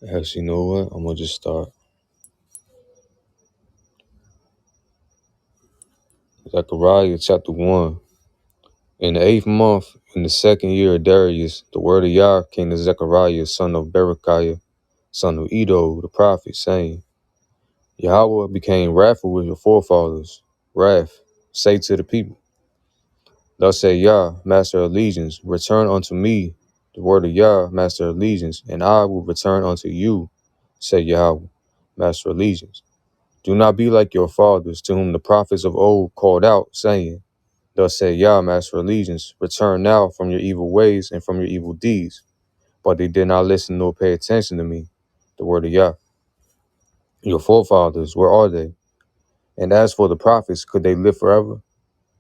Actually, you know what? I'm gonna just start. Zechariah chapter 1. In the 8th month, in the 2nd year of Darius, the word of Yah came to Zechariah, son of Berechiah, son of Edo, the prophet, saying, Yahweh became wrathful with your forefathers. Wrath, say to the people, thus say Yah, master of legions, return unto me the word of Yah, master of legions, and I will return unto you, say Yahweh, master of legions. Do not be like your fathers, to whom the prophets of old called out, saying, thus say Yah, master of legions, return now from your evil ways and from your evil deeds. But they did not listen nor pay attention to me, the word of Yah. Your forefathers, where are they? And as for the prophets, could they live forever?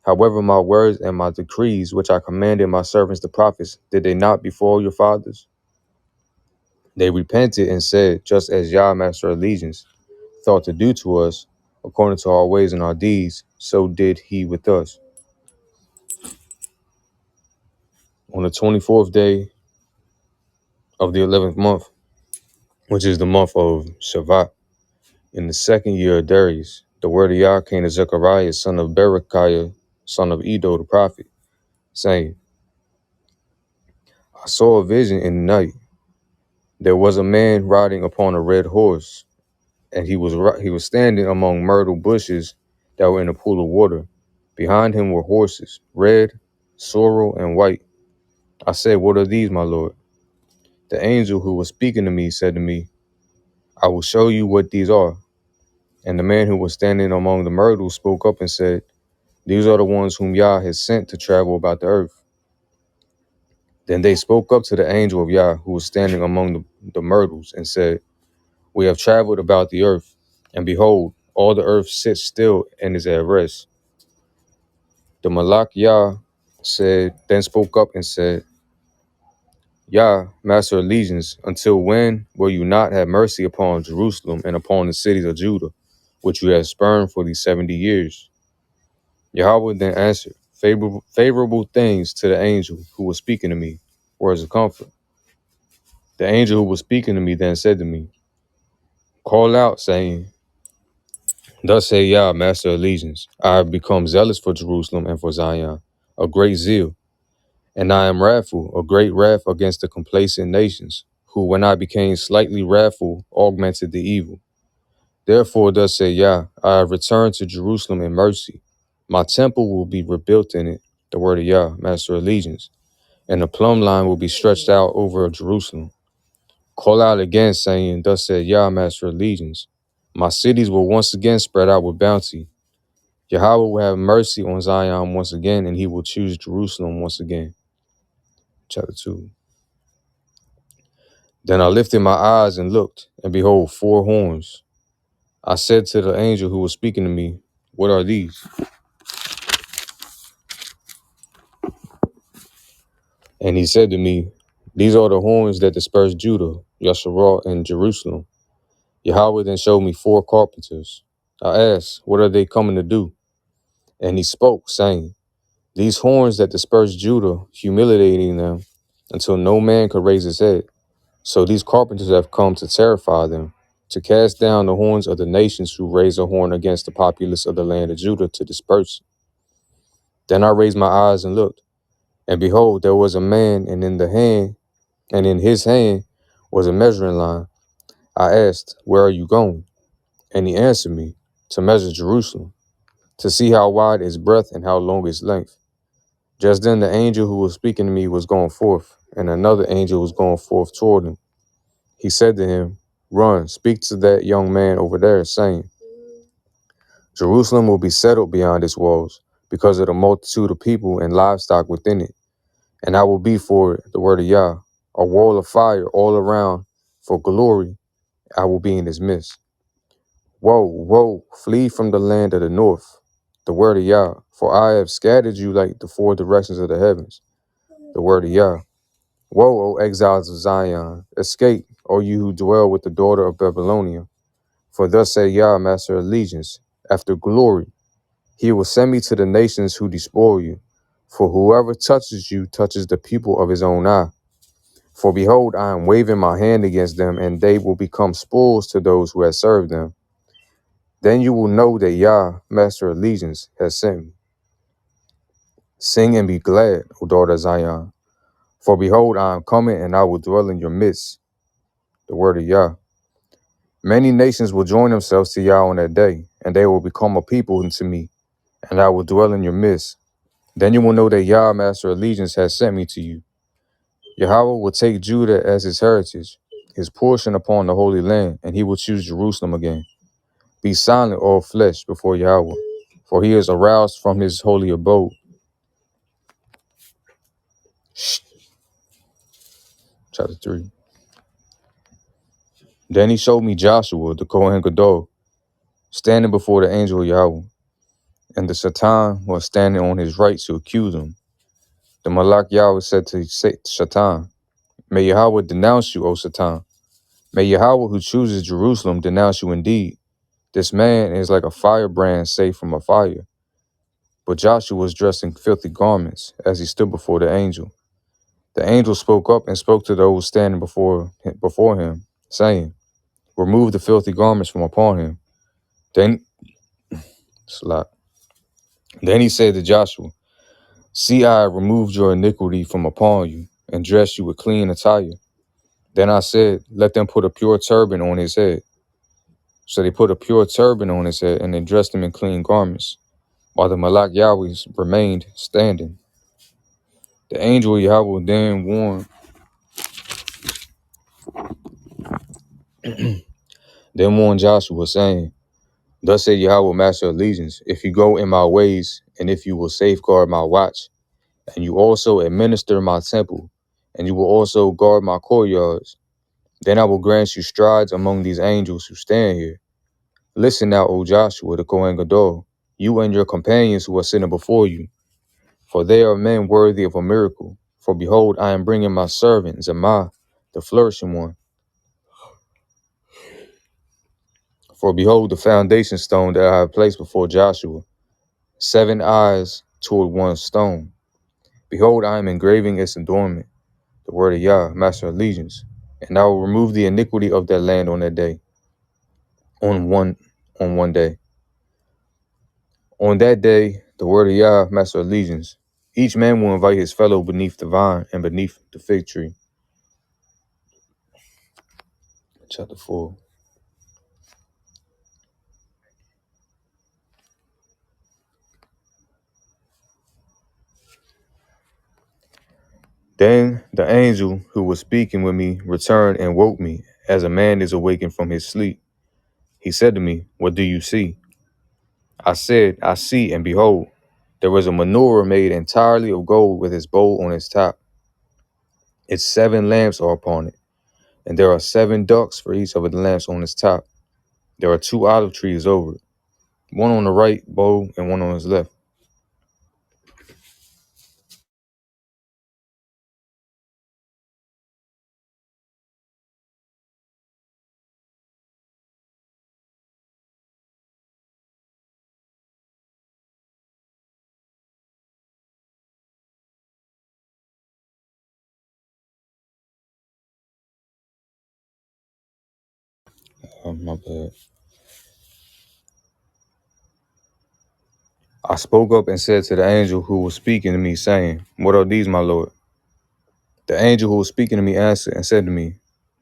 However, my words and my decrees, which I commanded my servants the prophets, did they not befall your fathers? They repented and said, just as Yah, master of legions, thought to do to us, according to our ways and our deeds, so did he with us. On the 24th day of the 11th month, which is the month of Shavat, in the 2nd year of Darius, the word of Yah came to Zechariah, son of Berechiah, son of Edo, the prophet, saying, I saw a vision in the night. There was a man riding upon a red horse, and he was standing among myrtle bushes that were in a pool of water. Behind him were horses, red, sorrel, and white. I said, what are these, my lord? The angel who was speaking to me said to me, I will show you what these are. And the man who was standing among the myrtles spoke up and said, these are the ones whom Yah has sent to travel about the earth. Then they spoke up to the angel of Yah who was standing among the myrtles and said, we have traveled about the earth, and behold, all the earth sits still and is at rest. The Malachi then spoke up and said, Yah, master of legions, until when will you not have mercy upon Jerusalem and upon the cities of Judah, which you have spurned for these 70 years? Yahweh then answered, favorable things to the angel who was speaking to me, words of comfort. The angel who was speaking to me then said to me, call out, saying, thus say Yah, master of legions, I have become zealous for Jerusalem and for Zion, a great zeal, and I am wrathful, a great wrath against the complacent nations, who when I became slightly wrathful, augmented the evil. Therefore, thus say Yah, I have returned to Jerusalem in mercy. My temple will be rebuilt in it, the word of Yah, master of legions, and the plumb line will be stretched out over Jerusalem. Call out again, saying, thus said Yah, master of legions, my cities will once again spread out with bounty. Yahweh will have mercy on Zion once again, and he will choose Jerusalem once again. Chapter 2. Then I lifted my eyes and looked, and behold, 4 horns. I said to the angel who was speaking to me, what are these? And he said to me, these are the horns that dispersed Judah, Yasharah, and Jerusalem. Yahweh then showed me 4 carpenters. I asked, what are they coming to do? And he spoke, saying, these horns that dispersed Judah, humiliating them, until no man could raise his head. So these carpenters have come to terrify them, to cast down the horns of the nations who raise a horn against the populace of the land of Judah to disperse. Then I raised my eyes and looked, and behold, there was a man, and in his hand was a measuring line. I asked, where are you going? And he answered me, to measure Jerusalem, to see how wide its breadth and how long its length. Just then the angel who was speaking to me was going forth, and another angel was going forth toward him. He said to him, run, speak to that young man over there, saying, Jerusalem will be settled beyond its walls, because of the multitude of people and livestock within it. And I will be for it, the word of Yah, a wall of fire all around, for glory I will be in its midst. Woe, woe, flee from the land of the north, the word of Yah, for I have scattered you like the 4 directions of the heavens, the word of Yah. Woe, O exiles of Zion, escape, O you who dwell with the daughter of Babylonia. For thus say Yah, master of legions, after glory, he will send me to the nations who despoil you. For whoever touches you touches the pupil of his own eye. For behold, I am waving my hand against them, and they will become spoils to those who have served them. Then you will know that Yah, Master of Legions, has sent me. Sing and be glad, O daughter of Zion. For behold, I am coming, and I will dwell in your midst. The word of Yah. Many nations will join themselves to Yah on that day, and they will become a people unto me, and I will dwell in your midst. Then you will know that Yah, Master of Legions, has sent me to you. Yahweh will take Judah as his heritage, his portion upon the Holy Land, and he will choose Jerusalem again. Be silent, all flesh, before Yahweh, for he is aroused from his holy abode. Shh. Chapter 3. Then he showed me Joshua, the Kohen Gadol, standing before the angel of Yahweh, and the Satan was standing on his right to accuse him. The Malach Yahweh said to Satan, May Yahweh denounce you, O Satan. May Yahweh who chooses Jerusalem denounce you indeed. This man is like a firebrand saved from a fire. But Joshua was dressed in filthy garments as he stood before the angel. The angel spoke up and spoke to those standing before him, saying, Remove the filthy garments from upon him. Then he said to Joshua, See, I have removed your iniquity from upon you, and dressed you with clean attire. Then I said, Let them put a pure turban on his head. So they put a pure turban on his head, and they dressed him in clean garments, while the Malach Yahweh remained standing. The angel of Yahweh then warned Joshua, saying, Thus said Yahweh, Master of Legions, if you go in my ways, and if you will safeguard my watch, and you also administer my temple, and you will also guard my courtyards, then I will grant you strides among these angels who stand here. Listen now, O Joshua, the Kohen Gadol, you and your companions who are sitting before you, for they are men worthy of a miracle. For behold, I am bringing my servant, Zemah, the flourishing one. For behold, the foundation stone that I have placed before Joshua, 7 eyes toward one stone. Behold, I am engraving its adornment, the word of Yah, Master of Legions, and I will remove the iniquity of that land on that day, on one day. On that day, the word of Yah, Master of Legions, each man will invite his fellow beneath the vine and beneath the fig tree. Chapter 4. Then the angel who was speaking with me returned and woke me, as a man is awakened from his sleep. He said to me, What do you see? I said, I see, and behold, there was a menorah made entirely of gold with its bowl on its top. Its 7 lamps are upon it, and there are 7 ducts for each of the lamps on its top. There are 2 olive trees over it, one on the right bowl and one on his left. My bad. I spoke up and said to the angel who was speaking to me, saying, What are these, my Lord? The angel who was speaking to me answered and said to me,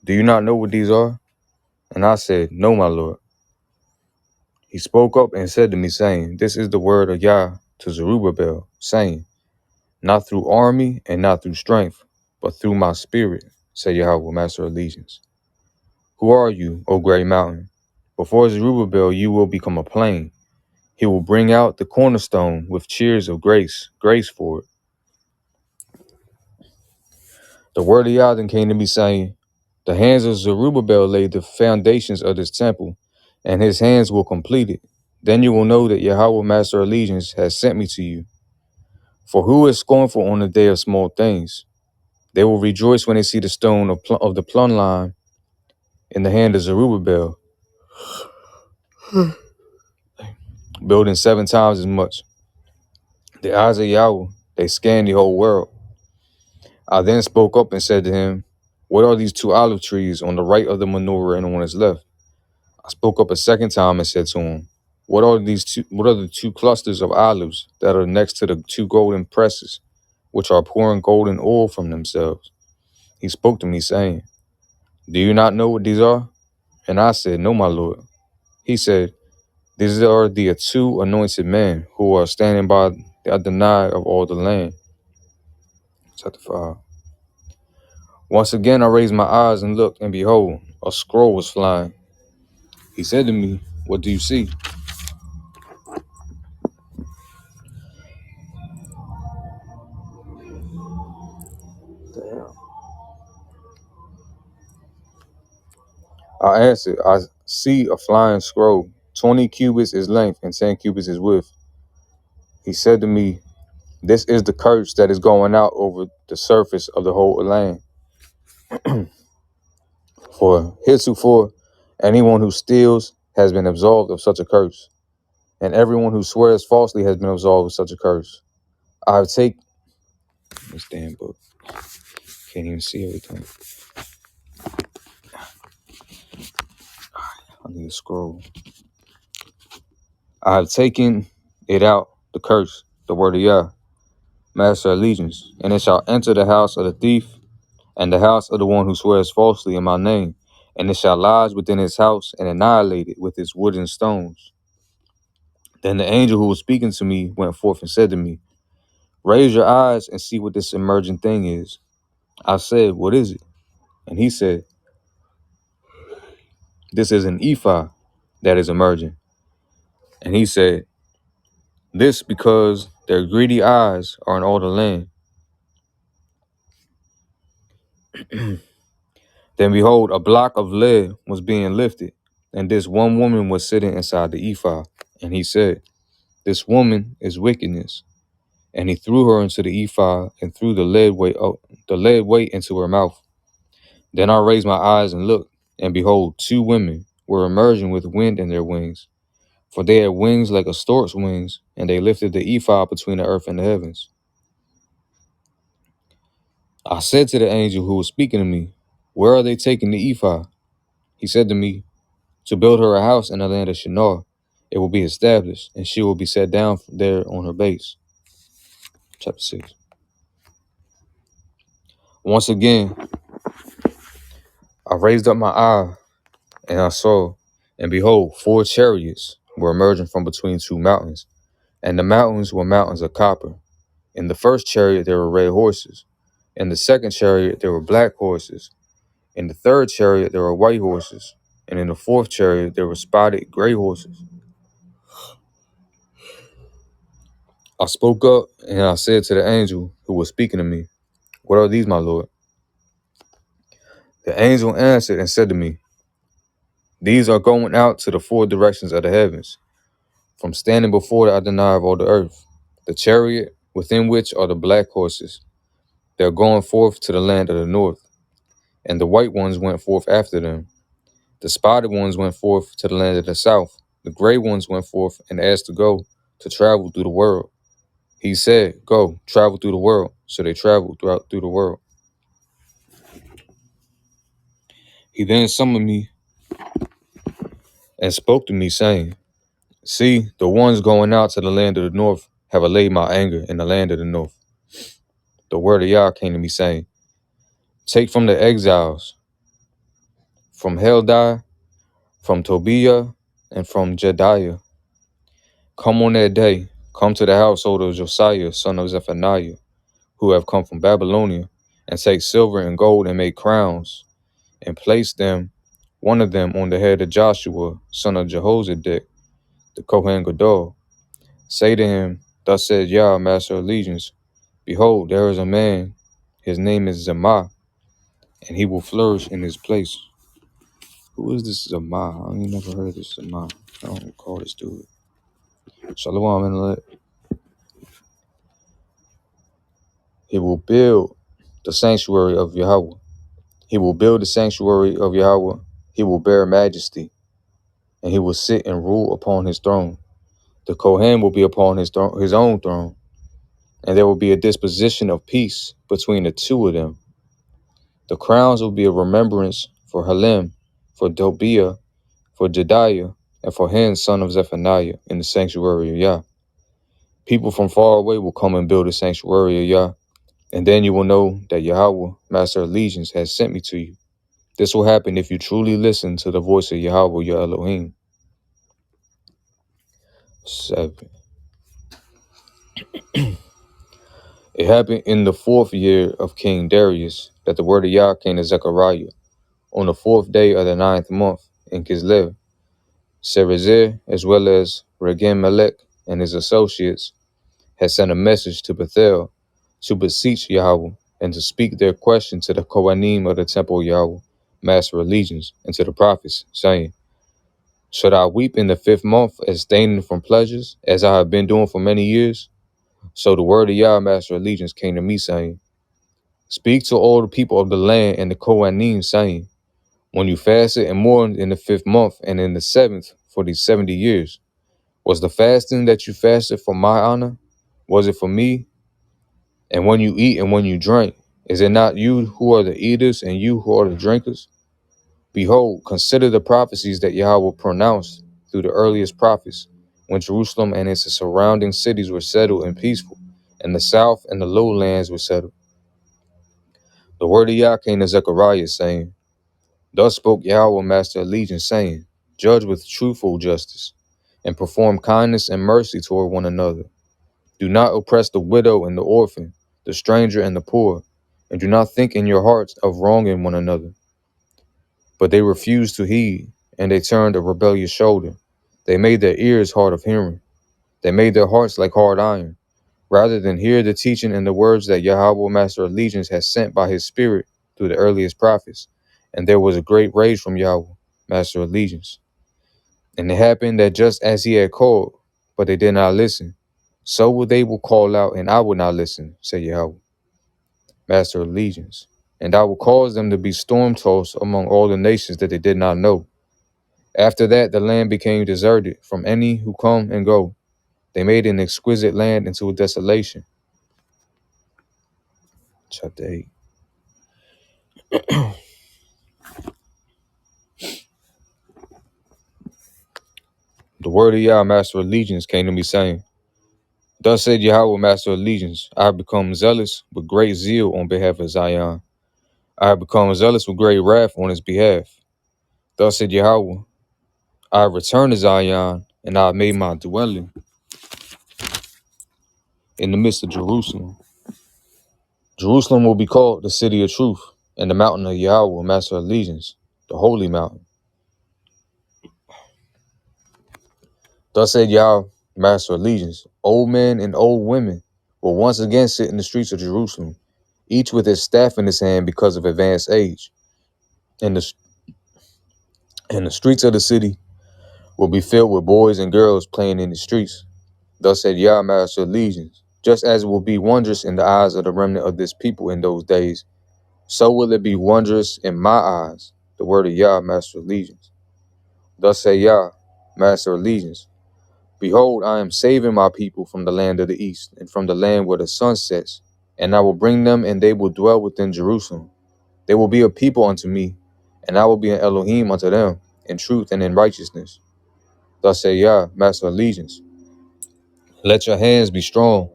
Do you not know what these are? And I said, No, my Lord. He spoke up and said to me, saying, This is the word of Yah to Zerubbabel, saying, Not through army and not through strength, but through my spirit, said Yahweh, Master of Legions. Who are you, O great mountain? Before Zerubbabel you will become a plain. He will bring out the cornerstone with cheers of grace for it. The word of Yah then came to me, saying, The hands of Zerubbabel laid the foundations of this temple, and his hands will complete it. Then you will know that Yahweh, Master of Legions, has sent me to you. For who is scornful on the day of small things? They will rejoice when they see the stone of the plumb line in the hand of Zerubbabel, building 7 times as much. The eyes of Yahweh, they scan the whole world. I then spoke up and said to him, What are these two olive trees on the right of the menorah and on its left? I spoke up a second time and said to him, What are the two clusters of olives that are next to the two golden presses, which are pouring golden oil from themselves? He spoke to me, saying, Do you not know what these are? And I said, No, my Lord. He said, These are the two anointed men who are standing by the Adonai of all the land. Chapter 5. Once again I raised my eyes and looked, and behold, a scroll was flying. He said to me, What do you see? Damn. I answered, I see a flying scroll. 20 cubits is length and 10 cubits is width. He said to me, This is the curse that is going out over the surface of the whole land. For heretofore, anyone who steals has been absolved of such a curse, and everyone who swears falsely has been absolved of such a curse. I have taken this damn book. Can't even see everything. I need to scroll. I have taken it out, the curse, the word of Yah, master allegiance, and it shall enter the house of the thief and the house of the one who swears falsely in my name, and it shall lodge within his house and annihilate it with its wood and stones. Then the angel who was speaking to me went forth and said to me, Raise your eyes and see what this emerging thing is. I said, What is it? And he said, This is an ephah that is emerging. And he said, This because their greedy eyes are in all the land. Then behold, a block of lead was being lifted, and this one woman was sitting inside the ephah. And he said, This woman is wickedness. And he threw her into the ephah and threw the lead weight into her mouth. Then I raised my eyes and looked, and behold, two women were emerging with wind in their wings. For they had wings like a stork's wings, and they lifted the ephah between the earth and the heavens. I said to the angel who was speaking to me, Where are they taking the ephah? He said to me, To build her a house in the land of Shinar. It will be established, and she will be set down there on her base. Chapter 6. Once again, I raised up my eye, and I saw, and behold, 4 chariots were emerging from between 2 mountains, and the mountains were mountains of copper. In the first chariot there were red horses. In the second chariot there were black horses. In the third chariot there were white horses. And in the fourth chariot there were spotted gray horses. I spoke up and I said to the angel who was speaking to me, What are these, my Lord? The angel answered and said to me, These are going out to the 4 directions of the heavens, from standing before the Adonai of all the earth. The chariot within which are the black horses. They are going forth to the land of the north, and the white ones went forth after them. The spotted ones went forth to the land of the south. The gray ones went forth and asked to go to travel through the world. He said, Go, travel through the world. So they traveled through the world. He then summoned me and spoke to me, saying, See, the ones going out to the land of the north have allayed my anger in the land of the north. The word of Yah came to me, saying, Take from the exiles, from Heldai, from Tobiah, and from Jediah. Come on that day, come to the household of Josiah, son of Zephaniah, who have come from Babylonia, and take silver and gold and make crowns, and place them, one of them on the head of Joshua, son of Jehozadak, the Kohen Gadol. Say to him, Thus said Yah, master of legions, Behold, there is a man, his name is Zamah, and he will flourish in his place. Who is this Zamah? I ain't never heard of this Zamah. I don't recall this dude. Shalom, Inlet. He will build the sanctuary of Yahweh. He will build the sanctuary of Yahweh. He will bear majesty, and he will sit and rule upon his throne. The Kohen will be upon his own throne, and there will be a disposition of peace between the two of them. The crowns will be a remembrance for Helem, for Tobiah, for Jediah, and for Hen, son of Zephaniah, in the sanctuary of Yah. People from far away will come and build the sanctuary of Yah, and then you will know that Yahweh, Master of Legions, has sent me to you. This will happen if you truly listen to the voice of Yahweh, your Elohim. 7. It happened in the 4th year of King Darius that the word of Yah came to Zechariah on the 4th day of the 9th month in Kislev. Serezer, as well as Regem Melech and his associates, had sent a message to Bethel to beseech Yahweh and to speak their question to the Kohanim of the temple of Yahweh, Master of Legions, and to the prophets, saying, Should I weep in the 5th month, abstaining from pleasures, as I have been doing for many years? So the word of Yah, Master of Legions, came to me, saying, Speak to all the people of the land and the Kohanim, saying, When you fasted and mourned in the 5th month and in the 7th for these 70 years, was the fasting that you fasted for my honor? Was it for me? And when you eat and when you drink, is it not you who are the eaters and you who are the drinkers? Behold, consider the prophecies that Yahweh pronounced through the earliest prophets, when Jerusalem and its surrounding cities were settled and peaceful, and the south and the lowlands were settled. The word of Yah came to Zechariah, saying, Thus spoke Yahweh, Master of Legions, saying, Judge with truthful justice, and perform kindness and mercy toward one another. Do not oppress the widow and the orphan, the stranger and the poor, and do not think in your hearts of wronging one another. But they refused to heed, and they turned a rebellious shoulder. They made their ears hard of hearing. They made their hearts like hard iron, rather than hear the teaching and the words that Yahweh, Master of Legions, has sent by his Spirit through the earliest prophets. And there was a great rage from Yahweh, Master of Legions. And it happened that just as he had called, but they did not listen, so will they will call out, and I will not listen, said Yahweh, Master of Legions. And I will cause them to be storm-tossed among all the nations that they did not know. After that, the land became deserted from any who come and go. They made an exquisite land into a desolation. Chapter 8. The word of Yah, Master of Legions, came to me, saying, Thus said Yahweh, Master of Legions, I have become zealous with great zeal on behalf of Zion. I have become zealous with great wrath on his behalf. Thus said Yahweh, I have returned to Zion, and I have made my dwelling in the midst of Jerusalem. Jerusalem will be called the city of truth, and the mountain of Yahweh, Master of Legions, the holy mountain. Thus said Yah, Master of Legions, old men and old women will once again sit in the streets of Jerusalem, each with his staff in his hand because of advanced age. And the streets of the city will be filled with boys and girls playing in the streets. Thus said Yah, Master of Legions, just as it will be wondrous in the eyes of the remnant of this people in those days, so will it be wondrous in my eyes, the word of Yah, Master of Legions. Thus say Yah, Master of Legions, Behold, I am saving my people from the land of the east, and from the land where the sun sets, and I will bring them, and they will dwell within Jerusalem. They will be a people unto me, and I will be an Elohim unto them, in truth and in righteousness. Thus say Yah, Master of Legions, Let your hands be strong,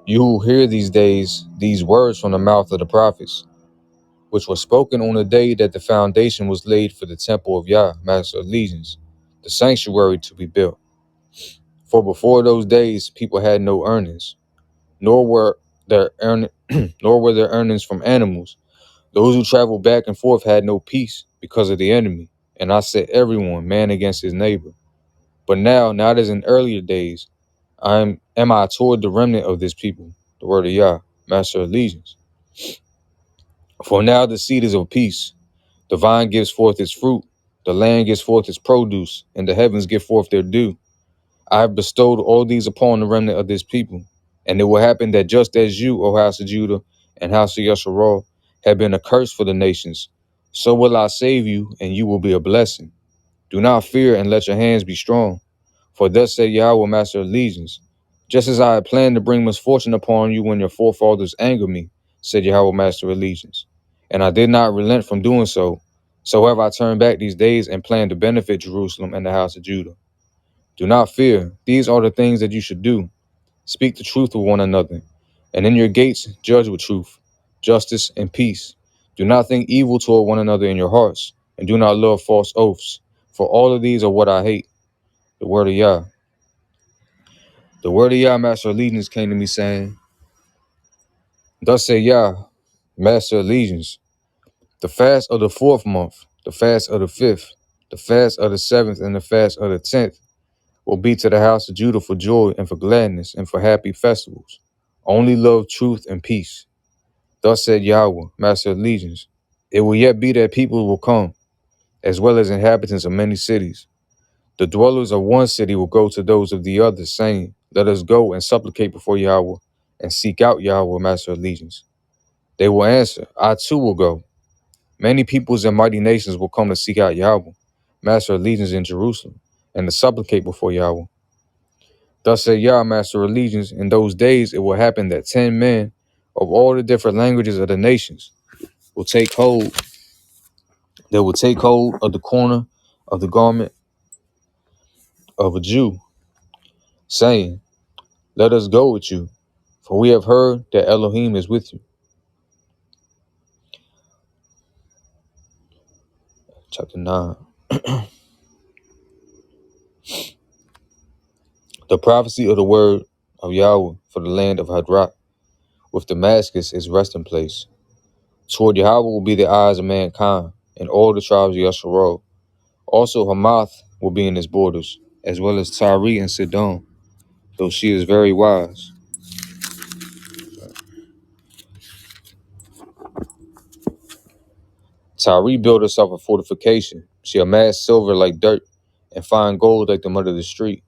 you who hear these days these words from the mouth of the prophets, which were spoken on the day that the foundation was laid for the temple of Yah, Master of Legions, the sanctuary to be built. For before those days people had no earnings, nor were their nor were their earnings from animals. Those who traveled back and forth had no peace because of the enemy, and I set everyone man against his neighbor. But now, not as in earlier days, am I toward the remnant of this people, the word of Yah, Master of Legions. For now the seed is of peace, the vine gives forth its fruit, the land gives forth its produce, and the heavens give forth their dew. I have bestowed all these upon the remnant of this people. And it will happen that just as you, O house of Judah and house of Yasharal, have been a curse for the nations, so will I save you, and you will be a blessing. Do not fear, and let your hands be strong. For thus said Yahweh, Master of Legions, just as I had planned to bring misfortune upon you when your forefathers angered me, said Yahweh, Master of Legions, and I did not relent from doing so. So have I turned back these days and planned to benefit Jerusalem and the house of Judah. Do not fear. These are the things that you should do. Speak the truth with one another, and in your gates judge with truth, justice, and peace. Do not think evil toward one another in your hearts, and do not love false oaths, for all of these are what I hate. The word of Yah. The word of Yah, Master Allegiance, came to me saying, Thus say Yah, Master Allegiance, the fast of the 4th month, the fast of the 5th, the fast of the 7th, and the fast of the 10th will be to the house of Judah for joy and for gladness and for happy festivals. Only love truth and peace. Thus said Yahweh, Master of Legions, it will yet be that people will come, as well as inhabitants of many cities. The dwellers of one city will go to those of the other, saying, Let us go and supplicate before Yahweh, and seek out Yahweh, Master of Legions. They will answer, I too will go. Many peoples and mighty nations will come to seek out Yahweh, Master of Legions in Jerusalem, and to supplicate before Yahweh. Thus said Yah, Master of Legions, in those days it will happen that 10 men of all the different languages of the nations will take hold. They will take hold of the corner of the garment of a Jew, saying, Let us go with you, for we have heard that Elohim is with you. Chapter 9. The prophecy of the word of Yahweh for the land of Hadrak, with Damascus its resting place. Toward Yahweh will be the eyes of mankind, and all the tribes of Yasharal. Also Hamath will be in its borders, as well as Tyre and Sidon, though she is very wise. Tyre built herself a fortification. She amassed silver like dirt, and fine gold like the mud of the street.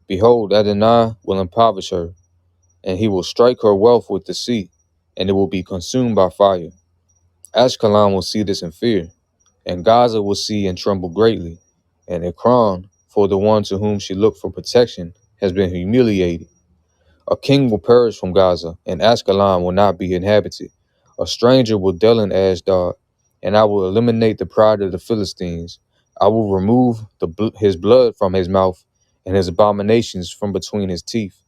Behold, Adonai will impoverish her, and he will strike her wealth with the sea, and it will be consumed by fire. Ashkelon will see this and fear, and Gaza will see and tremble greatly, and Ekron, for the one to whom she looked for protection, has been humiliated. A king will perish from Gaza, and Ashkelon will not be inhabited. A stranger will dwell in Ashdod, and I will eliminate the pride of the Philistines. I will remove his blood from his mouth, and his abominations from between his teeth.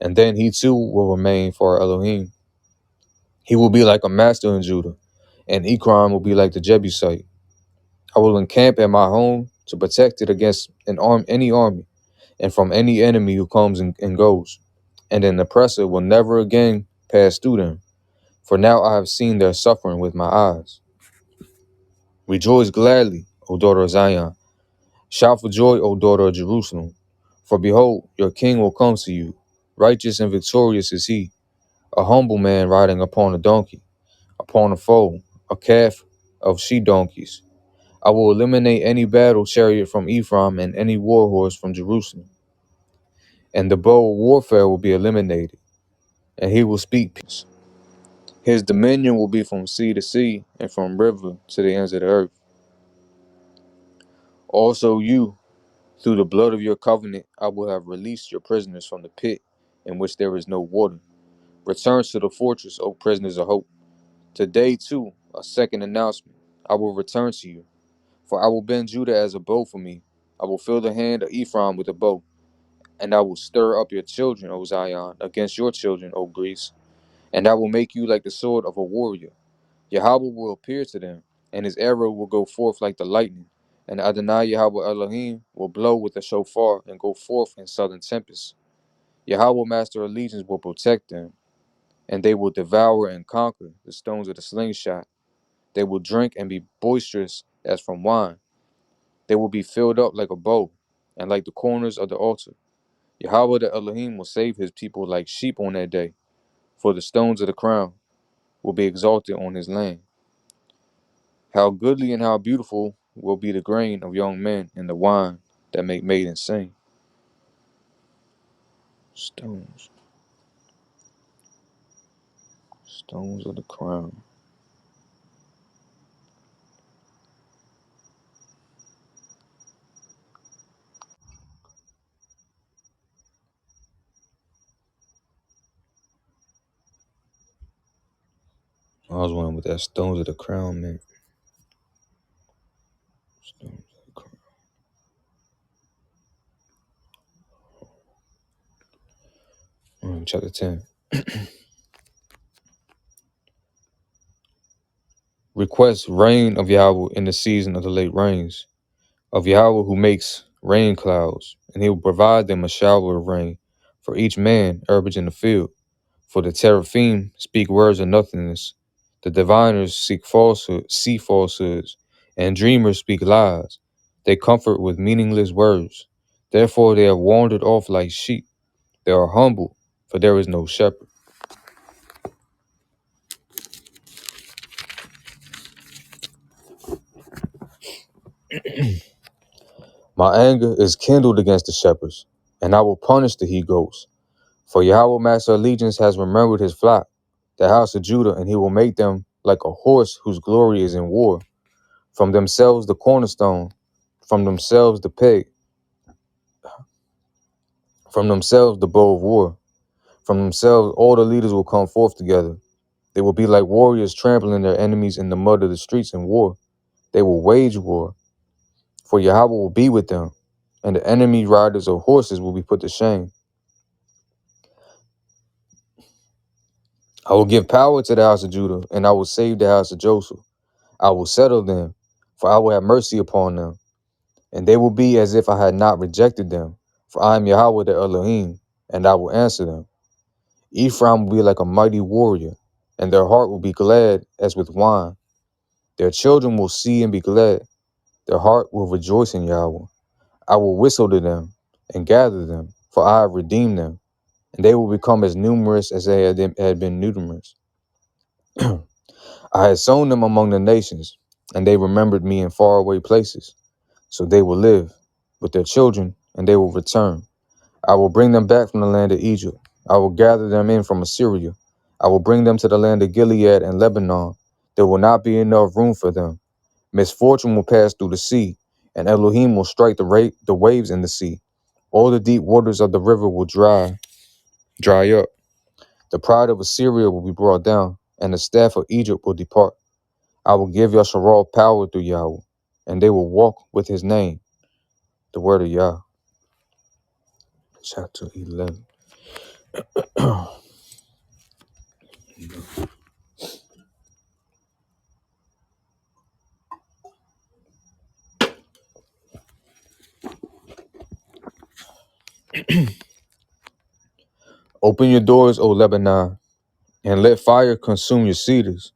And then he too will remain for Elohim. He will be like a master in Judah, and Ekron will be like the Jebusite. I will encamp at my home to protect it against any army, and from any enemy who comes and goes. And an oppressor will never again pass through them. For now I have seen their suffering with my eyes. Rejoice gladly, O daughter of Zion. Shout for joy, O daughter of Jerusalem. For behold, your king will come to you. Righteous and victorious is he, a humble man riding upon a donkey, upon a foal, a calf of she-donkeys. I will eliminate any battle chariot from Ephraim and any war horse from Jerusalem. And the bow of warfare will be eliminated, and he will speak peace. His dominion will be from sea to sea and from river to the ends of the earth. Also you, through the blood of your covenant, I will have released your prisoners from the pit in which there is no water. Return to the fortress, O prisoners of hope. Today, too, a second announcement. I will return to you, for I will bend Judah as a bow for me. I will fill the hand of Ephraim with a bow, and I will stir up your children, O Zion, against your children, O Greece, and I will make you like the sword of a warrior. Yahweh will appear to them, and his arrow will go forth like the lightning, and Adonai Yahweh Elohim will blow with a shofar and go forth in southern tempests. Yahweh Master of Legions will protect them, and they will devour and conquer the stones of the slingshot. They will drink and be boisterous as from wine. They will be filled up like a bow, and like the corners of the altar. Yahweh the Elohim will save his people like sheep on that day, for the stones of the crown will be exalted on his land. How goodly and how beautiful will be the grain of young men and the wine that make maidens sing. Stones, stones of the crown. I was wondering what that stones of the crown meant. Stones of the crown. Chapter 10. Request rain of Yahweh in the season of the late rains, of Yahweh who makes rain clouds, and he will provide them a shower of rain for each man, herbage in the field. For the teraphim speak words of nothingness. The diviners see falsehoods, and dreamers speak lies. They comfort with meaningless words. Therefore they have wandered off like sheep. They are humble, for there is no shepherd. My anger is kindled against the shepherds, and I will punish the he-goats. For Yahweh Master Allegiance has remembered his flock, the house of Judah, and he will make them like a horse whose glory is in war. From themselves the cornerstone, from themselves the peg, from themselves the bow of war. From themselves all the leaders will come forth together. They will be like warriors trampling their enemies in the mud of the streets in war. They will wage war, for Yahweh will be with them, and the enemy riders of horses will be put to shame. I will give power to the house of Judah, and I will save the house of Joseph. I will settle them, for I will have mercy upon them, and they will be as if I had not rejected them. For I am Yahweh the Elohim, and I will answer them. Ephraim will be like a mighty warrior, and their heart will be glad as with wine. Their children will see and be glad. Their heart will rejoice in Yahweh. I will whistle to them and gather them, for I have redeemed them, and they will become as numerous as they had been numerous. I had sown them among the nations, and they remembered me in faraway places. So they will live with their children, and they will return. I will bring them back from the land of Egypt. I will gather them in from Assyria. I will bring them to the land of Gilead and Lebanon. There will not be enough room for them. Misfortune will pass through the sea, and Elohim will strike the waves in the sea. All the deep waters of the river will dry up. The pride of Assyria will be brought down, and the staff of Egypt will depart. I will give Yasharal power through Yahweh, and they will walk with his name. The word of Yah. Chapter 11. Open your doors, O Lebanon, and let fire consume your cedars.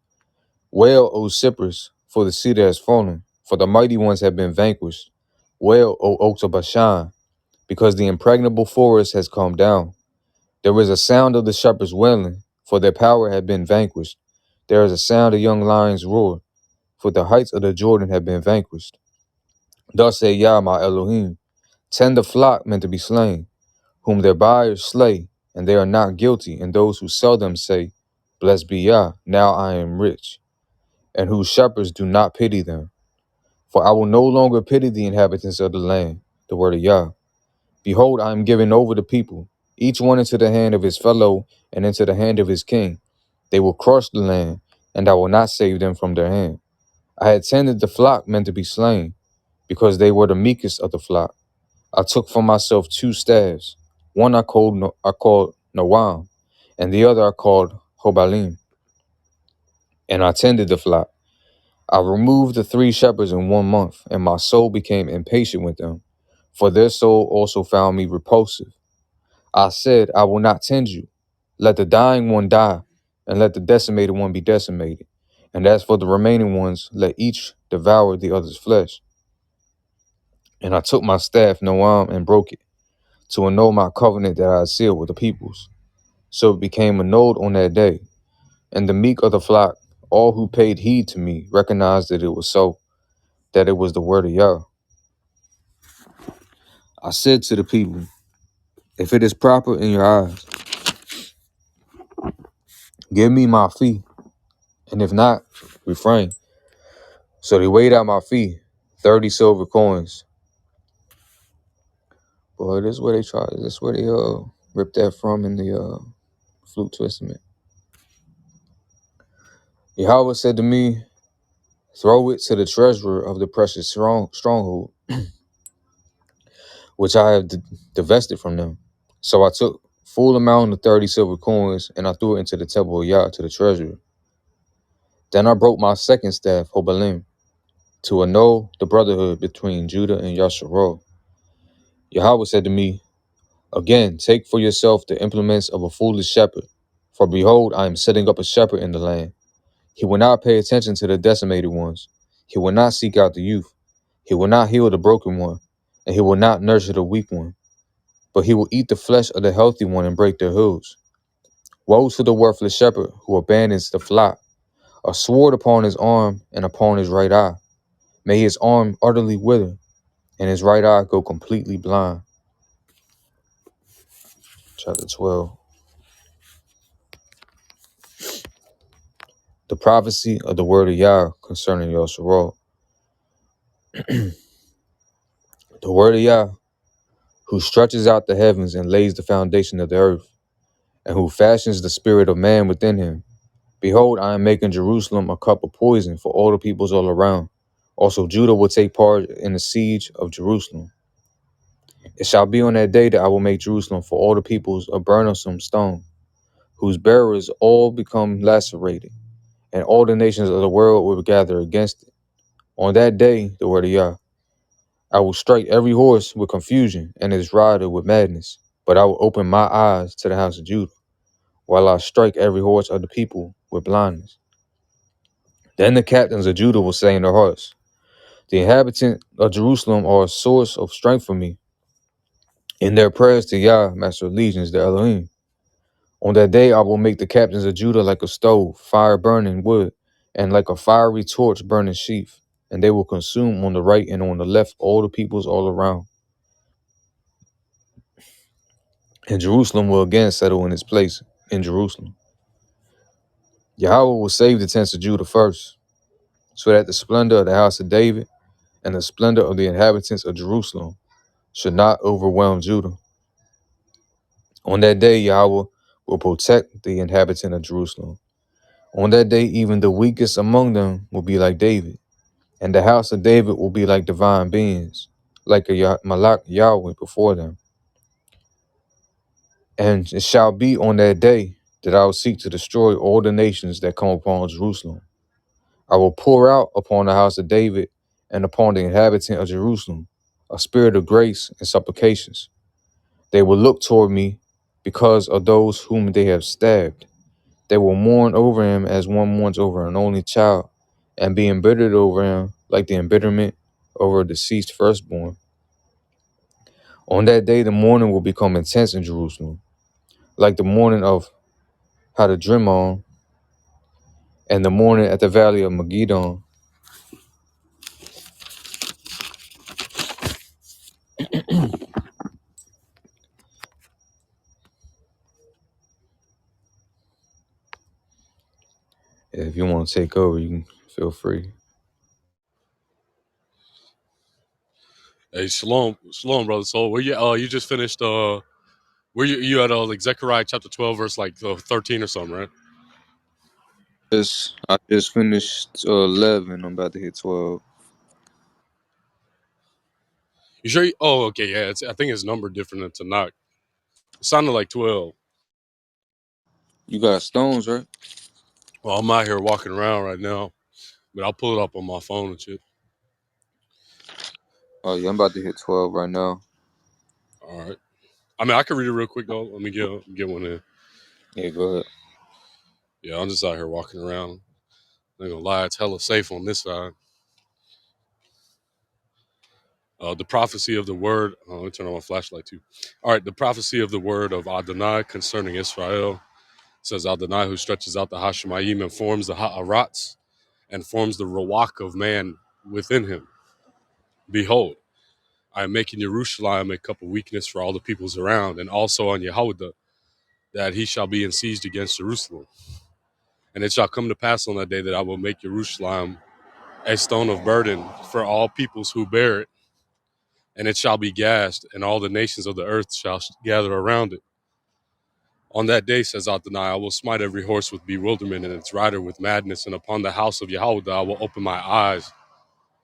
Wail, O Cyprus, for the cedar has fallen, for the mighty ones have been vanquished. Wail, O oaks of Bashan, because the impregnable forest has come down. There is a sound of the shepherds wailing, for their power had been vanquished. There is a sound of young lions roar, for the heights of the Jordan have been vanquished. Thus say Yah, my Elohim, tend the flock meant to be slain, whom their buyers slay, and they are not guilty, and those who sell them say, Blessed be Yah, now I am rich, and whose shepherds do not pity them. For I will no longer pity the inhabitants of the land, the word of Yah. Behold, I am giving over the people, each one into the hand of his fellow and into the hand of his king. They will crush the land, and I will not save them from their hand. I had tended the flock meant to be slain, because they were the meekest of the flock. I took for myself two staffs. One I called Nawam, and the other I called Hobalim. And I tended the flock. I removed the 3 shepherds in 1 month, and my soul became impatient with them, for their soul also found me repulsive. I said, I will not tend you. Let the dying one die, and let the decimated one be decimated. And as for the remaining ones, let each devour the other's flesh. And I took my staff, Noam, and broke it, to annul my covenant that I had sealed with the peoples. So it became annulled on that day. And the meek of the flock, all who paid heed to me, recognized that it was so, that it was the word of Yah. I said to the people, if it is proper in your eyes, give me my fee, and if not, refrain. So they weighed out my fee, 30 silver coins. Boy, this is where they ripped that from in the Flute Testament. Yahweh said to me, throw it to the treasurer of the precious stronghold, which I have divested from them. So I took full amount of 30 silver coins, and I threw it into the temple of Yah to the treasurer. Then I broke my second staff, Hobalim, to annul the brotherhood between Judah and Yasharal. Yahweh said to me, again, take for yourself the implements of a foolish shepherd. For behold, I am setting up a shepherd in the land. He will not pay attention to the decimated ones. He will not seek out the youth. He will not heal the broken one, and he will not nurture the weak one. But he will eat the flesh of the healthy one and break their hooves. Woe to the worthless shepherd who abandons the flock, a sword upon his arm and upon his right eye. May his arm utterly wither, and his right eye go completely blind. Chapter 12. The prophecy of the word of Yah concerning Yosharol. The word of Yah, who stretches out the heavens and lays the foundation of the earth, and who fashions the spirit of man within him. Behold, I am making Jerusalem a cup of poison for all the peoples all around. Also Judah will take part in the siege of Jerusalem. It shall be on that day that I will make Jerusalem for all the peoples a burdensome stone, whose bearers all become lacerated, and all the nations of the world will gather against it. On that day, the word of Yah, I will strike every horse with confusion and his rider with madness, but I will open my eyes to the house of Judah, while I strike every horse of the people with blindness. Then the captains of Judah will say in their hearts, the inhabitants of Jerusalem are a source of strength for me. In their prayers to Yah, Master of Legions, the Elohim. On that day I will make the captains of Judah like a stove, fire burning wood, and like a fiery torch burning sheaf, and they will consume on the right and on the left all the peoples all around. And Jerusalem will again settle in its place in Jerusalem. Yahweh will save the tents of Judah first, so that the splendor of the house of David and the splendor of the inhabitants of Jerusalem should not overwhelm Judah. On that day, Yahweh will protect the inhabitant of Jerusalem. On that day, even the weakest among them will be like David, and the house of David will be like divine beings, like a Malach Yahweh before them. And it shall be on that day that I will seek to destroy all the nations that come upon Jerusalem. I will pour out upon the house of David and upon the inhabitant of Jerusalem a spirit of grace and supplications. They will look toward me because of those whom they have stabbed. They will mourn over him as one mourns over an only child, and be embittered over him like the embitterment over a deceased firstborn. On that day, the mourning will become intense in Jerusalem, like the mourning of Hadadrimmon and the mourning at the valley of Megiddon. If you want to take over, you can feel free. Hey, shalom, brother. So where you just finished where you at like Zechariah chapter 12 verse like 13 or something, right? I just finished 11. I'm about to hit 12. You sure? Oh, okay, yeah. I think it's numbered different than Tanakh. It sounded like 12. You got stones, right? Well, I'm out here walking around right now, but I'll pull it up on my phone and shit. Oh yeah, I'm about to hit 12 right now. All right. I mean, I can read it real quick though. Let me get one in. Yeah, go ahead. Yeah, I'm just out here walking around. I'm not gonna lie, it's hella safe on this side. The prophecy of the word. Let me turn on my flashlight too. All right, the prophecy of the word of Adonai concerning Israel. Says Adonai, who stretches out the Hashemayim and forms the Ha'arats and forms the Rawak of man within him. Behold, I am making Jerusalem a cup of weakness for all the peoples around, and also on Yehudah, that he shall be ensieged against Jerusalem. And it shall come to pass on that day that I will make Jerusalem a stone of burden for all peoples who bear it, and it shall be gashed, and all the nations of the earth shall gather around it. On that day, says Adonai, I will smite every horse with bewilderment and its rider with madness, and upon the house of Yahweh I will open my eyes,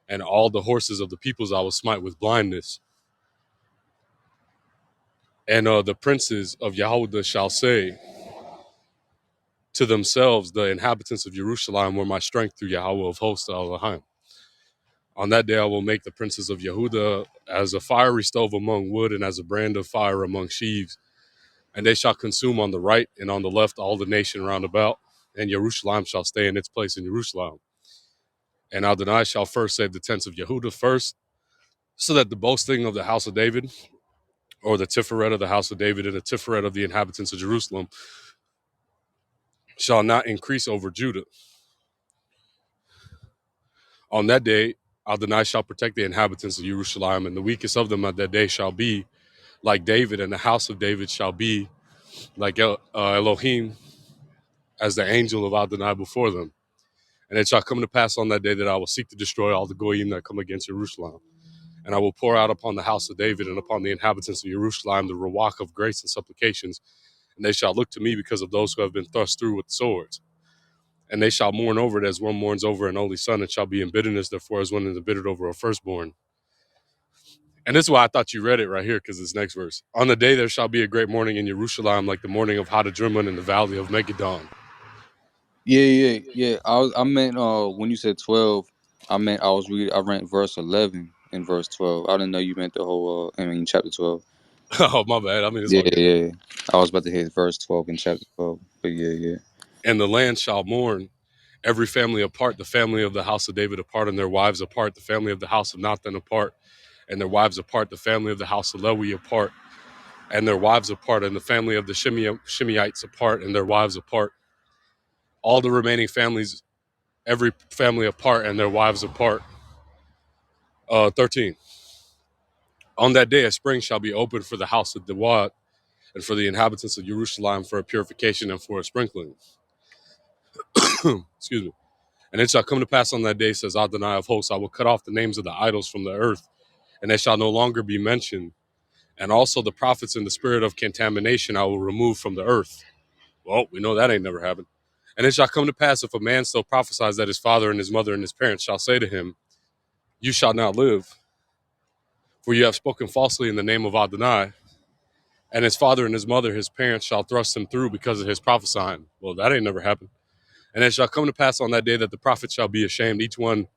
and all the horses of the peoples I will smite with blindness. And the princes of Yahweh shall say to themselves, the inhabitants of Jerusalem were my strength through Yahweh of hosts, Elohim. On that day I will make the princes of Yehuda as a fiery stove among wood, and as a brand of fire among sheaves. And they shall consume on the right and on the left all the nation round about, and Jerusalem shall stay in its place in Jerusalem. And Adonai shall first save the tents of Yehuda first, so that the boasting of the house of David, or the Tiferet of the house of David, and the Tiferet of the inhabitants of Jerusalem, shall not increase over Judah. On that day, Adonai shall protect the inhabitants of Jerusalem, and the weakest of them at that day shall be like David, and the house of David shall be like Elohim, as the angel of Adonai before them. And it shall come to pass on that day that I will seek to destroy all the goyim that come against Jerusalem. And I will pour out upon the house of David and upon the inhabitants of Jerusalem the ruach of grace and supplications. And they shall look to me because of those who have been thrust through with swords. And they shall mourn over it as one mourns over an only son, and shall be in bitterness, therefore, as one is embittered over a firstborn. And this is why I thought you read it right here, because this next verse. On the day there shall be a great mourning in Jerusalem, like the mourning of Hadadrimmon in the valley of Megiddon. Yeah. I meant when you said 12, I meant I read verse 11 and verse 12. I didn't know you meant the whole chapter 12. Oh, my bad. I mean, it's Yeah, all good. yeah. I was about to hit verse 12 in chapter 12. But yeah. And the land shall mourn, every family apart, the family of the house of David apart, and their wives apart, the family of the house of Nathan apart, and their wives apart, the family of the house of Lewi apart, and their wives apart, and the family of the Shimeites apart, and their wives apart. All the remaining families, every family apart, and their wives apart. 13. On that day, a spring shall be opened for the house of Dawad, and for the inhabitants of Jerusalem for a purification and for a sprinkling. Excuse me. And it shall come to pass on that day, says Adonai of hosts, I will cut off the names of the idols from the earth, and they shall no longer be mentioned. And also the prophets in the spirit of contamination I will remove from the earth. Well, we know that ain't never happened. And it shall come to pass, if a man still prophesies, that his father and his mother and his parents shall say to him, you shall not live, for you have spoken falsely in the name of Adonai. And his father and his mother, his parents, shall thrust him through because of his prophesying. Well, that ain't never happened. And it shall come to pass on that day that the prophet shall be ashamed, each one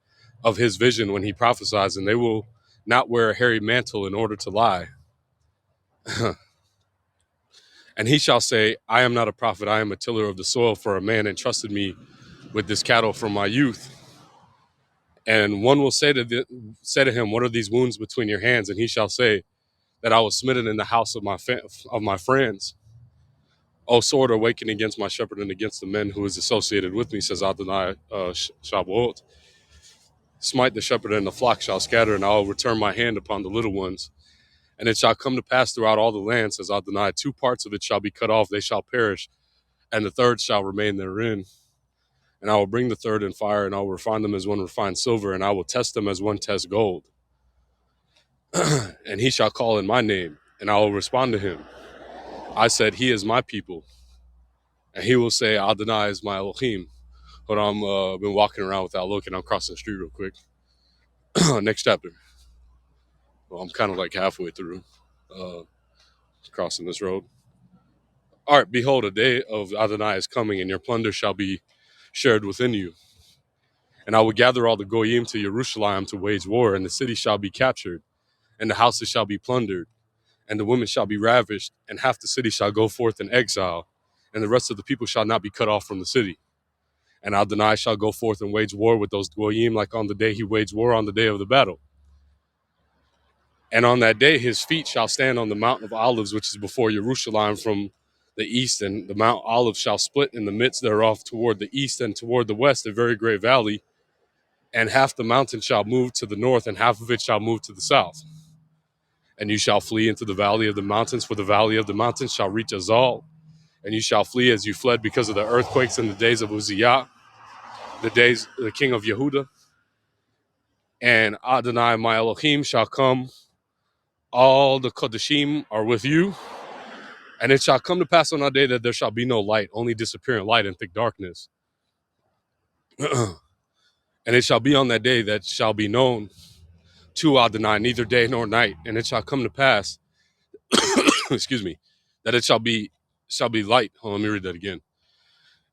of his vision when he prophesies, and they will not wear a hairy mantle in order to lie. And he shall say, I am not a prophet, I am a tiller of the soil, for a man entrusted me with this cattle from my youth. And one will say to him, what are these wounds between your hands? And he shall say, that I was smitten in the house of my friends. O sword, awaken against my shepherd and against the men who is associated with me, says Adonai Shavuot. Smite the shepherd, and the flock shall scatter, and I will return my hand upon the little ones. And it shall come to pass throughout all the land, says Adonai, 2 parts of it shall be cut off, they shall perish, and the third shall remain therein. And I will bring the third in fire, and I will refine them as one refines silver, and I will test them as one tests gold. And he shall call in my name, and I will respond to him. I said, he is my people. And he will say, Adonai is my Elohim. But I'm been walking around without looking. I'm crossing the street real quick. Next chapter. Well, I'm kind of like halfway through crossing this road. All right, behold, a day of Adonai is coming, and your plunder shall be shared within you. And I will gather all the goyim to Jerusalem to wage war, and the city shall be captured, and the houses shall be plundered, and the women shall be ravished, and half the city shall go forth in exile, and the rest of the people shall not be cut off from the city. And Adonai shall go forth and wage war with those goyim, like on the day he waged war on the day of the battle. And on that day his feet shall stand on the mountain of olives, which is before Jerusalem from the east, and the Mount Olive shall split in the midst thereof toward the east and toward the west, a very great valley. And half the mountain shall move to the north, and half of it shall move to the south. And you shall flee into the valley of the mountains, for the valley of the mountains shall reach Azal. And you shall flee as you fled because of the earthquakes in the days of Uzziah, the days of the king of Yehuda. And Adonai my Elohim shall come. All the Kodashim are with you, And it shall come to pass on that day that there shall be no light, only disappearing light and thick darkness. And it shall be on that day that shall be known to Adonai, neither day nor night. And it shall come to pass, excuse me, that it shall be light. Hold on, let me read that again.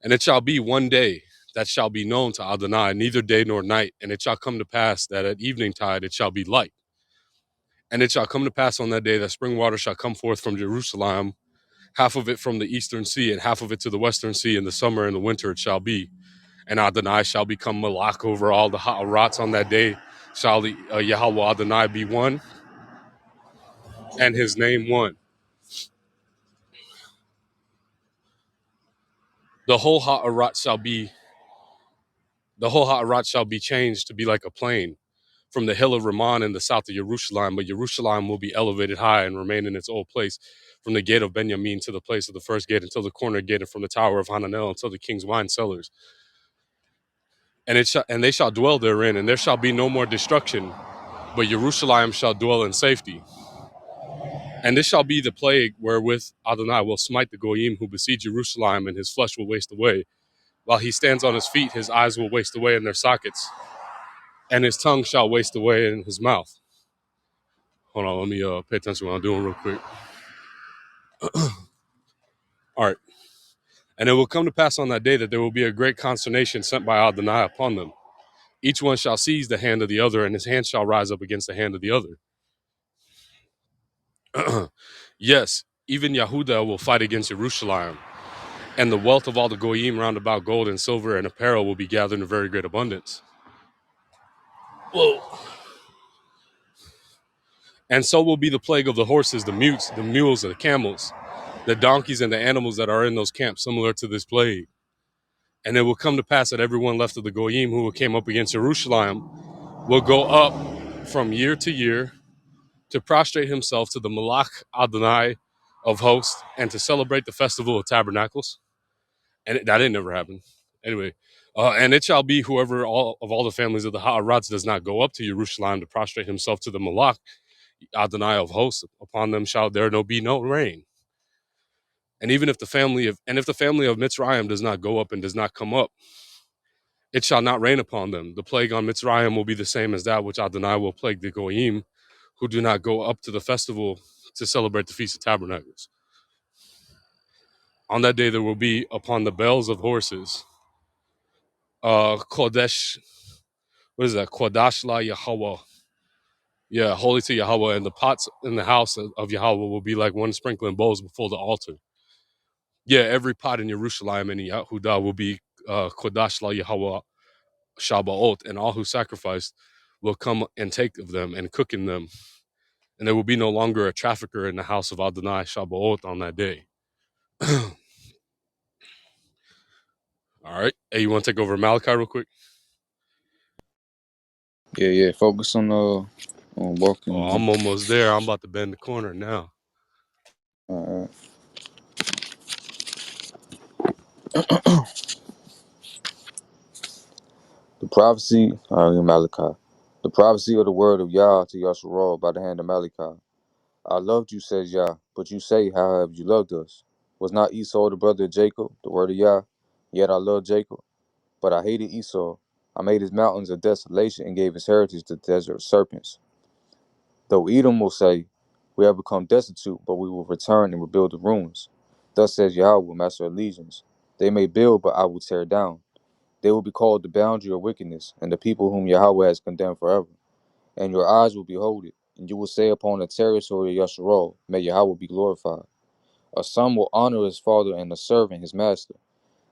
And it shall be one day that shall be known to Adonai, neither day nor night. And it shall come to pass that at evening tide it shall be light. And it shall come to pass on that day that spring water shall come forth from Jerusalem, half of it from the eastern sea, and half of it to the western sea. In the summer and the winter it shall be. And Adonai shall become Malach over all the Ha'arats on that day. Shall the Yahweh Adonai be one, and his name one. The whole Ha'arat shall be changed to be like a plain from the hill of Rimmon in the south of Jerusalem, but Jerusalem will be elevated high and remain in its old place, from the gate of Benjamin to the place of the first gate until the corner gate, and from the tower of Hananel until the king's wine cellars. And they shall dwell therein, and there shall be no more destruction, but Jerusalem shall dwell in safety. And this shall be the plague wherewith Adonai will smite the goyim who besiege Jerusalem, and his flesh will waste away. While he stands on his feet, his eyes will waste away in their sockets, and his tongue shall waste away in his mouth. Hold on, let me pay attention to what I'm doing real quick. All right. And it will come to pass on that day that there will be a great consternation sent by Adonai upon them. Each one shall seize the hand of the other, and his hand shall rise up against the hand of the other. Yes, even Yahudah will fight against Jerusalem, and the wealth of all the goyim round about, gold and silver and apparel, will be gathered in very great abundance. Whoa. And so will be the plague of the horses, the mutes, the mules, and the camels, the donkeys, and the animals that are in those camps, similar to this plague. And it will come to pass that everyone left of the goyim who came up against Jerusalem will go up from year to year to prostrate himself to the Malach Adonai of hosts, and to celebrate the festival of tabernacles. And that didn't never happen. Anyway, and it shall be whoever all the families of the Ha'arats does not go up to Jerusalem to prostrate himself to the Malach Adonai of hosts, upon them shall there no be no rain. And even if the family of Mitzrayim does not go up and does not come up, it shall not rain upon them. The plague on Mitzrayim will be the same as that which Adonai will plague the Goyim, who do not go up to the festival to celebrate the Feast of Tabernacles. On that day there will be upon the bells of horses, Kodesh, what is that? Kodash la Yahweh. Yeah, holy to Yahweh. And the pots in the house of Yahweh will be like one sprinkling bowls before the altar. Yeah, every pot in Jerusalem and in Yahudah will be Kodash la Yahweh Shabbaot, and all who sacrifice will come and take of them and cook in them. And there will be no longer a trafficker in the house of Adonai Shabbaot on that day. All right. Hey, you want to take over Malachi real quick? Yeah. Focus on Oh, walking. I'm almost there. I'm about to bend the corner now. Uh, the prophecy, Malachi. The prophecy of the word of Yah to Yasharal by the hand of Malachi. I loved you, says Yah, but you say, how have you loved us? Was not Esau the brother of Jacob, the word of Yah? Yet I loved Jacob, but I hated Esau. I made his mountains a desolation and gave his heritage to desert serpents. Though Edom will say, we have become destitute, but we will return and rebuild the ruins. Thus says Yahweh, Master of Legions. They may build, but I will tear down. They will be called the boundary of wickedness, and the people whom Yahweh has condemned forever. And your eyes will behold it, and you will say upon the territory of Yasharal, may Yahweh be glorified. A son will honor his father, and a servant his master.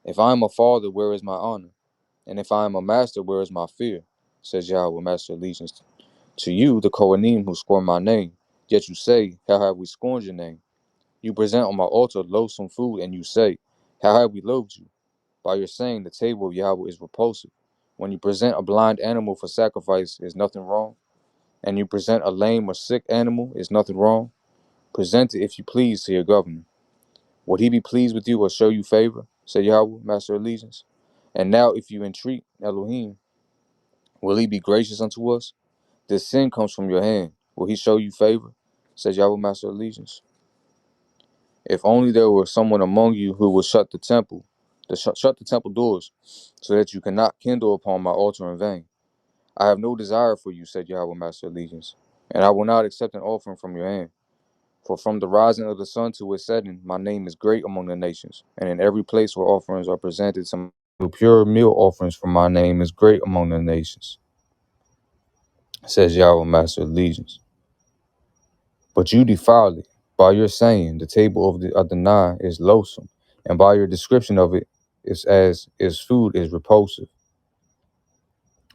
If I am a father, where is my honor? And if I am a master, where is my fear? Says Yahweh, Master of Legions. To you, the Kohanim who scorn my name, yet you say, how have we scorned your name? You present on my altar loathsome food, and you say, how have we loathed you? By your saying, the table of Yahweh is repulsive. When you present a blind animal for sacrifice, is nothing wrong? And you present a lame or sick animal, is nothing wrong? Present it if you please to your governor. Would he be pleased with you or show you favor? Said Yahweh, Master of Legions. And now if you entreat Elohim, will he be gracious unto us? This sin comes from your hand. Will he show you favor? Says Yahweh, Master of Legions. If only there were someone among you who would shut the temple, shut the temple doors, so that you cannot kindle upon my altar in vain. I have no desire for you, said Yahweh, Master of Legions, and I will not accept an offering from your hand. For from the rising of the sun to its setting, my name is great among the nations, and in every place where offerings are presented to pure meal offerings for my name is great among the nations, says Yahweh, Master of Legions. But you defile it by your saying the table of the Adonai is loathsome, and by your description of it is as its food is repulsive.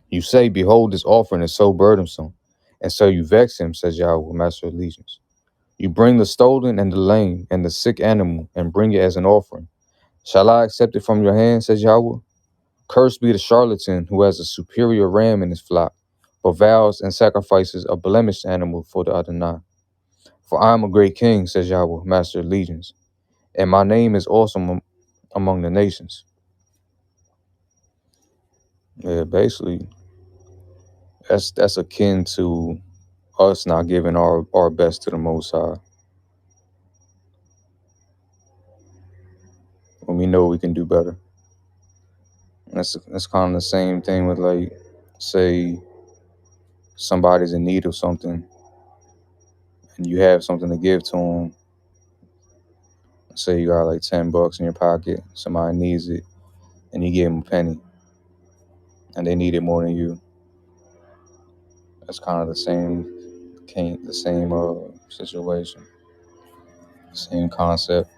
You say, behold, this offering is so burdensome, and so you vex him, says Yahweh, Master of Legions. You bring the stolen and the lame and the sick animal and bring it as an offering. Shall I accept it from your hand, says Yahweh? Cursed be the charlatan who has a superior ram in his flock, but vows and sacrifices a blemished animal for the Adonai. For I am a great king, says Yahweh, Master of Legions, and my name is awesome among the nations. Yeah, basically, that's akin to us not giving our best to the Most High when we know we can do better. That's kind of the same thing with, like, say somebody's in need of something and you have something to give to them. Say you got like $10 in your pocket, somebody needs it, and you give them a penny, and they need it more than you. That's kind of the same situation, same concept.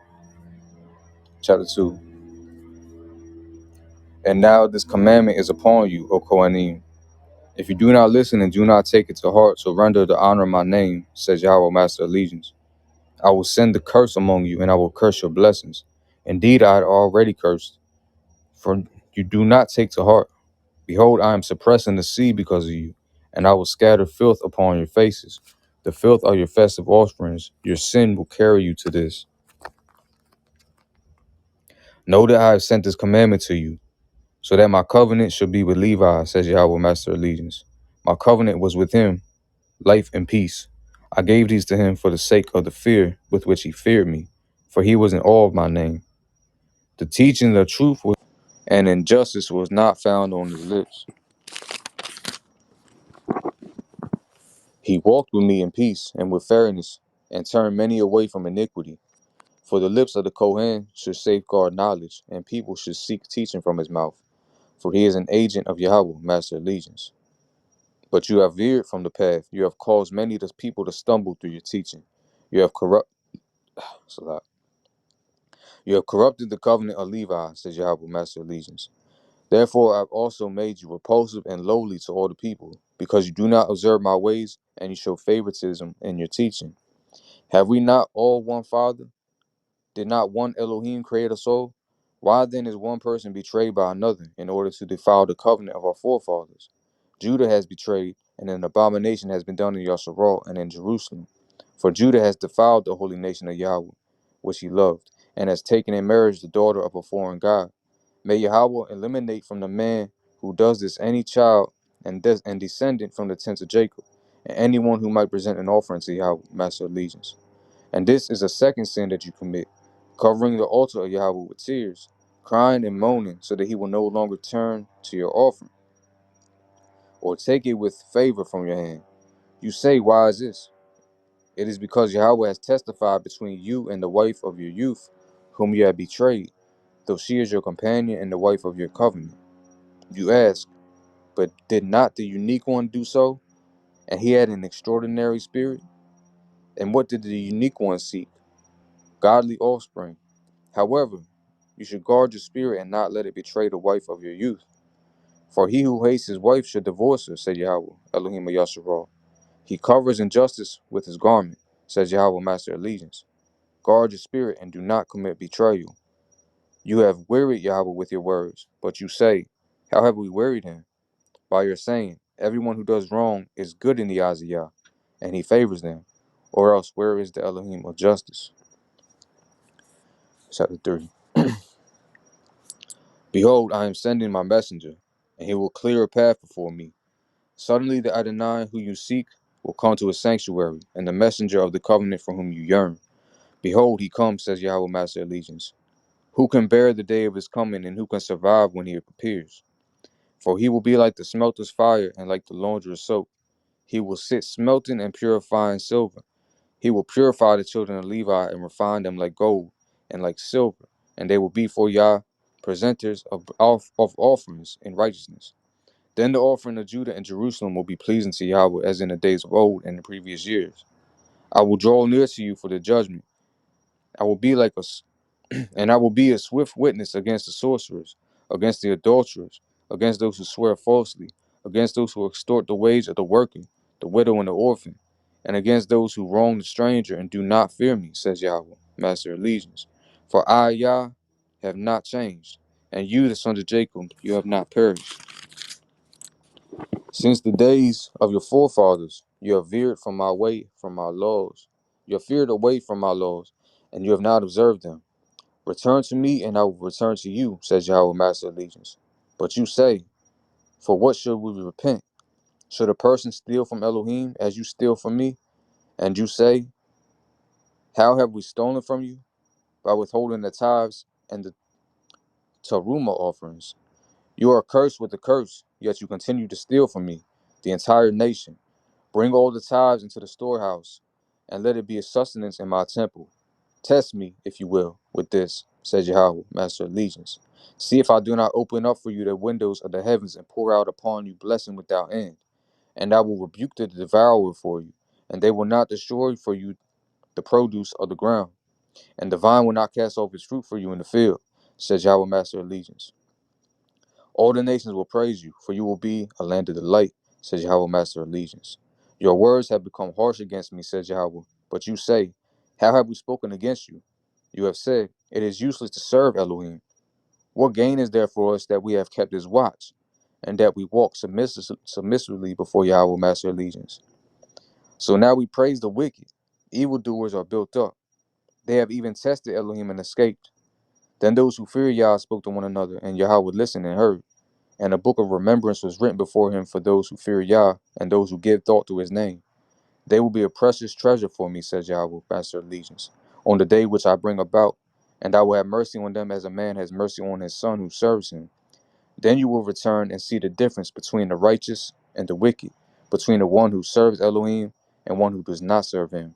Chapter 2. And now this commandment is upon you, O Kohanim. If you do not listen and do not take it to heart to render the honor of my name, says Yahweh, Master of Legions, I will send the curse among you, and I will curse your blessings. Indeed, I had already cursed, for you do not take to heart. Behold, I am suppressing the sea because of you, and I will scatter filth upon your faces. The filth are your festive offerings. Your sin will carry you to this. Know that I have sent this commandment to you, so that my covenant should be with Levi, says Yahweh, Master of Legions. My covenant was with him, life and peace. I gave these to him for the sake of the fear with which he feared me, for he was in awe of my name. The teaching of truth was, and injustice was not found on his lips. He walked with me in peace and with fairness, and turned many away from iniquity. For the lips of the Kohen should safeguard knowledge, and people should seek teaching from his mouth. For he is an agent of Yahweh, Master of Legions. But you have veered from the path. You have caused many people to stumble through your teaching. You have You have corrupted the covenant of Levi, says Yahweh, Master of Legions. Therefore I have also made you repulsive and lowly to all the people, because you do not observe my ways, and you show favoritism in your teaching. Have we not all one Father? Did not one Elohim create us all? Why then is one person betrayed by another in order to defile the covenant of our forefathers? Judah has betrayed, and an abomination has been done in Yasharal and in Jerusalem. For Judah has defiled the holy nation of Yahweh, which he loved, and has taken in marriage the daughter of a foreign god. May Yahweh eliminate from the man who does this any child and descendant from the tents of Jacob, and anyone who might present an offering to Yahweh, Master of Legions. And this is a second sin that you commit, covering the altar of Yahweh with tears, crying and moaning, so that he will no longer turn to your offering, or take it with favor from your hand. You say, why is this? It is because Yahweh has testified between you and the wife of your youth, whom you have betrayed, though she is your companion and the wife of your covenant. You ask, but did not the unique one do so? And he had an extraordinary spirit? And what did the unique one seek? Godly offspring. However, you should guard your spirit and not let it betray the wife of your youth. For he who hates his wife should divorce her, said Yahweh, Elohim of Yasharal. He covers injustice with his garment, says Yahweh, Master of Legions. Guard your spirit and do not commit betrayal. You have wearied Yahweh with your words, but you say, how have we wearied him? By your saying, everyone who does wrong is good in the eyes of Yah, and he favors them. Or else, where is the Elohim of justice? Chapter 3. Behold, I am sending my messenger, and he will clear a path before me. Suddenly the Adonai who you seek will come to his sanctuary, and the messenger of the covenant for whom you yearn. Behold, he comes, says Yahweh, Master of Legions. Who can bear the day of his coming, and who can survive when he appears? For he will be like the smelter's fire and like the launderer's soap. He will sit smelting and purifying silver. He will purify the children of Levi and refine them like gold and like silver, and they will be for Yah presenters of offerings in righteousness. Then the offering of Judah and Jerusalem will be pleasing to Yahweh as in the days of old and the previous years. I will draw near to you for the judgment. I will be like a And I will be a swift witness against the sorcerers, against the adulterers, against those who swear falsely, against those who extort the wage of the worker, the widow, and the orphan, and against those who wrong the stranger and do not fear me, says Yahweh, Master of Legions. For I, Yah, have not changed, and you, the sons of Jacob, you have not perished. Since the days of your forefathers, you have veered from my way, from my laws. You have veered away from my laws, and you have not observed them. Return to me, and I will return to you, says Yahweh, Master of Legions. But you say, for what should we repent? Should a person steal from Elohim as you steal from me? And you say, how have we stolen from you? By withholding the tithes and the teruma offerings. You are cursed with a curse, yet you continue to steal from me, the entire nation. Bring all the tithes into the storehouse, and let it be a sustenance in my temple. Test me, if you will, with this, says Yahweh, Master of Legions. See if I do not open up for you the windows of the heavens and pour out upon you blessing without end. And I will rebuke the devourer for you, and they will not destroy for you the produce of the ground. And the vine will not cast off its fruit for you in the field, says Yahweh, Master of Legions. All the nations will praise you, for you will be a land of delight, says Yahweh, Master of Legions. Your words have become harsh against me, says Yahweh. But you say, how have we spoken against you? You have said, it is useless to serve Elohim. What gain is there for us that we have kept his watch, and that we walk submissively before Yahweh, Master of Legions? So now we praise the wicked. Evildoers are built up. They have even tested Elohim and escaped. Then those who feared Yah spoke to one another, and Yahweh listened and heard. And a book of remembrance was written before him for those who fear Yah and those who give thought to his name. They will be a precious treasure for me, says Yahweh, Master of Legions, on the day which I bring about, and I will have mercy on them as a man has mercy on his son who serves him. Then you will return and see the difference between the righteous and the wicked, between the one who serves Elohim and one who does not serve him.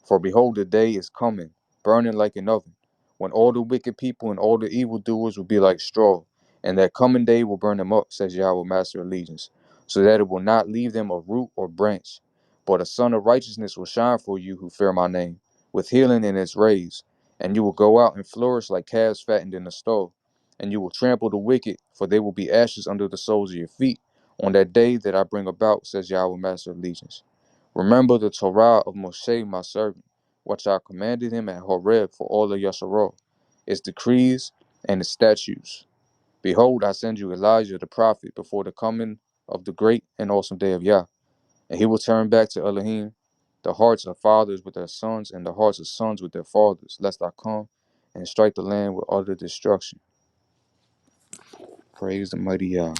For behold, the day is coming, burning like an oven, when all the wicked people and all the evildoers will be like straw, and that coming day will burn them up, says Yahweh, Master of Legions, so that it will not leave them a root or branch. But a sun of righteousness will shine for you who fear my name, with healing in its rays, and you will go out and flourish like calves fattened in the stall, and you will trample the wicked, for they will be ashes under the soles of your feet, on that day that I bring about, says Yahweh, Master of Legions. Remember the Torah of Moshe, my servant, which I commanded him at Horeb for all of Yasharal, its decrees and its statutes. Behold, I send you Elijah the prophet before the coming of the great and awesome day of Yah, and he will turn back to Elohim the hearts of fathers with their sons and the hearts of sons with their fathers, lest I come and strike the land with utter destruction. Praise the mighty Yah.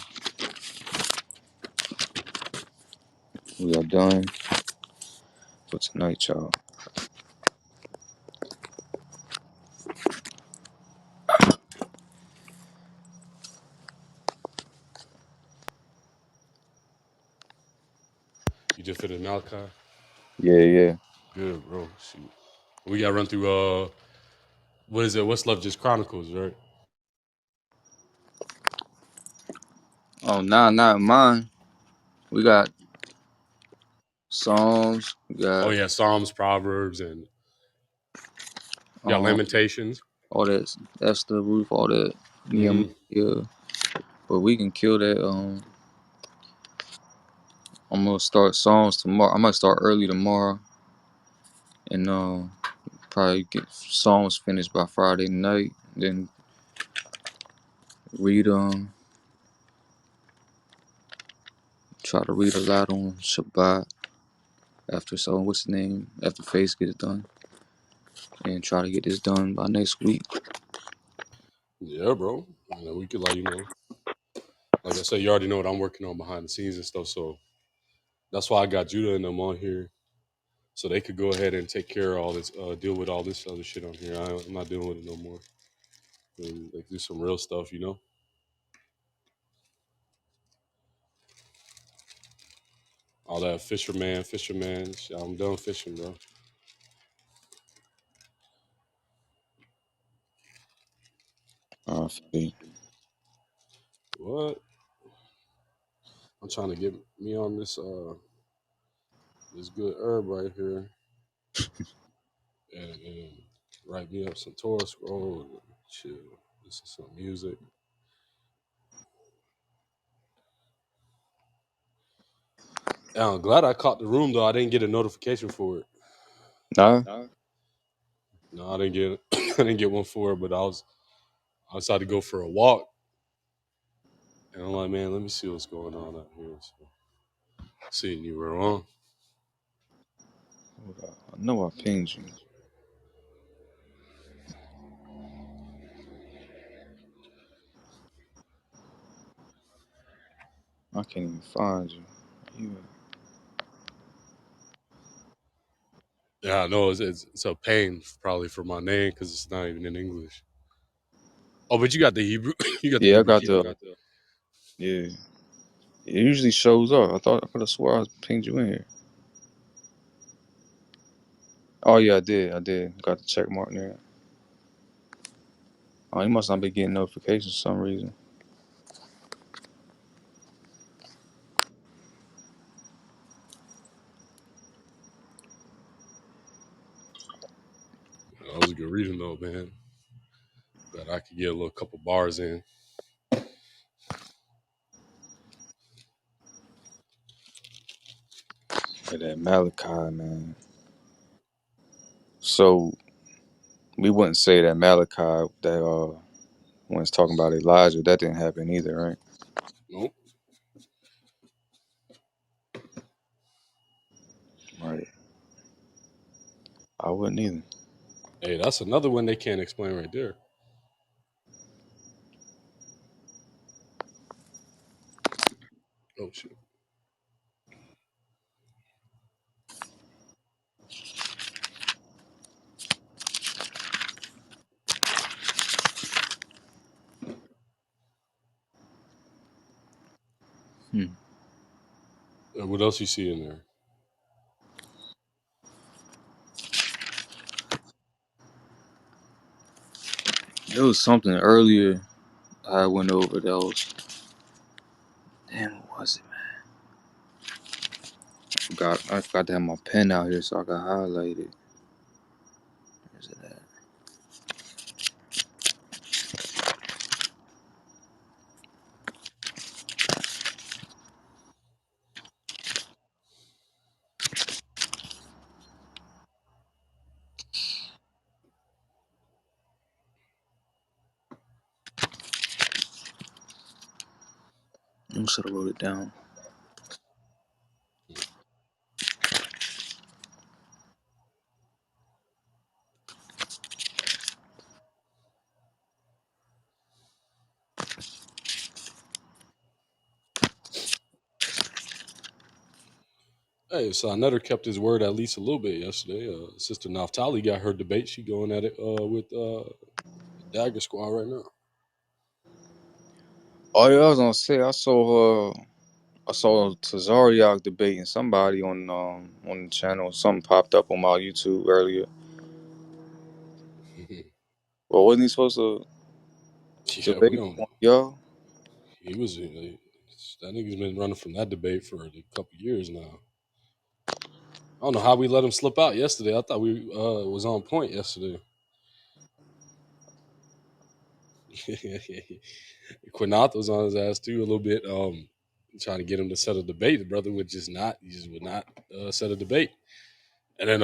We are done for tonight, y'all. You just finished Malachi? Yeah, yeah. Good, bro. Shoot. We got to run through, what is it? What's left? Just Chronicles, right? Oh, nah, not mine. We got Psalms. We Oh, got yeah. Psalms, Proverbs, and you got um Lamentations. all that Esther, Ruth, all that Nehemiah. Mm-hmm. Yeah, but we can kill that. I'm gonna start Psalms tomorrow. I might start early tomorrow, and probably get Psalms finished by Friday night. Then read try to read a lot on Shabbat after what's the name after Face gets done, and try to get this done by next week. Yeah, bro. And then we could, like I said, you already know what I'm working on behind the scenes and stuff. So that's why I got Judah and them on here, so they could go ahead and take care of all this, deal with all this other shit on here. I'm not dealing with it no more. And they do some real stuff, you know. All that fisherman. Shit, I'm done fishing, bro. I feel What? I'm trying to get me on this good herb right here, and write me up some Torah scroll and chill. Listen to some music. Yeah, I'm glad I caught the room though. I didn't get a notification for it. nah. No, I didn't get I didn't get one for it, but I decided to go for a walk, and I'm like, man, let me see what's going on out here. So, seeing you were on. Hold on. I know I pinged you. I can't even find you. You Yeah, I know it's a pain probably for my name because it's not even in English. Oh, but you got the Hebrew. You got the yeah, I Hebrew got key. the yeah. It usually shows up. I could have swore I pinged you in here. Oh yeah, I did. I did. Got the check mark there. Oh, you must not be getting notifications for some reason. That was a good reading though, man. Glad I could get a little couple bars in. Yeah, that Malachi, man. So we wouldn't say that Malachi that when it's talking about Elijah, that didn't happen either, right? Nope. Right. I wouldn't either. Hey, that's another one they can't explain right there. Oh shit. Hmm. What else you see in there? There was something earlier I went over that was damn what was it? I forgot to have my pen out here so I could highlight it. Where's it at? I should have wrote it down. Hey, so Nutter kept his word at least a little bit yesterday. Sister Naftali got her debate. She going at it with Dagger Squad right now. Oh yeah, I was gonna say I saw ZechariYaH debating somebody on the channel. Something popped up on my YouTube earlier. Well, wasn't he supposed to Yeah, we debate don't. y'all? He was that nigga's been running from that debate for a couple years now. I don't know how we let him slip out yesterday. I thought we was on point yesterday. Quinath was on his ass too a little bit, trying to get him to set a debate. The brother would just not. He just would not set a debate. And then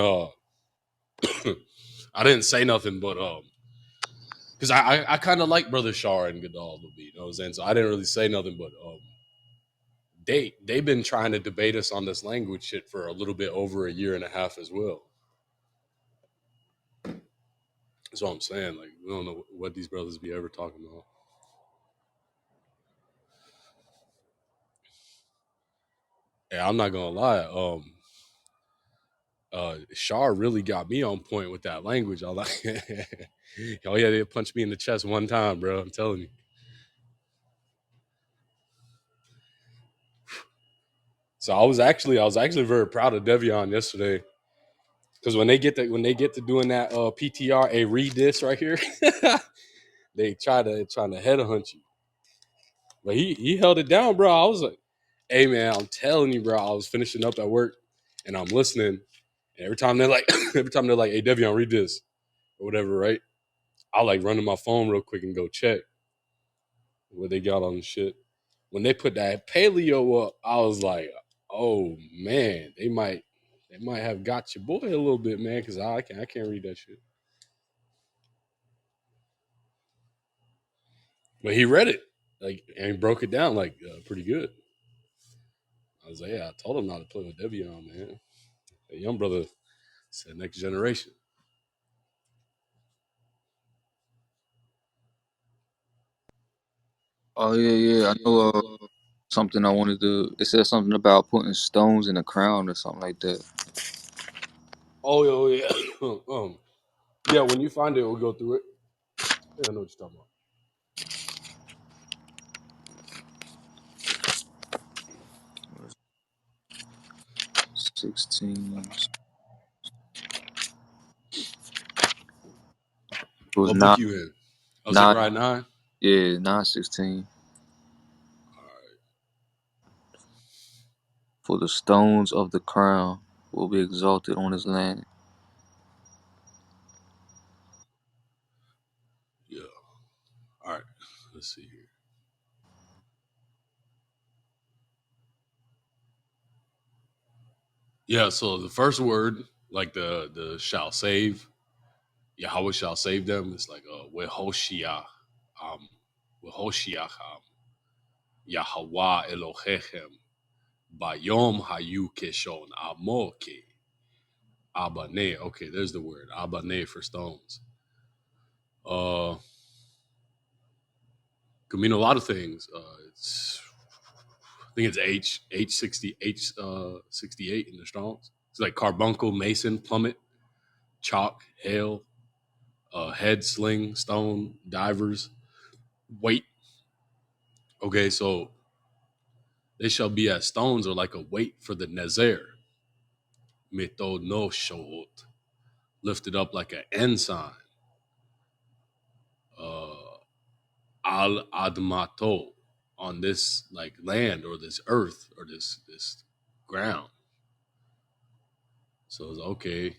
I didn't say nothing, but because I kind of like Brother Shar and Gadal a little bit, you know what I'm saying? So I didn't really say nothing, but they've been trying to debate us on this language shit for a little bit over a year and a half as well. That's what I'm saying. Like we don't know what these brothers be ever talking about. Yeah, I'm not gonna lie. Shar really got me on point with that language. I was like, oh yeah, they punched me in the chest one time, bro. I'm telling you. So I was actually very proud of Devion yesterday because when they get to doing that PTR, hey, read this right here. They trying to headhunt you, but he held it down, bro. I was like, hey man, I'm telling you, bro. I was finishing up at work and I'm listening, and every time they're like, hey Devion, read this or whatever, right? I like run to my phone real quick and go check what they got on the shit. When they put that paleo up, I was like, oh man, they might have got your boy a little bit, man, because I can't read that shit. But he read it like and he broke it down like pretty good. I was like, yeah, I told him not to play with Devion, man. The young brother said next generation. Oh yeah, yeah. I know. Something I wanted to. It said something about putting stones in a crown or something like that. Oh yeah, yeah. When you find it, we'll go through it. Yeah, I know what you're talking about. 16. It was What book nine. you in? Oh, Nine. Zechariah 9. Yeah, 9:16. All right. For the stones of the crown will be exalted on his land. Yeah. All right. Let's see here. Yeah, so the first word, like the shall save, Yahweh shall save them. It's like Wehoshia, um, Wehoshiach, Yahweh Elohechem, Bayom Hayu Keshon, Amoke, Abane. Okay, there's the word Abane for stones. Could mean a lot of things. It's I think it's H68 in the Strongs. It's like carbuncle, mason, plummet, chalk, hail, head, sling, stone, divers, weight. Okay, so they shall be as stones or like a weight for the Nezer. Mito no shot, lifted up like an ensign. Uh, Al admato, on this like land or this earth or this ground. So it's okay.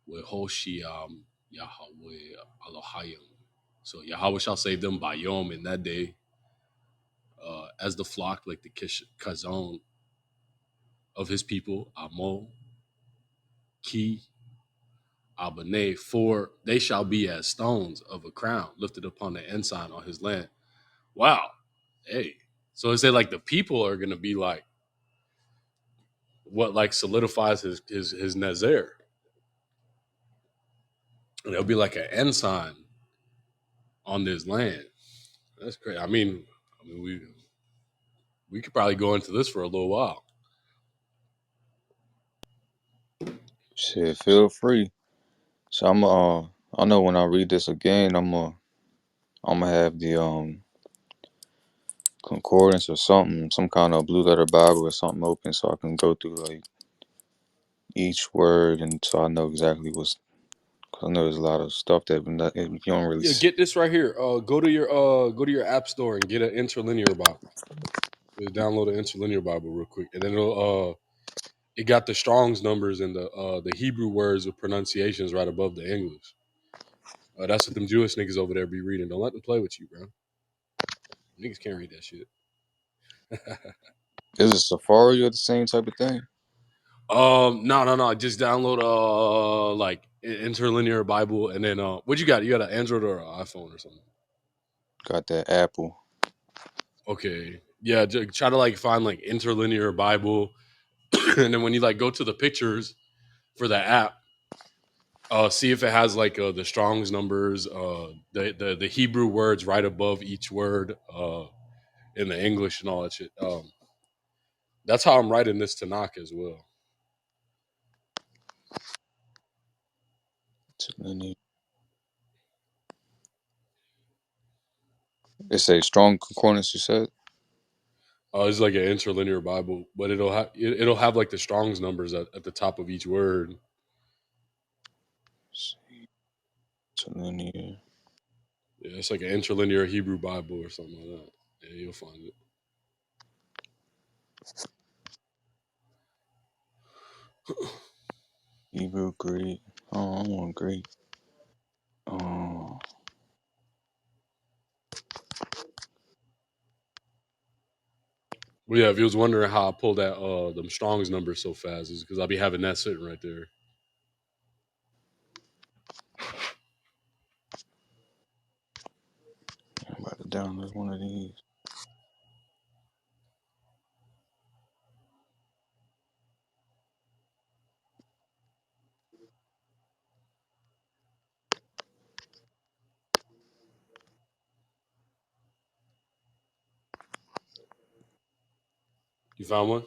Wehoshiam Yahweh Elohayim. So Yahweh shall save them by Yom in that day, as the flock, like the kazon of his people, Amo, Ki, Abane, for they shall be as stones of a crown lifted upon the ensign on his land. Wow. Hey. So it said like the people are gonna be like what like solidifies his Nazer. And it'll be like an ensign on this land. That's great. I mean we could probably go into this for a little while. Shit, feel free. So I know when I read this again, I'm gonna have the concordance or something, some kind of blue letter Bible or something open so I can go through like each word and so I know exactly what's. Cause I know there's a lot of stuff that you don't really. Yeah, get this right here. Go to your app store and get an interlinear Bible. Download an interlinear Bible real quick, and then it got the Strong's numbers and the Hebrew words with pronunciations right above the English. That's what them Jewish niggas over there be reading. Don't let them play with you, bro. Niggas can't read that shit. Is it Safari or the same type of thing? No. Just download like interlinear Bible, and then what you got? You got an Android or an iPhone or something? Got that Apple. Okay, yeah. Try to like find like interlinear Bible, and then when you like go to the pictures for the app, see if it has like the Strong's numbers, the Hebrew words right above each word in the English and all that shit. That's how I'm writing this Tanakh as well. Interlinear. It's a strong concordance. You said. It's like an interlinear Bible, but it'll have like the Strong's numbers at the top of each word. Let's see. Interlinear Yeah, it's like an interlinear Hebrew Bible or something like that. Yeah, you'll find it. Hebrew Greek. Oh, I want Greek. Oh, Well, yeah, if you was wondering how I pulled that them Strong's numbers so fast, is because I'll be having that sitting right there. I'm about to download one of these. You found one?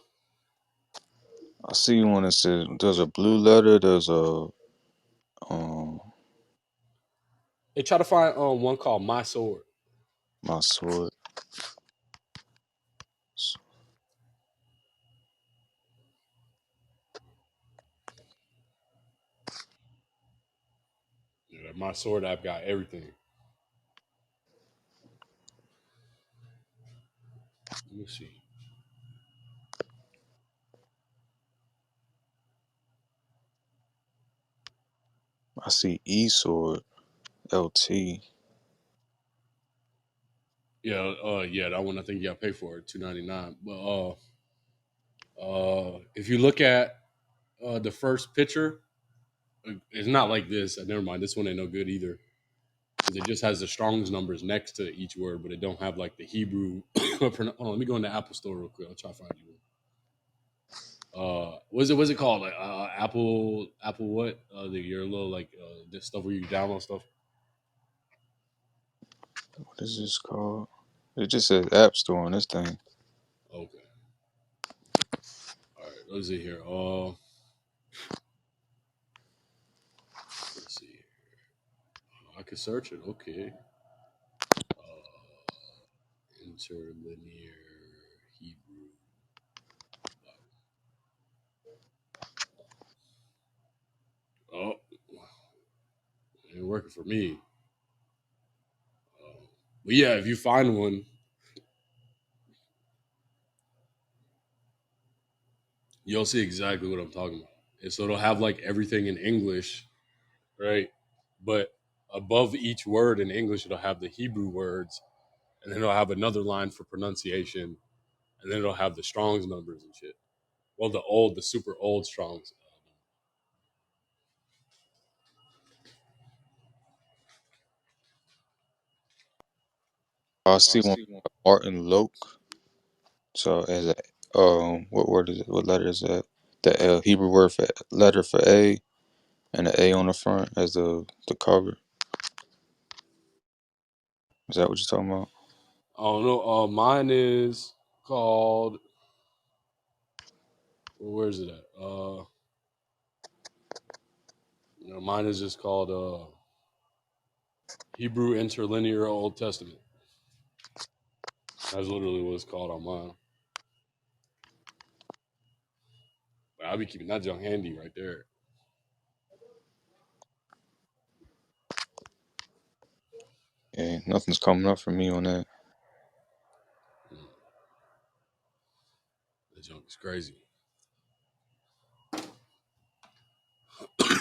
I see one that says there's a blue letter. There's a um Hey, try to find one called My Sword. my sword. Yeah, that My Sword app got everything. Let me see. I see E sword. LT. Yeah, yeah, that one I think you got to pay for it, $2.99. But if you look at the first picture, it's not like this. Never mind, this one ain't no good either because it just has the Strong's numbers next to each word, but it don't have like the Hebrew. Hold on, let me go in the Apple Store real quick. I'll try to find you one. What's it called? Like Apple what? Your little like this stuff where you download stuff. What is this called? It just says App Store on this thing. Okay, all right. Let's see here. Let's see. I can search it. Okay. Interlinear Hebrew. Oh, it ain't working for me. But yeah, if you find one, you'll see exactly what I'm talking about. And so it'll have like everything in English, right? But above each word in English, it'll have the Hebrew words, and then it'll have another line for pronunciation, and then it'll have the Strong's numbers and shit. Well, the super old Strong's. I see one Martin Loke. So as a what word is it? What letter is that? The Hebrew word for letter for A and the A on the front as the cover. Is that what you're talking about? I don't know. Mine is called. Where is it at? Mine is just called Hebrew Interlinear Old Testament. That's literally what it's called on mine. But I'll be keeping that junk handy right there. Yeah, nothing's coming up for me on that. Mm, that junk is crazy.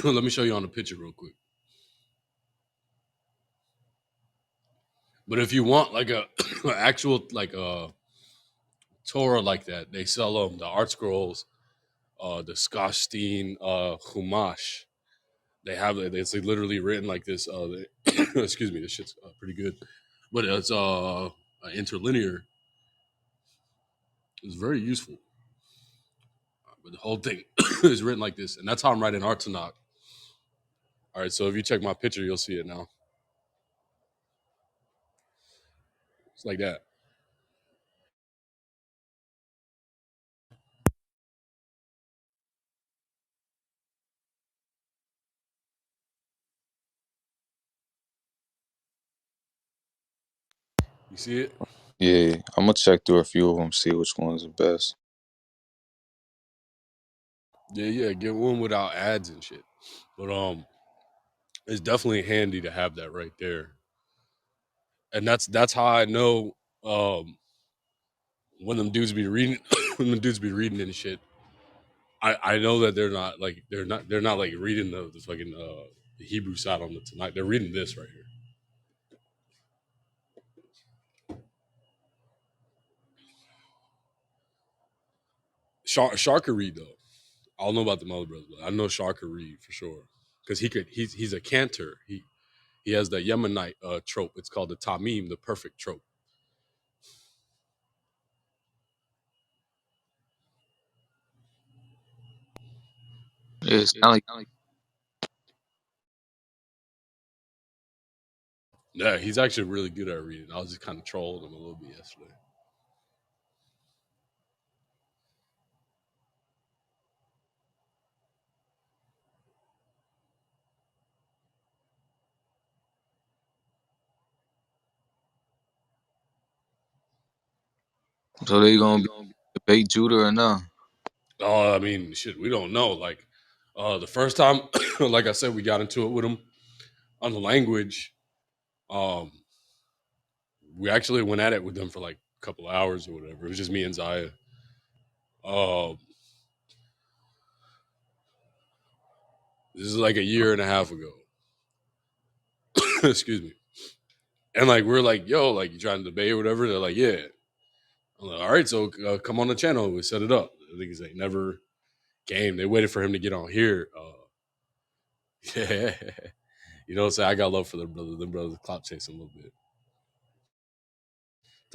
Let me show you on the picture real quick. But if you want like a actual like a Torah like that, they sell them the art scrolls, the Skashtin Chumash. They have it. It's like literally written like this. Excuse me, this shit's pretty good, but it's interlinear. It's very useful. But the whole thing is written like this, and that's how I'm writing art Tanakh. All right, so if you check my picture, you'll see it now. It's like that. You see it? Yeah, I'm gonna check through a few of them, see which one's the best. Yeah. Get one without ads and shit. But it's definitely handy to have that right there. And that's how I know when them dudes be reading when them dudes be reading and shit. I know that they're not like reading the fucking the Hebrew side on the Tanakh. They're reading this right here. Shark could read though. I don't know about the Mother Brothers, but I know Shark could read for sure because he's a cantor. He has the Yemenite trope. It's called the Tamim, the perfect trope. Yeah, it sound like Yeah, he's actually really good at reading. I was just kind of trolling him a little bit yesterday. so they gonna debate Judah or not? Oh, I mean, shit, we don't know. Like, the first time, like I said, we got into it with him on the language. Um, we actually went at it with them for like a couple of hours or whatever. It was just me and Zaya. Um, this is like a year and a half ago. Excuse me. And like we're like, yo, like you trying to debate or whatever? They're like, yeah. I'm like, all right, so come on the channel. We set it up. The niggas ain't never came. They waited for him to get on here. Yeah, you know what I'm saying? I got love for them brothers. Them brothers clout chasing a little bit.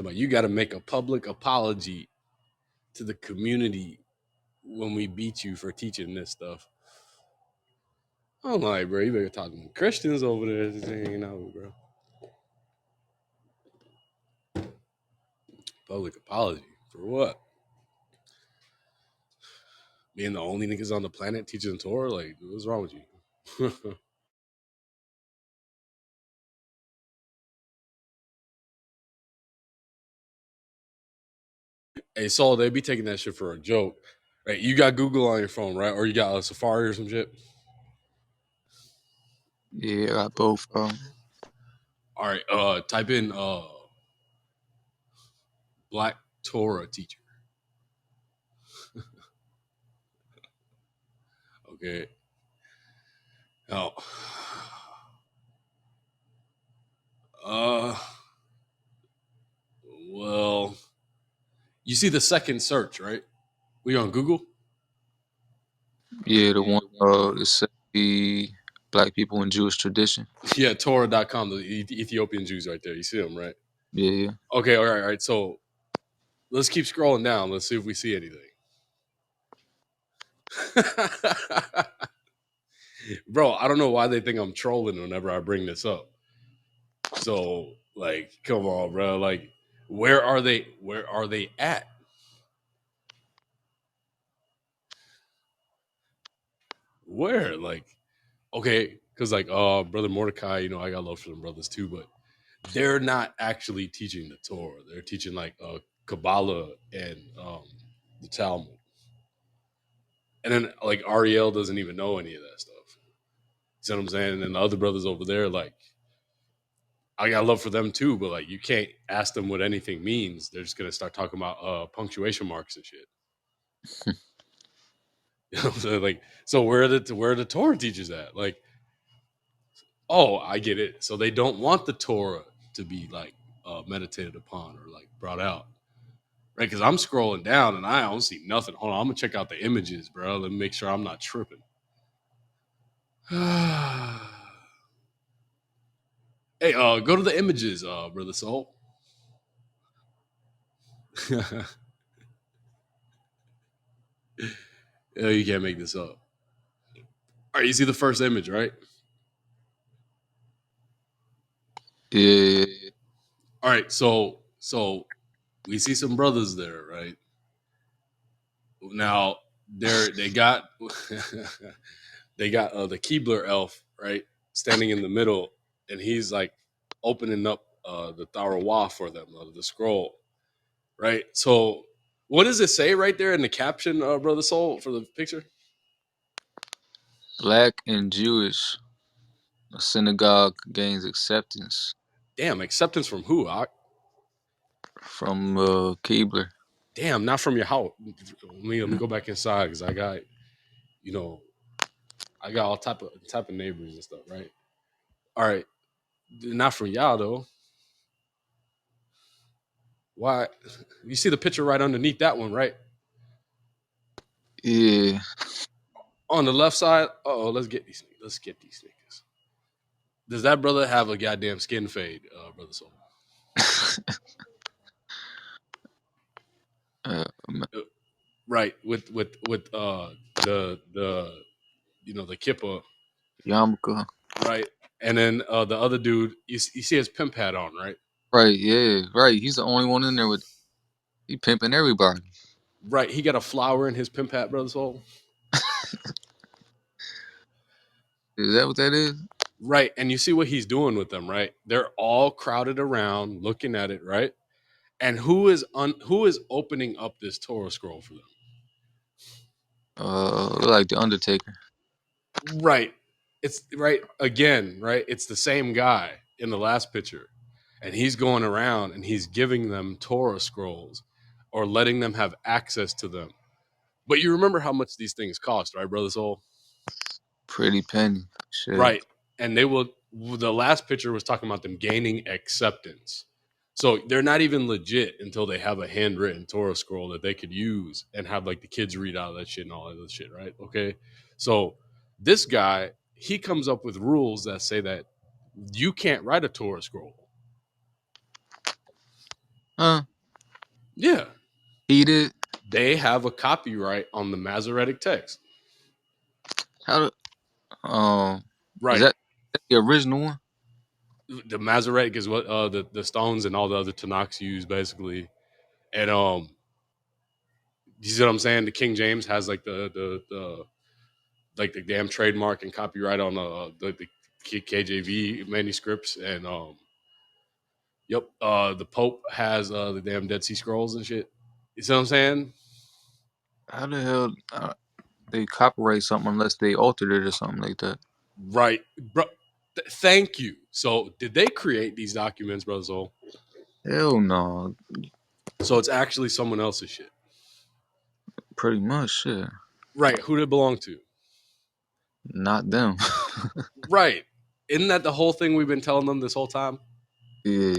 About you got to make a public apology to the community when we beat you for teaching this stuff. I'm like, bro, you better talk to Christians over there just hanging out, bro. Public apology for what? Being the only niggas on the planet teaching Torah? Like, what's wrong with you? Hey, Saul, they be taking that shit for a joke. Right? You got Google on your phone, right? Or you got a Safari or some shit? Yeah, I got both. All right, type in Black Torah teacher. Okay. Oh. Uh well, you see the second search, right? We on Google? Yeah, the one that said the black people in Jewish tradition. Yeah, Torah.com, the Ethiopian Jews right there. You see them, right? Yeah. Okay, all right. So let's keep scrolling down. Let's see if we see anything. Bro, I don't know why they think I'm trolling whenever I bring this up. So, like, come on, bro. Like, where are they? Where are they at? Where? Like, okay, because like, brother Mordecai, you know, I got love for them brothers too, but they're not actually teaching the Torah. They're teaching like Kabbalah and the Talmud. And then like Ariel doesn't even know any of that stuff. You see what I'm saying? And then the other brothers over there, like, I got love for them too, but like you can't ask them what anything means. They're just gonna start talking about punctuation marks and shit. You know what I'm saying? Like, so where are the Torah teachers at? Like, oh, I get it. So they don't want the Torah to be like meditated upon or like brought out. Right? Because I'm scrolling down and I don't see nothing. Hold on, I'm gonna check out the images, bro. Let me make sure I'm not tripping. Hey, go to the images, brother Soul. Yeah, you can't make this up. All right, you see the first image, right? Yeah. All right, so we see some brothers there, right? Now they got they got the Keebler elf, right, standing in the middle, and he's like opening up the Tarawah for them, the scroll, right? So, what does it say right there in the caption, Brother Soul, for the picture? Black and Jewish, a synagogue gains acceptance Damn, acceptance from who? from Keebler. Damn, not from your house. Let me go back inside because I got, you know, I got all type of neighbors and stuff, right? All right, not from y'all though. Why? You see the picture right underneath that one, right? Yeah. On the left side. Oh, let's get these. Let's get these niggas. Does that brother have a goddamn skin fade, Brother Soul? uh, Right, with the the kippa, Yarmulke. right, and then the other dude, you see his pimp hat on, right? Right, yeah, right. He's the only one in there with he pimping everybody. Right, he got a flower in his pimp hat, Brother Soul. Is that what that is? Right, and you see what he's doing with them, right? They're all crowded around looking at it, right? And who is opening up this Torah scroll for them? Like the Undertaker. Right. It's right again, right? It's the same guy in the last picture. And he's going around and he's giving them Torah scrolls or letting them have access to them. But you remember how much these things cost, right, Brother Soul? Pretty penny. Shit. Right. And the last picture was talking about them gaining acceptance. So they're not even legit until they have a handwritten Torah scroll that they could use and have like the kids read out of that shit and all of that shit, right? Okay. So this guy, he comes up with rules that say that you can't write a Torah scroll. Huh? Yeah. He did? They have a copyright on the Masoretic text. How do is Right. that the original one? The Masoretic is what the stones and all the other Tanakhs use basically. And you see what I'm saying? The King James has like the like the damn trademark and copyright on the KJV manuscripts, and yep, the Pope has the damn Dead Sea Scrolls and shit. You see what I'm saying? How the hell they copyright something unless they altered it or something like that? Right, bro. Thank you. So, did they create these documents, Brother Soul? Hell no. So it's actually someone else's shit. Pretty much, shit. Right. Who did it belong to? Not them. Right. Isn't that the whole thing we've been telling them this whole time? Yeah.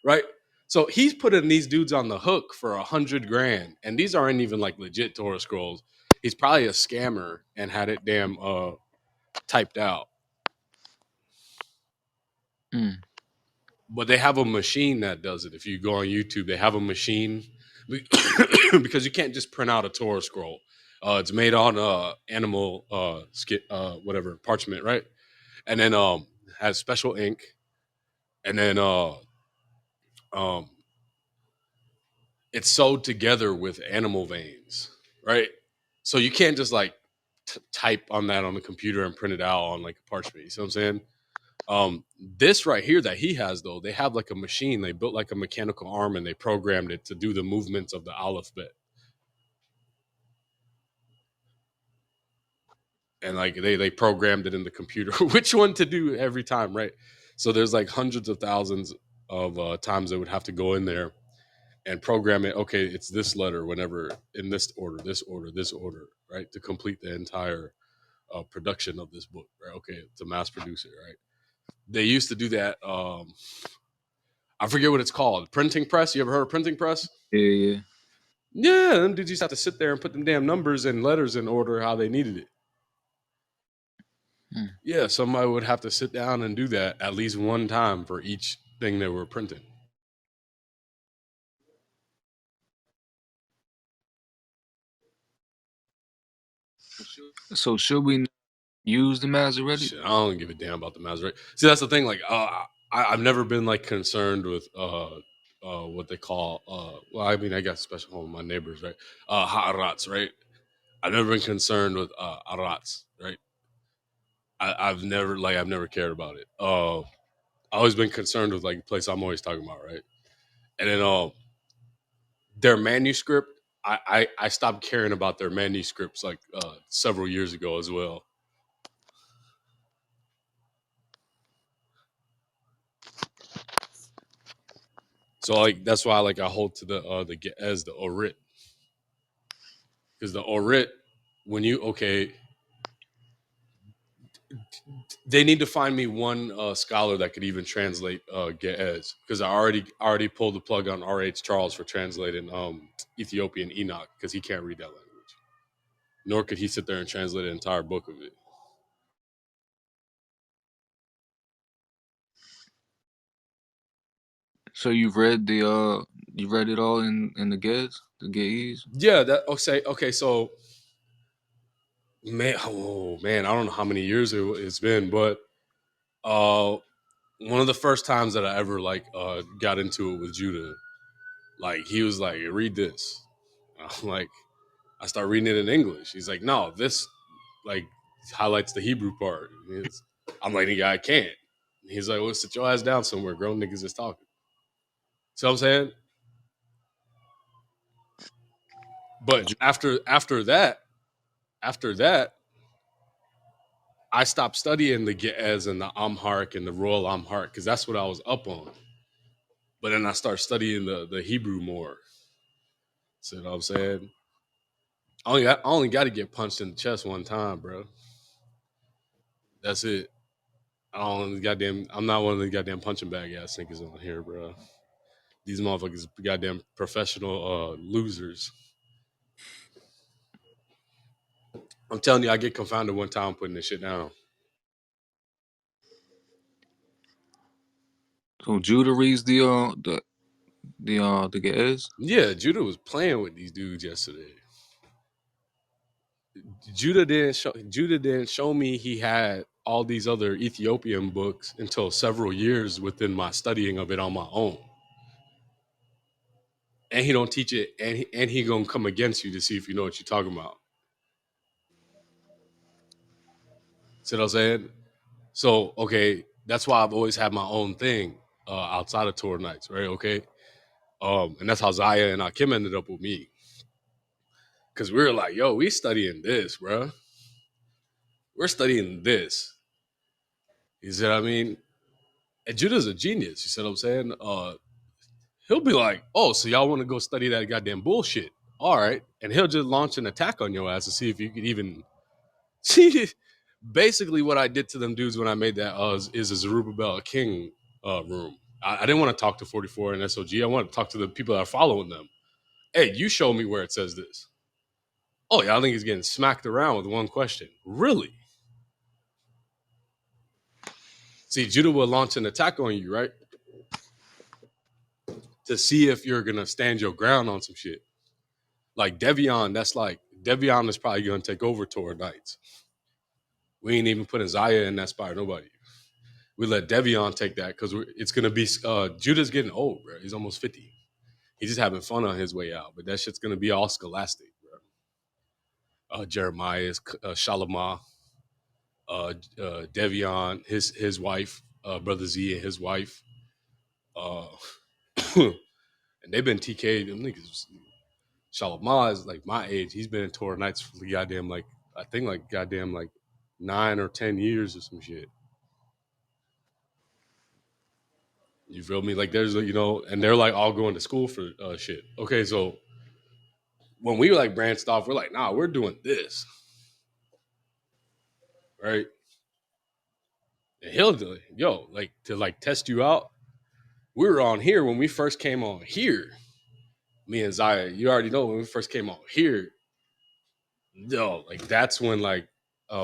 Right. So he's putting these dudes on the hook for 100 grand, and these aren't even like legit Torah scrolls. He's probably a scammer and had it damn typed out. Mm. But they have a machine that does it. If you go on YouTube, they have a machine because you can't just print out a Torah scroll. It's made on animal whatever parchment, right? And then has special ink, and then um it's sewed together with animal veins, right? So you can't just like type on that on the computer and print it out on like a parchment. You see what I'm saying? This right here that he has though, they have like a machine. They built like a mechanical arm and they programmed it to do the movements of the alphabet. And like they programmed it in the computer which one to do every time, right? So there's like hundreds of thousands of times they would have to go in there and program it. Okay, it's this letter whenever in this order, this order, this order, right, to complete the entire production of this book, right? Okay, to mass produce it, right? They used to do that. I forget what it's called. Printing press. You ever heard of printing press? Yeah, yeah. Yeah, them dudes used to have to sit there and put them damn numbers and letters in order how they needed it. Mm. Yeah, somebody would have to sit down and do that at least one time for each thing they were printing. So should we use the Masoretic? Shit, I don't give a damn about the Masoretic. See, that's the thing. Like, I've never been like concerned with what they call well, I mean, I got special home with my neighbors, right? Ha'arats, right? I've never been concerned with arats, right? I've never cared about it. I always been concerned with like the place I'm always talking about, right? And then their manuscript, I stopped caring about their manuscripts like several years ago as well. So like that's why like I hold to the as the Orit, because the Orit, when you they need to find me one scholar that could even translate Ge'ez, because I already pulled the plug on R.H. Charles for translating Ethiopian Enoch, because he can't read that language, nor could he sit there and translate an entire book of it. So you read it all in the Ge'ez? Yeah, that okay. So man, I don't know how many years it's been, but uh, one of the first times that I ever like got into it with Judah, like he was like, read this. I'm like, I start reading it in English. He's like, no, this like highlights the Hebrew part. I'm like, yeah, I can't. He's like, well, sit your ass down somewhere. Grown niggas is talking. See what I'm saying? But after that, I stopped studying the Ge'ez and the Amharic and the Royal Amharic, because that's what I was up on. But then I start studying the Hebrew more. See what I'm saying? I only got to get punched in the chest one time, bro. That's it. I'm not one of the goddamn punching bag ass niggas on here, bro. These motherfuckers goddamn professional losers. I'm telling you, I get confounded one time putting this shit down. So Judah reads the Ge'ez? Yeah, Judah was playing with these dudes yesterday. Judah didn't show me he had all these other Ethiopian books until several years within my studying of it on my own. And he don't teach it, and he gonna come against you to see if you know what you're talking about. See what I'm saying? So okay, that's why I've always had my own thing outside of tour nights, right? Okay, and that's how Zaya and Akim ended up with me, because we were like, yo, we studying this, bro. We're studying this. You see what I mean? And Judah's a genius. You see what I'm saying? He'll be like, oh, so y'all want to go study that goddamn bullshit? All right, and he'll just launch an attack on your ass to see if you could even see. Basically, what I did to them dudes when I made that is a Zerubbabel King room. I didn't want to talk to 44 and SOG. I want to talk to the people that are following them. Hey, you show me where it says this. Oh, y'all think he's getting smacked around with one question? Really? See, Judah will launch an attack on you, right? To see if you're gonna stand your ground on some shit. Like Devion, Devion is probably gonna take over Tour Nights. We ain't even putting Zaya in that spot, nobody. We let Devion take that because it's gonna be Judah's getting old, bro. He's almost 50. He's just having fun on his way out, but that shit's gonna be all scholastic, bro. Jeremiah, Shalimah, Devion, his wife, brother Z and his wife, uh, and they've been TK'd. Them niggas. Shalimah is like my age. He's been in Torah Nights for the goddamn like I think like goddamn like 9 or 10 years or some shit. You feel me? Like there's and they're like all going to school for shit. Okay, so when we like branched off, we're like, nah, we're doing this, right? And he'll do it. Yo, like to like test you out. We were on here when we first came on here. Me and Zaya, you already know when we first came on here. Yo, like that's when like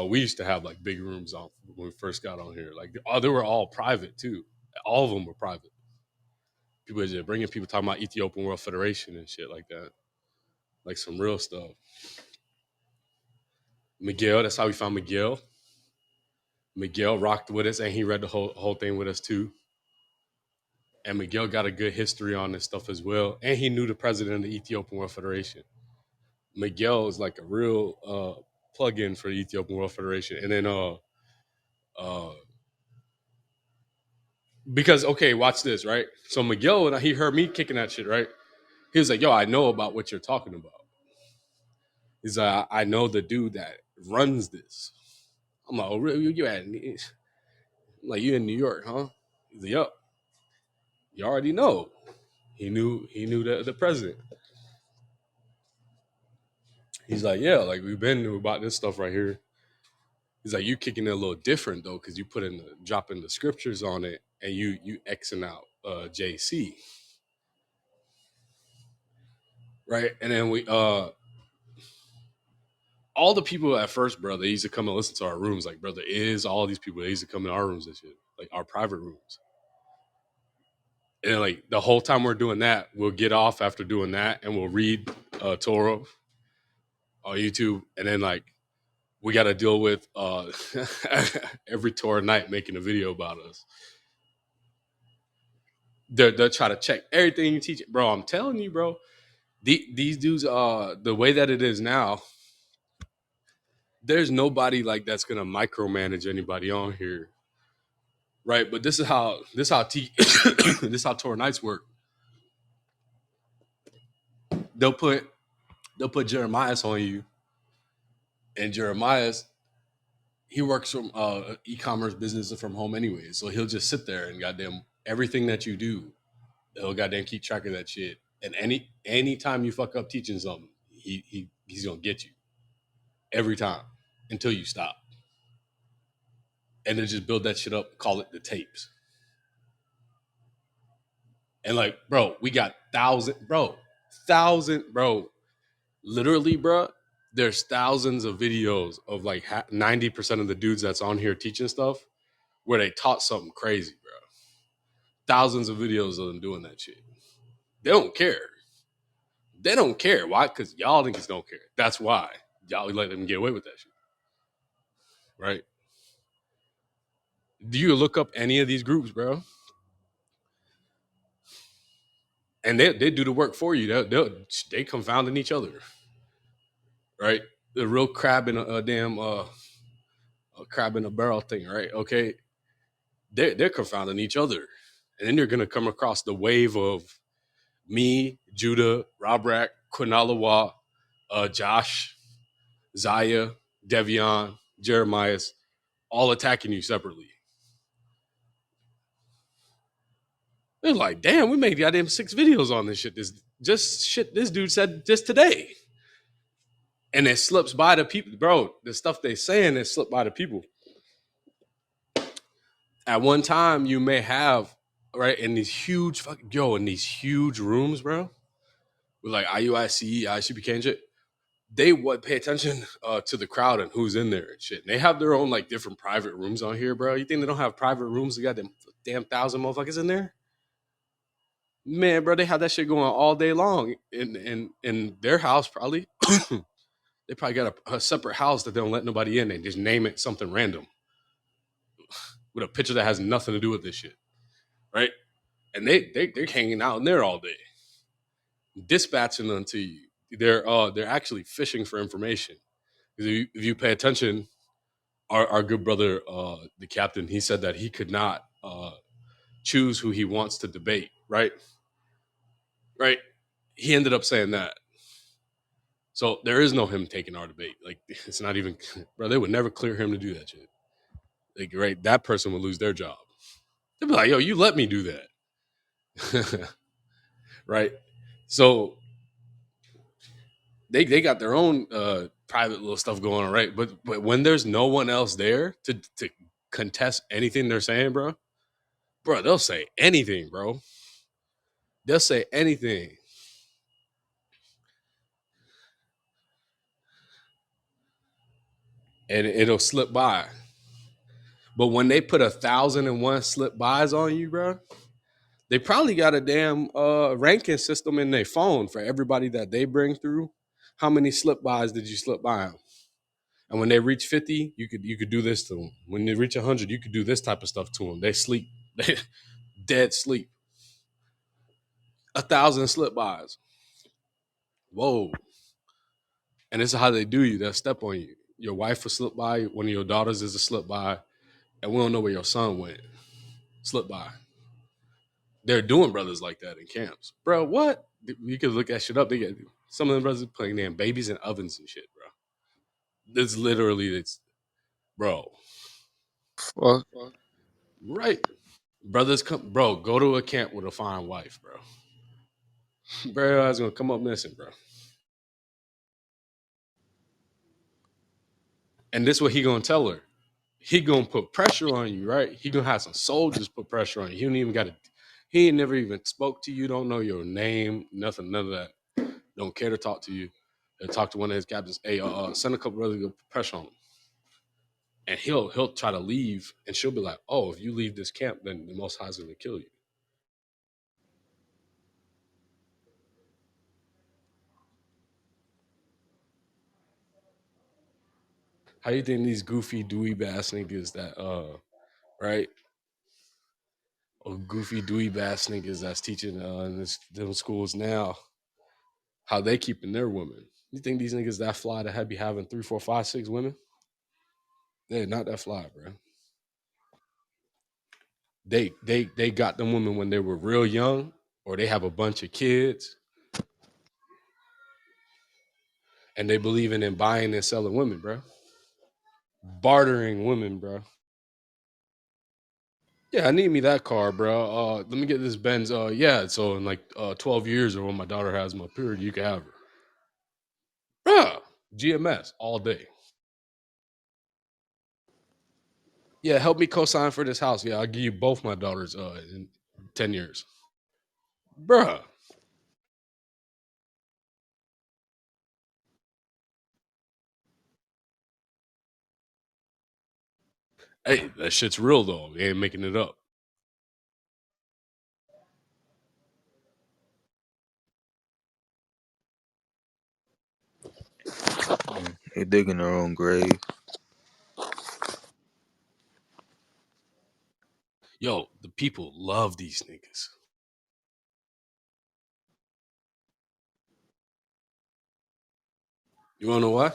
we used to have like big rooms on when we first got on here. Like they were all private too. All of them were private. People were just bringing people talking about Ethiopian World Federation and shit like that, like some real stuff. Miguel, that's how we found Miguel. Miguel rocked with us, and he read the whole thing with us too. And Miguel got a good history on this stuff as well, and he knew the president of the Ethiopian World Federation. Miguel is like a real plug-in for the Ethiopian World Federation, and then Because okay, watch this, right? So Miguel, and he heard me kicking that shit, right? He was like, "Yo, I know about what you're talking about." He's like, "I know the dude that runs this." I'm like, "Oh, really? You at? Like, you in New York, huh?" He's like, "Yup, you already know." He knew the president. He's like, "Yeah, like we've been knew about this stuff right here." He's like, "You kicking it a little different though, because you put in the dropping the scriptures on it, and you Xing out JC, right?" And then we all the people at first, bro, they used to come and listen to our rooms. Like, brother, is all these people they used to come in our rooms and shit, like our private rooms. And then, like the whole time we're doing that, we'll get off after doing that, and we'll read Torah on YouTube, and then like we got to deal with every Torah night making a video about us. They'll try to check everything you teach, bro. I'm telling you, bro. These dudes, the way that it is now, there's nobody like that's gonna micromanage anybody on here, right? But this is how Torah nights work. They'll put Jeremiah's on you, and Jeremiah's he works from e-commerce business from home anyway, so he'll just sit there and goddamn everything that you do, he'll goddamn keep track of that shit. And anytime you fuck up teaching something, he's gonna get you every time until you stop, and then just build that shit up, call it the tapes. And like, bro, we got thousand, bro. Literally, bro. There's thousands of videos of like 90% of the dudes that's on here teaching stuff where they taught something crazy, bro. Thousands of videos of them doing that shit. They don't care. They don't care. Why? Because y'all niggas don't care. That's why y'all let them get away with that shit, right? Do you look up any of these groups, bro? And they do the work for you. They confounding each other, right? The real crab in a damn a crab in a barrel thing, right? Okay, they're confounding each other, and then you're gonna come across the wave of me, Judah, Robrak, Quinalawa, Josh, Zaya, Devion, Jeremiah's, all attacking you separately. They're like, damn, we made goddamn 6 videos on this shit. This dude said just today. And it slips by the people, bro. The stuff they saying, it slipped by the people. At one time, you may have, right, in these huge in these huge rooms, bro, with like IUIC, ICPK and shit, they would pay attention to the crowd and who's in there and shit. And they have their own like different private rooms on here, bro. You think they don't have private rooms? They got them damn 1,000 motherfuckers in there? Man, bro, they have that shit going all day long in their house probably. They probably got a separate house that they don't let nobody in and just name it something random with a picture that has nothing to do with this shit, right? And they're hanging out in there all day, dispatching them to you. They're actually fishing for information. If you pay attention, our good brother, the captain, he said that he could not choose who he wants to debate, right? Right? He ended up saying that. So there is no him taking our debate. Like, it's not even, bro, they would never clear him to do that shit. Like, right, that person would lose their job. They'd be like, yo, you let me do that. Right? So they got their own private little stuff going on, right? But when there's no one else there to contest anything they're saying, bro, they'll say anything, bro. They'll say anything. And it'll slip by. But when they put 1,001 slip bys on you, bro, they probably got a damn ranking system in their phone for everybody that they bring through. How many slip bys did you slip by them? And when they reach 50, you could do this to them. When they reach 100, you could do this type of stuff to them. They sleep, they dead sleep. 1,000 slip bys. Whoa. And this is how they do you. They'll step on you. Your wife will slip by. One of your daughters is a slip by. And we don't know where your son went. Slip by. They're doing brothers like that in camps, bro. What? You could look that shit up. They get some of them brothers playing damn babies in ovens and shit, bro. It's literally it's, bro. Fuck. Right, brothers come, bro. Go to a camp with a fine wife, bro. Bro, I was gonna come up missing, bro. And this what he gonna tell her. He gonna put pressure on you, right? He gonna have some soldiers put pressure on you. He don't even got to. He ain't never even spoke to you. Don't know your name. Nothing. None of that. Don't care to talk to you. He'll talk to one of his captains. Hey, send a couple brothers to put pressure on him, and he'll try to leave, and she'll be like, "Oh, if you leave this camp, then the Most High is gonna kill you." How you think these goofy dweeb ass niggas that right? Or goofy dweeb ass niggas that's teaching in them schools now, how they keeping their women? You think these niggas that fly to be having 3, 4, 5, 6 women? They're not that fly, bro. They got them women when they were real young, or they have a bunch of kids, and they believing in buying and selling women, bro. Bartering women, bro. Yeah, I need me that car, bro. Let me get this Benz. Yeah, so in like 12 years or when my daughter has my period, you can have her. Bruh, GMS all day. Yeah, help me co-sign for this house. Yeah, I'll give you both my daughters in 10 years. Bruh. Hey, that shit's real though. They ain't making it up. They digging their own grave. Yo, the people love these niggas. You wanna know why?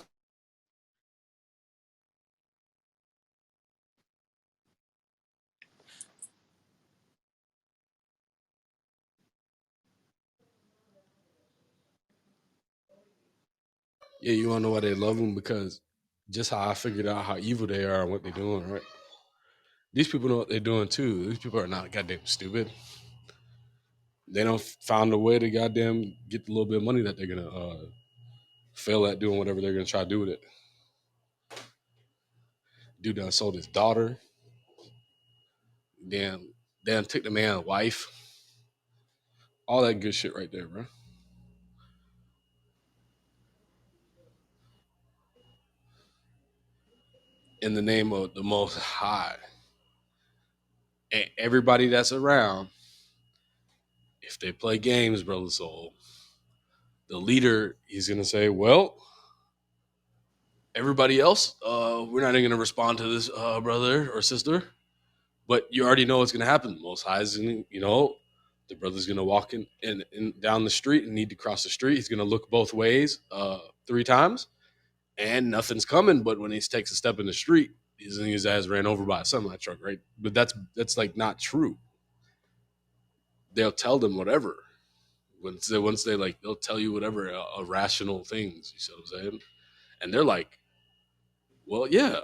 Yeah, you wanna know why they love them? Because just how I figured out how evil they are and what they're doing, right? These people know what they're doing too. These people are not goddamn stupid. They don't found a way to goddamn get the little bit of money that they're gonna fail at doing whatever they're gonna try to do with it. Dude done sold his daughter. Damn took the man's wife. All that good shit right there, bro. In the name of the Most High. And everybody that's around, if they play games, brother soul, the leader, he's gonna say, well, everybody else, we're not even gonna respond to this brother or sister, but you already know what's gonna happen. Most High is gonna, the brother's gonna walk in down the street and need to cross the street. He's gonna look both ways 3 times, and nothing's coming. But when he takes a step in the street, his ass ran over by a semi truck, right? But that's like not true. They'll tell them whatever. Once they like, they'll tell you whatever irrational things. You see what I'm saying? And they're like, well, yeah,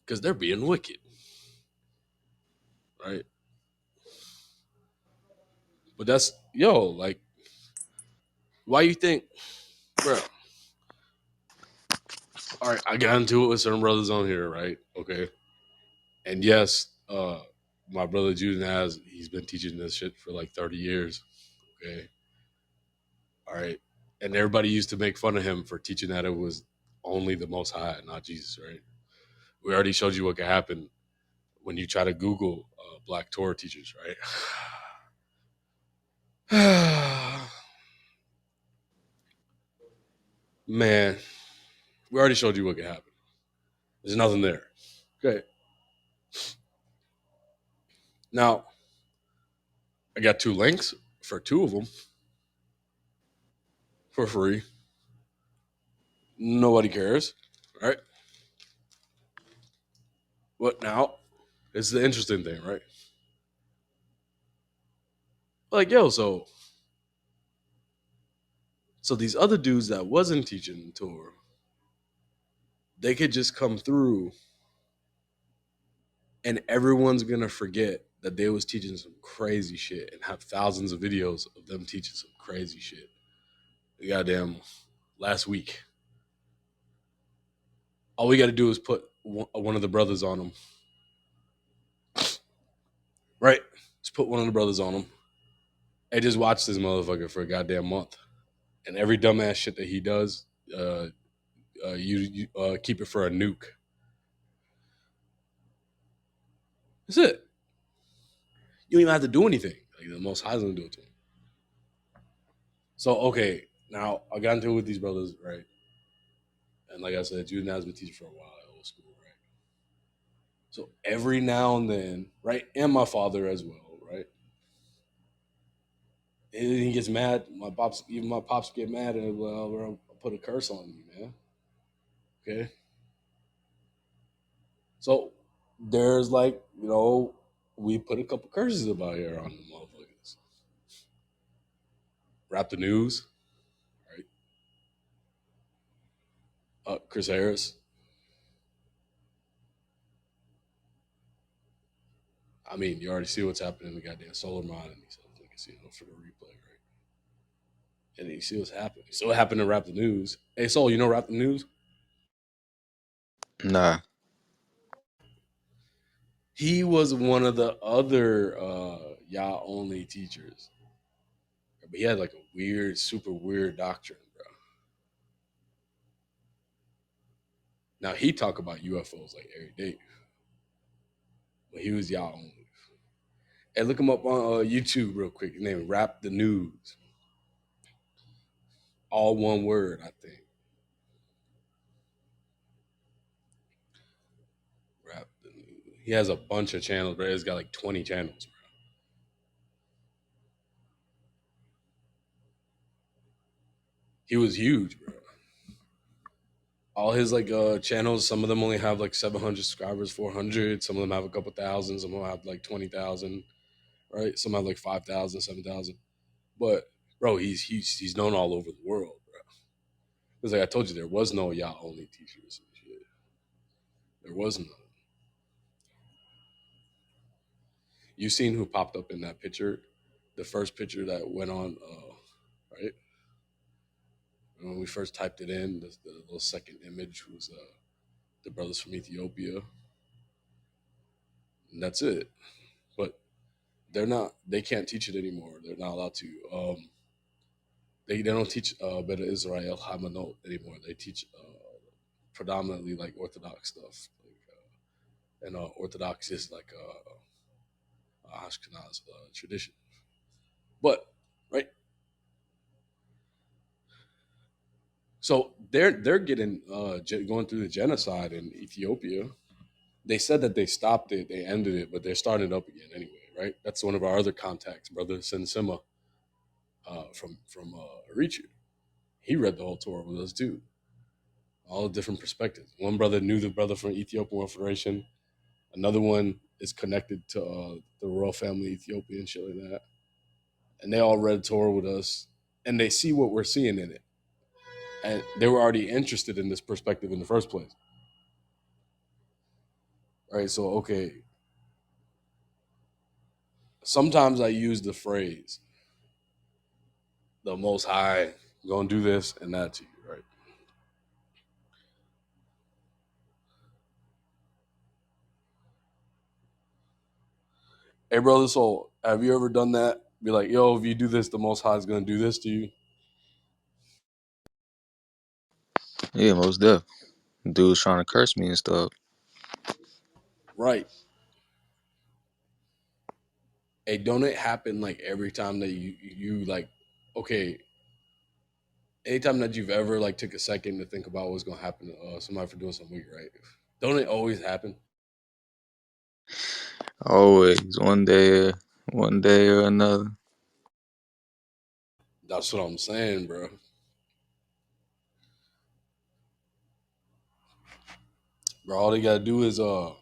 because they're being wicked, right? But that's like, why you think, bro? All right, I got into it with certain brothers on here, right? Okay, and yes, my brother Judah he's been teaching this shit for like 30 years. Okay, all right, and everybody used to make fun of him for teaching that it was only the Most High, not Jesus, right? We already showed you what could happen when you try to Google Black Torah teachers, right? Man, we already showed you what could happen. There's nothing there. Okay. Now, I got 2 links for 2 of them for free. Nobody cares, right? What now? It's the interesting thing, right? Like, yo, so these other dudes that wasn't teaching Torah, they could just come through and everyone's gonna forget that they was teaching some crazy shit and have thousands of videos of them teaching some crazy shit. Goddamn, last week, all we got to do is put one of the brothers on them, right? Just put one of the brothers on them. And just watch this motherfucker for a goddamn month, and every dumbass shit that he does, you keep it for a nuke. That's it. You don't even have to do anything. Like the Most High's gonna do it to him. So okay, now I got into it with these brothers, right? And like I said, Jude has been teaching for a while at old school, right? So every now and then, right, and my father as well, right? And he gets mad. Even my pops get mad, and well, I'll put a curse on you, man. Okay, so there's like we put a couple curses about here on the motherfuckers. Rap the news, right? Chris Harris. I mean, you already see what's happening in the goddamn solar mining. So you can see it for the replay, right? And you see what's happening. So what happened to Rap the News? Hey, Soul, you know Rap the News? Nah. He was one of the other Yah only teachers. But he had like a weird, super weird doctrine, bro. Now he talk about UFOs like every day. But he was Yah only. Hey, look him up on YouTube real quick. His name Rap the News. All one word, I think. Rap the News. He has a bunch of channels, bro. He's got like 20 channels, bro. He was huge, bro. All his like channels, some of them only have like 700 subscribers, 400. Some of them have a couple thousand. Some of them have like 20,000, right? Some have like 5,000, 7,000. But bro, he's known all over the world, bro. Because like I told you, there was no Yah only teachers and shit. There was none. You seen who popped up in that picture? The first picture that went on, right? When we first typed it in, the little second image was the brothers from Ethiopia, and that's it. But they can't teach it anymore. They're not allowed to. They don't teach Beta Israel Hamanot anymore. They teach predominantly like Orthodox stuff. And Orthodox is like Ashkenaz tradition. But right, so they're getting going through the genocide in Ethiopia. They said that they stopped it, they ended it, but they're starting it up again anyway. Right, that's one of our other contacts, brother Sensima from Arichu. He read the whole Torah with us too, all the different perspectives. One brother knew the brother from Ethiopian Federation. Another one is connected to the royal family Ethiopia and shit like that. And they all read Torah with us, and they see what we're seeing in it, and they were already interested in this perspective in the first place. Right? So okay, sometimes I use the phrase, "The Most High gonna do this and that to you," right? Hey, brother, so have you ever done that? Be like, yo, if you do this, the Most High is gonna do this to you. Yeah, most def. Dude's trying to curse me and stuff. Right. Hey, don't it happen like every time that you like, okay, anytime that you've ever like took a second to think about what's gonna happen to somebody for doing something weird, right? Don't it always happen? Always. One day or another. That's what I'm saying, bro. Bro, all they gotta do is for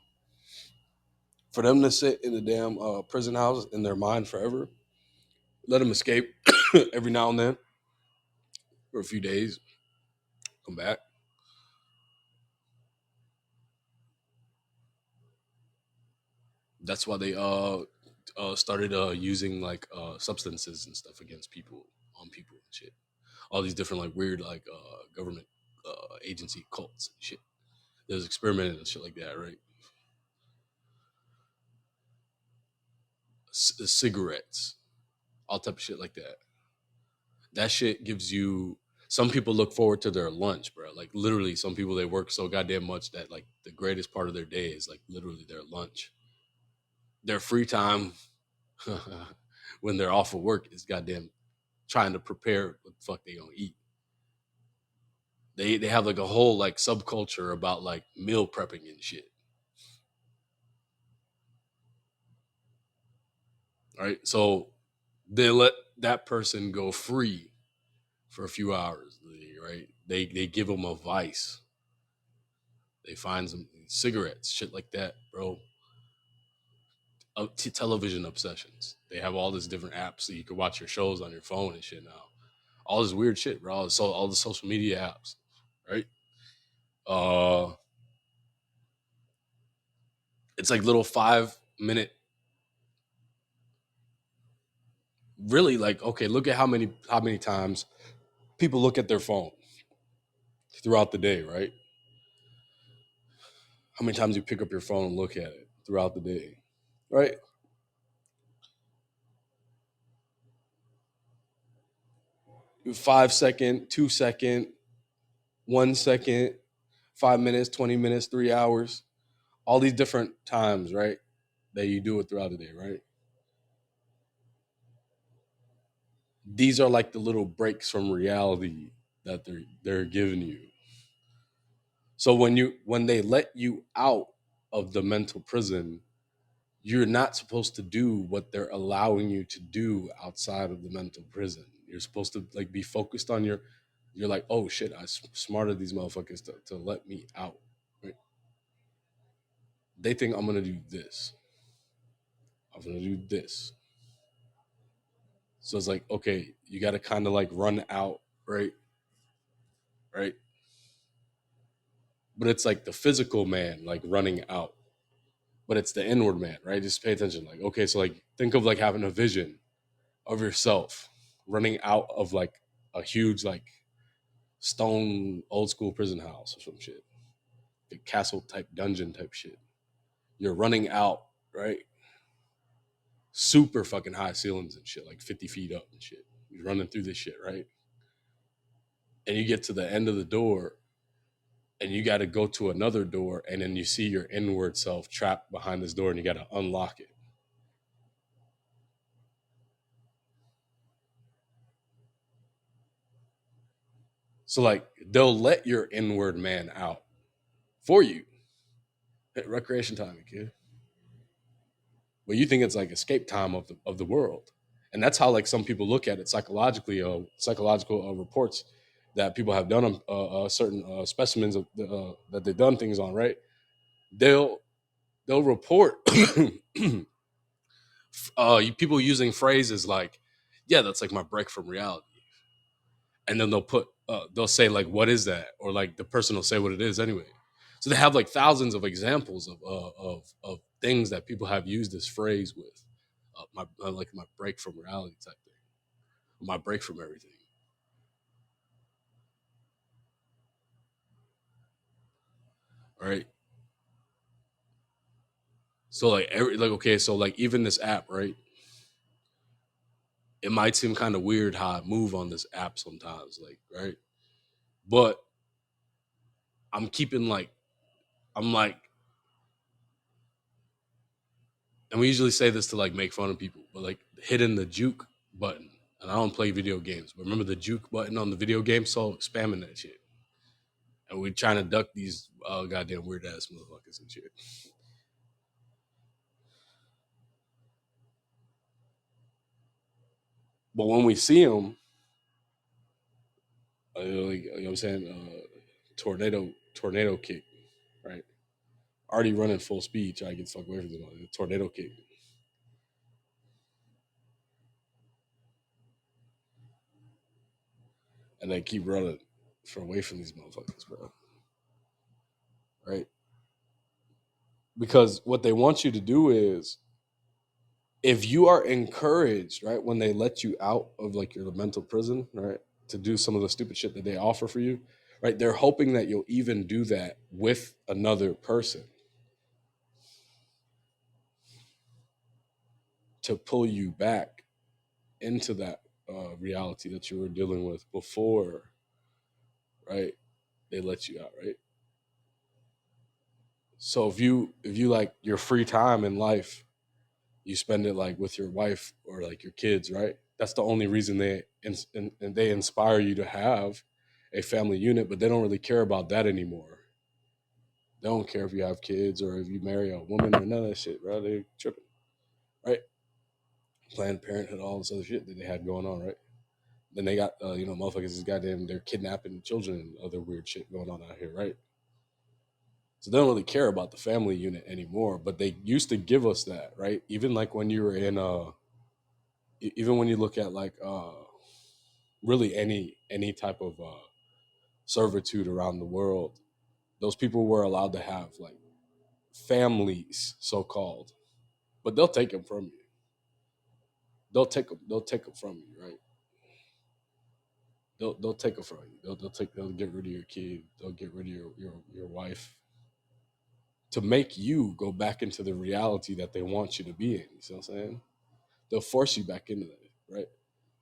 them to sit in the damn prison house in their mind forever. let them escape every now and then for a few days, come back. That's why they started using like substances and stuff against people on people and shit. All these different like weird like government agency cults and shit. There's experimenting and shit like that, right? Cigarettes, all type of shit like that. That shit gives you. Some people look forward to their lunch, bro. Like literally, some people they work so goddamn much that like the greatest part of their day is like literally their lunch. Their free time when they're off of work is goddamn trying to prepare what the fuck they gonna eat. They have like a whole like subculture about like meal prepping and shit. Right? So they let that person go free for a few hours, right? They give them a vice. They find some cigarettes, shit like that, bro. Television obsessions. They have all these different apps so you can watch your shows on your phone and shit now. All this weird shit, bro. All the social media apps, right? Uh, it's like little 5 minute. Really, like okay, look at how many times people look at their phone throughout the day, right? How many times you pick up your phone and look at it throughout the day, right? 5 second, 2 second, 1 second, 5 minutes, 20 minutes, 3 hours, all these different times, right? That you do it throughout the day, right? These are like the little breaks from reality that they're giving you. So when they let you out of the mental prison, you're not supposed to do what they're allowing you to do outside of the mental prison. You're supposed to like be focused on you're like, oh shit, I smarted these motherfuckers to let me out. Right? They think I'm gonna do this. I'm gonna do this. So it's like, okay, you gotta kind of like run out, right? Right. But it's like the physical man like running out. But it's the inward man, right? Just pay attention. Like, okay, so like think of like having a vision of yourself running out of like a huge like stone old school prison house or some shit, the castle type dungeon type shit. You're running out, right? Super fucking high ceilings and shit, like 50 feet up and shit. You're running through this shit, right? And you get to the end of the door and you got to go to another door and then you see your inward self trapped behind this door and you got to unlock it. So like they'll let your inward man out for you. Hey, recreation time, kid. But you think it's like escape time of the world, and that's how like some people look at it psychologically. Psychological reports that people have done on certain specimens of that they've done things on. Right? They'll report people using phrases like, "Yeah, that's like my break from reality," and then they'll say like, "What is that?" Or like the person will say what it is anyway. So they have like thousands of examples of things that people have used this phrase with. Like my break from reality type thing, my break from everything. Right. So like okay, so like even this app, right? It might seem kind of weird how I move on this app sometimes, like right, but I'm keeping like I'm like, and we usually say this to like make fun of people, but like hitting the juke button. And I don't play video games, but remember the juke button on the video game? So spamming that shit, and we're trying to duck these goddamn weird ass motherfuckers and shit. But when we see them, like, you know what I'm saying, tornado kick, right? Already running full speed, trying to get the fuck away from them. Tornado kick. and they keep running for away from these motherfuckers, bro. Right? Because what they want you to do is, if you are encouraged, right, when they let you out of like your mental prison, right, to do some of the stupid shit that they offer for you, right, they're hoping that you'll even do that with another person to pull you back into that reality that you were dealing with before, right, they let you out, right? So if you like your free time in life, you spend it like with your wife or like your kids, right? That's the only reason and they inspire you to have a family unit, but they don't really care about that anymore. They don't care if you have kids or if you marry a woman or none of that shit, bro. They tripping, right? Planned Parenthood, all this other shit that they had going on, right? Then they got motherfuckers is goddamn, they're kidnapping children and other weird shit going on out here, right? So they don't really care about the family unit anymore, but they used to give us that, right? Even like when you were in even when you look at like really any type of servitude around the world, those people were allowed to have like families, so called, but they'll take them from you. They'll take them from you, right? They'll take them from you. They'll get rid of your kid. They'll get rid of your wife to make you go back into the reality that they want you to be in. You see what I'm saying? They'll force you back into that, right?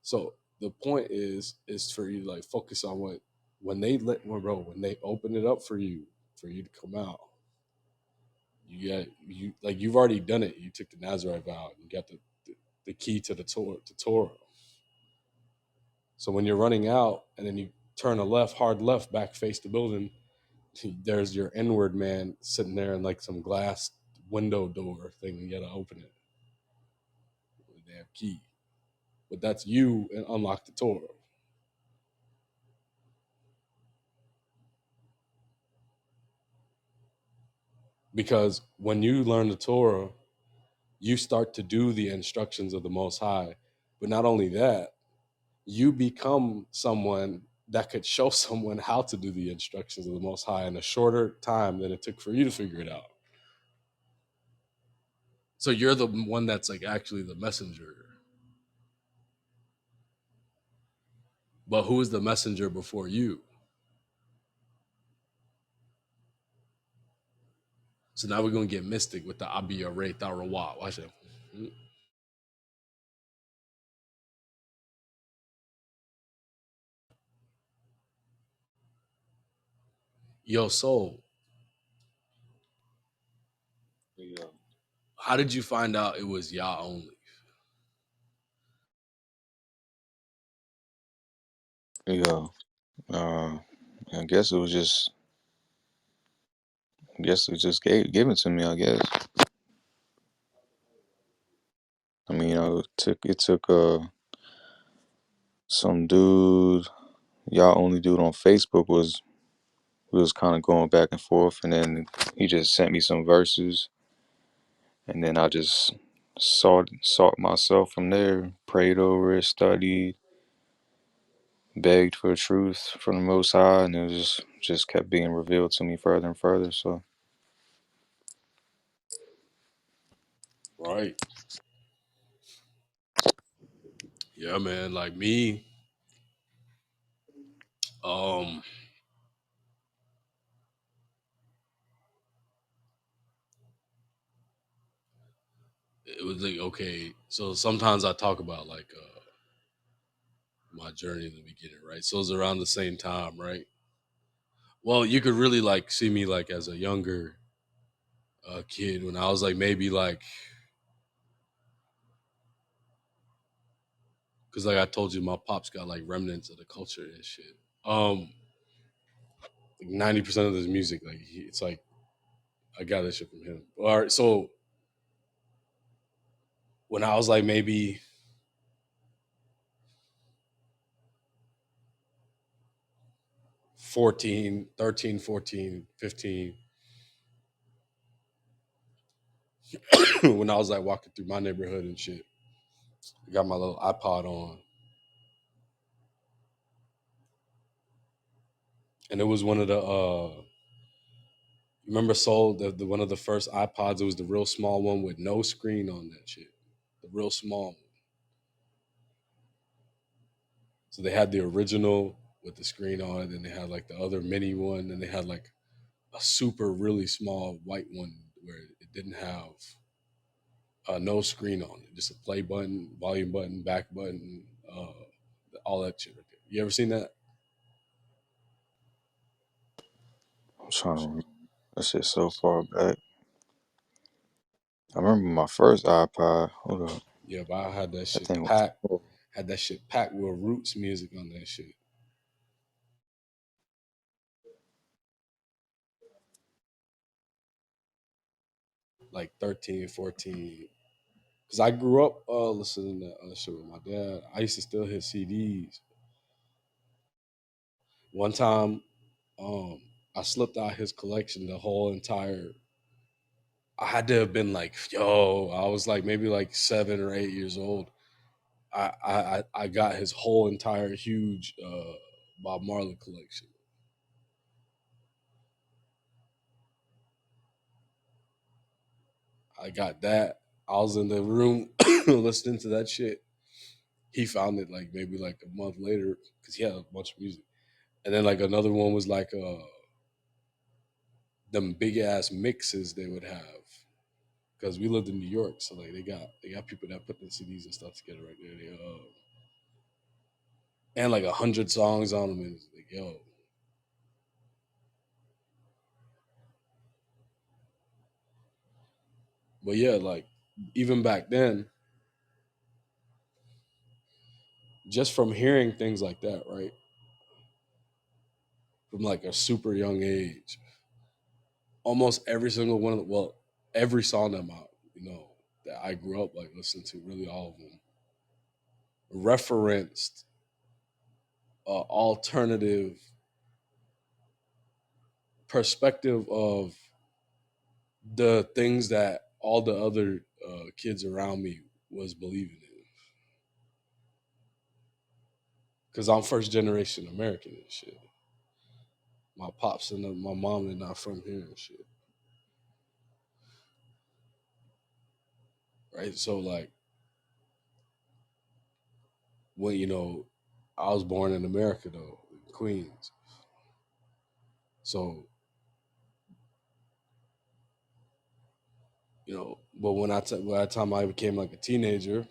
So the point is for you to like focus on what when they open it up for you to come out, you've already done it. You took the Nazarite vow. You got the key to the Torah. So when you're running out and then you turn a hard left, back face the building, there's your inward man sitting there in like some glass window door thing. You gotta open it with a damn key. But that's you and unlock the Torah. Because when you learn the Torah, you start to do the instructions of the Most High. But not only that, you become someone that could show someone how to do the instructions of the Most High in a shorter time than it took for you to figure it out. So you're the one that's like actually the messenger. But who is the messenger before you? So now we're gonna get mystic with the Abiyah Ray Tarawat. Watch it. Yo, soul, Yeah. how did you find out it was Yah only? Yeah. Uh, I guess it was just. I guess it just given to me. I guess. I mean, it took some dude, y'all only dude on Facebook was we was kind of going back and forth, and then he just sent me some verses, and then I just sought myself from there, prayed over it, studied, begged for truth from the Most High, and it was just kept being revealed to me further and further. So Right. Yeah, man. Like me, um, it was like, okay. So sometimes I talk about like my journey in the beginning, right? So it was around the same time, right? Well, you could really like see me like as a younger kid when I was like maybe like, because like I told you, my pops got like remnants of the culture and shit. Like 90% of his music, like it's like I got this shit from him. All right, so when I was like maybe 14, 13, 14, 15, when I was like walking through my neighborhood and shit, I got my little iPod on. and it was one of the remember Soul, the one of the first iPods. It was the real small one with no screen on that shit. The real small one. So they had the original with the screen on it, and they had like the other mini one, and they had like a super really small white one where it didn't have no screen on it, just a play button, volume button, back button, all that shit. Right there. You ever seen that? I'm trying to remember. That shit so far back. I remember my first iPod. Hold up. Yeah, but I had that That shit thing was packed. full. Had that shit packed with roots music on that shit. Like 13, 14. Because I grew up listening to shit with my dad. I used to steal his CDs. One time, um, I slipped out his collection, the whole entire. I had to have been like, yo, I was like maybe like 7 or 8 years old. I got his whole entire huge Bob Marley collection. I got that. I was in the room listening to that shit. He found it like maybe like a month later because he had a bunch of music. And then like another one was like them big ass mixes they would have because we lived in New York, so like they got people that put the CDs and stuff together right there. And like 100 songs on them, and it's like yo. But yeah, like even back then, just from hearing things like that, right, from like a super young age, almost every single one of the every song that that I grew up like listening to, really all of them referenced alternative perspective of the things that all the other kids around me was believing in. Because I'm first generation American and shit. My pops and my mom are not from here and shit. Right? So like when I was born in America though, in Queens. So but by the time I became like a teenager,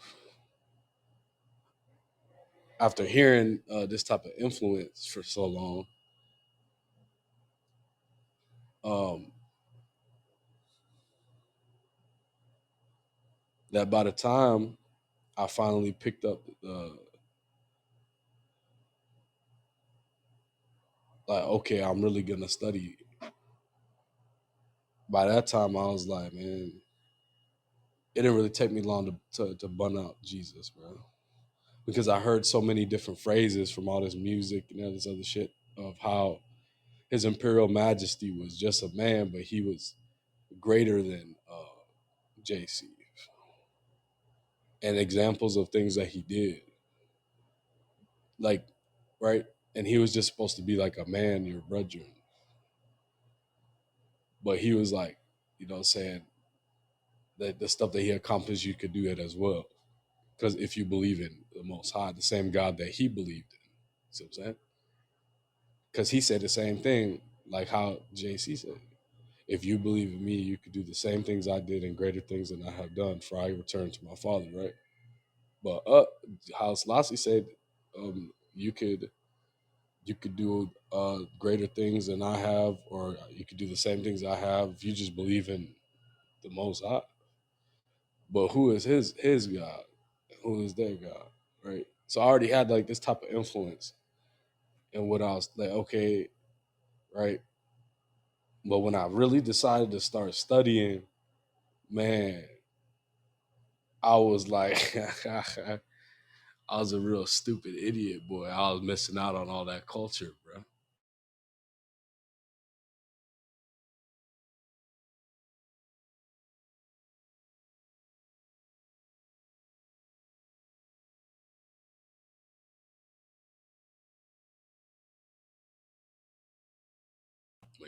after hearing this type of influence for so long, um, that by the time I finally picked up like, okay, I'm really gonna study. By that time, I was like, man, it didn't really take me long to bun out Jesus, bro, because I heard so many different phrases from all this music and all this other shit of how His Imperial Majesty was just a man, but he was greater than JC, and examples of things that he did, like right, and he was just supposed to be like a man, your brethren, but he was like, saying that the stuff that he accomplished, you could do it as well. Because if you believe in the Most High, the same God that he believed in, see what I'm saying? Because he said the same thing, like how JC said, if you believe in me, you could do the same things I did and greater things than I have done, for I return to my Father, right? But how Selassie said, you could do greater things than I have, or you could do the same things I have if you just believe in the Most High. But who is his God? Who is their God? Right. So I already had like this type of influence, and what I was like, okay, right. But when I really decided to start studying, man, I was like, I was a real stupid idiot, boy. I was missing out on all that culture, bro.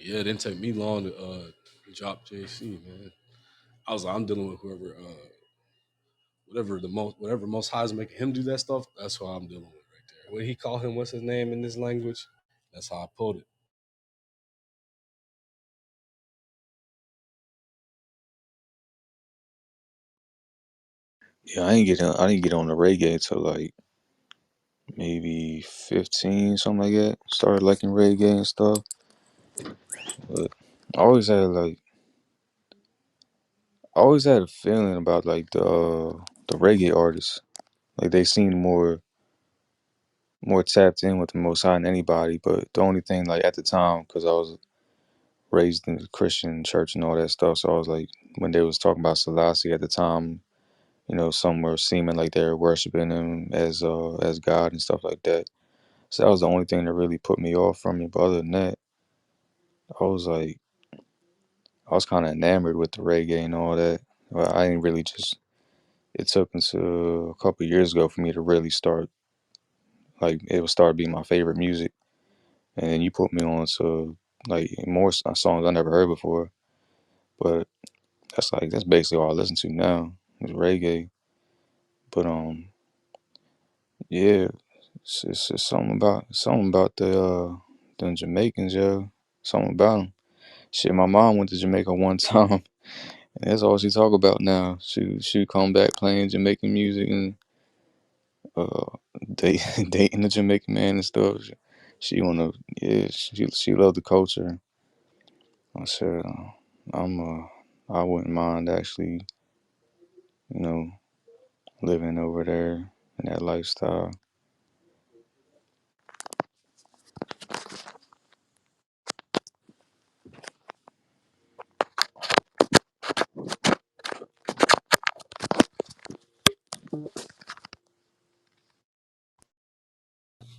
But yeah, it didn't take me long to drop JC, man. I was like, I'm dealing with whoever, whatever most high is making him do that stuff. That's what I'm dealing with right there. When he call him, what's his name in this language? That's how I put it. Yeah, I didn't get on the reggae till like maybe 15, something like that. Started liking reggae and stuff. But I always had like I always had a feeling about like the reggae artists. Like they seemed more tapped in with the Most High than anybody. But the only thing like at the time, because I was raised in the Christian church and all that stuff, so I was like when they was talking about Selassie at the time, some were seeming like they were worshiping him as God and stuff like that. So that was the only thing that really put me off from it. But other than that, I was like I was kind of enamored with the reggae and all that. But I didn't really just. It took until a couple years ago for me to really start like it would start being my favorite music. And then you put me on to like more songs I never heard before. But that's basically all I listen to now is reggae. But yeah, it's something about the Jamaicans, yo. Something about them. Shit, my mom went to Jamaica one time, and that's all she talk about now. She come back playing Jamaican music and uh date, dating the Jamaican man and stuff. She wanna yeah she loved the culture. I said I wouldn't mind actually you know living over there in that lifestyle.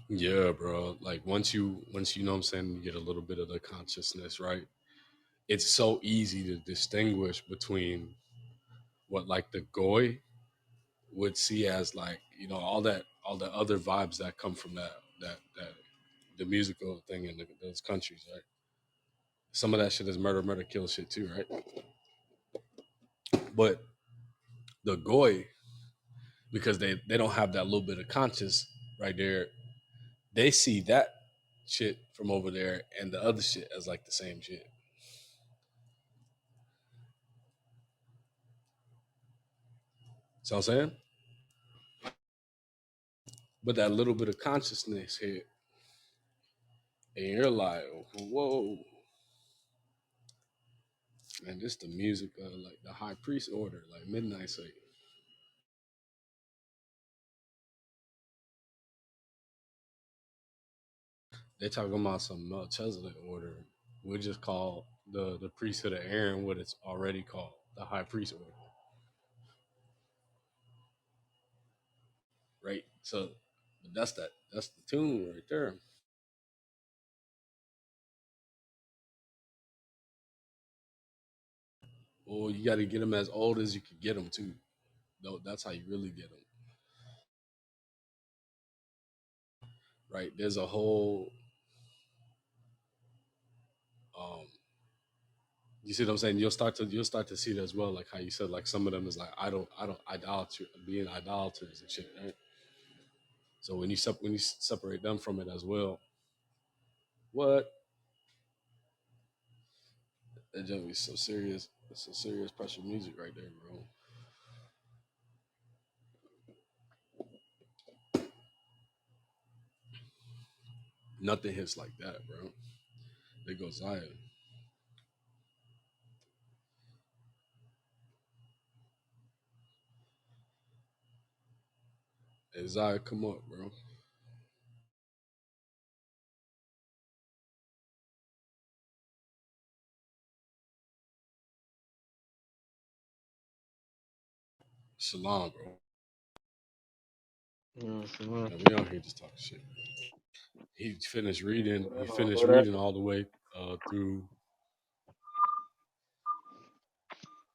Yeah, bro. Like once you know what I'm saying, you get a little bit of the consciousness, right? It's so easy to distinguish between what like the goy would see as like, all the other vibes that come from that the musical thing in those countries, right? Some of that shit is murder, murder, kill shit too, right? But the goy, because they don't have that little bit of conscience right there, they see that shit from over there and the other shit as like the same shit. See what I'm saying? But that little bit of consciousness here, and you're like, whoa, man, this the music of like the high priest order, like Midnight Satan. They talking about some Melchizedek order. We just call the priesthood of Aaron what it's already called, the high priest order, right? So that's the tune right there. Or you got to get them as old as you can get them too. No, that's how you really get them, right? There's a whole, um, you see what I'm saying? You'll start to see it as well, like how you said, like some of them is like I don't idolatry, being idolaters and shit, right? So when you separate them from it as well, what that just be so serious. It's some serious pressure music right there, bro. Nothing hits like that, bro. There goes Zion. Hey, Zion, come up, bro. Shalom, bro. Yeah, sure. And we out here just talking shit. He finished reading. He finished reading all the way through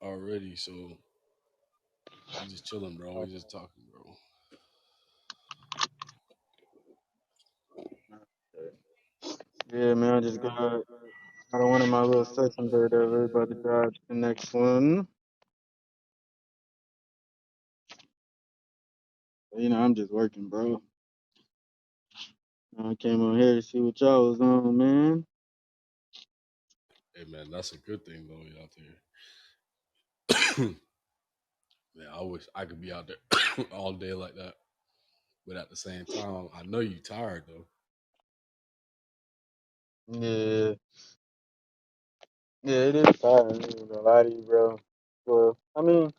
already. So we just chilling, bro. We just talking, bro. Yeah, man, I just got. I don't want my little session there. Everybody died. The next one. I'm just working, bro. I came on here to see what y'all was on, man. Hey man, that's a good thing though. You out there. Man, I wish I could be out there all day like that. But at the same time, I know you tired though. Yeah, yeah, it is tiring. I ain't gonna lie to you, bro. Well, I mean,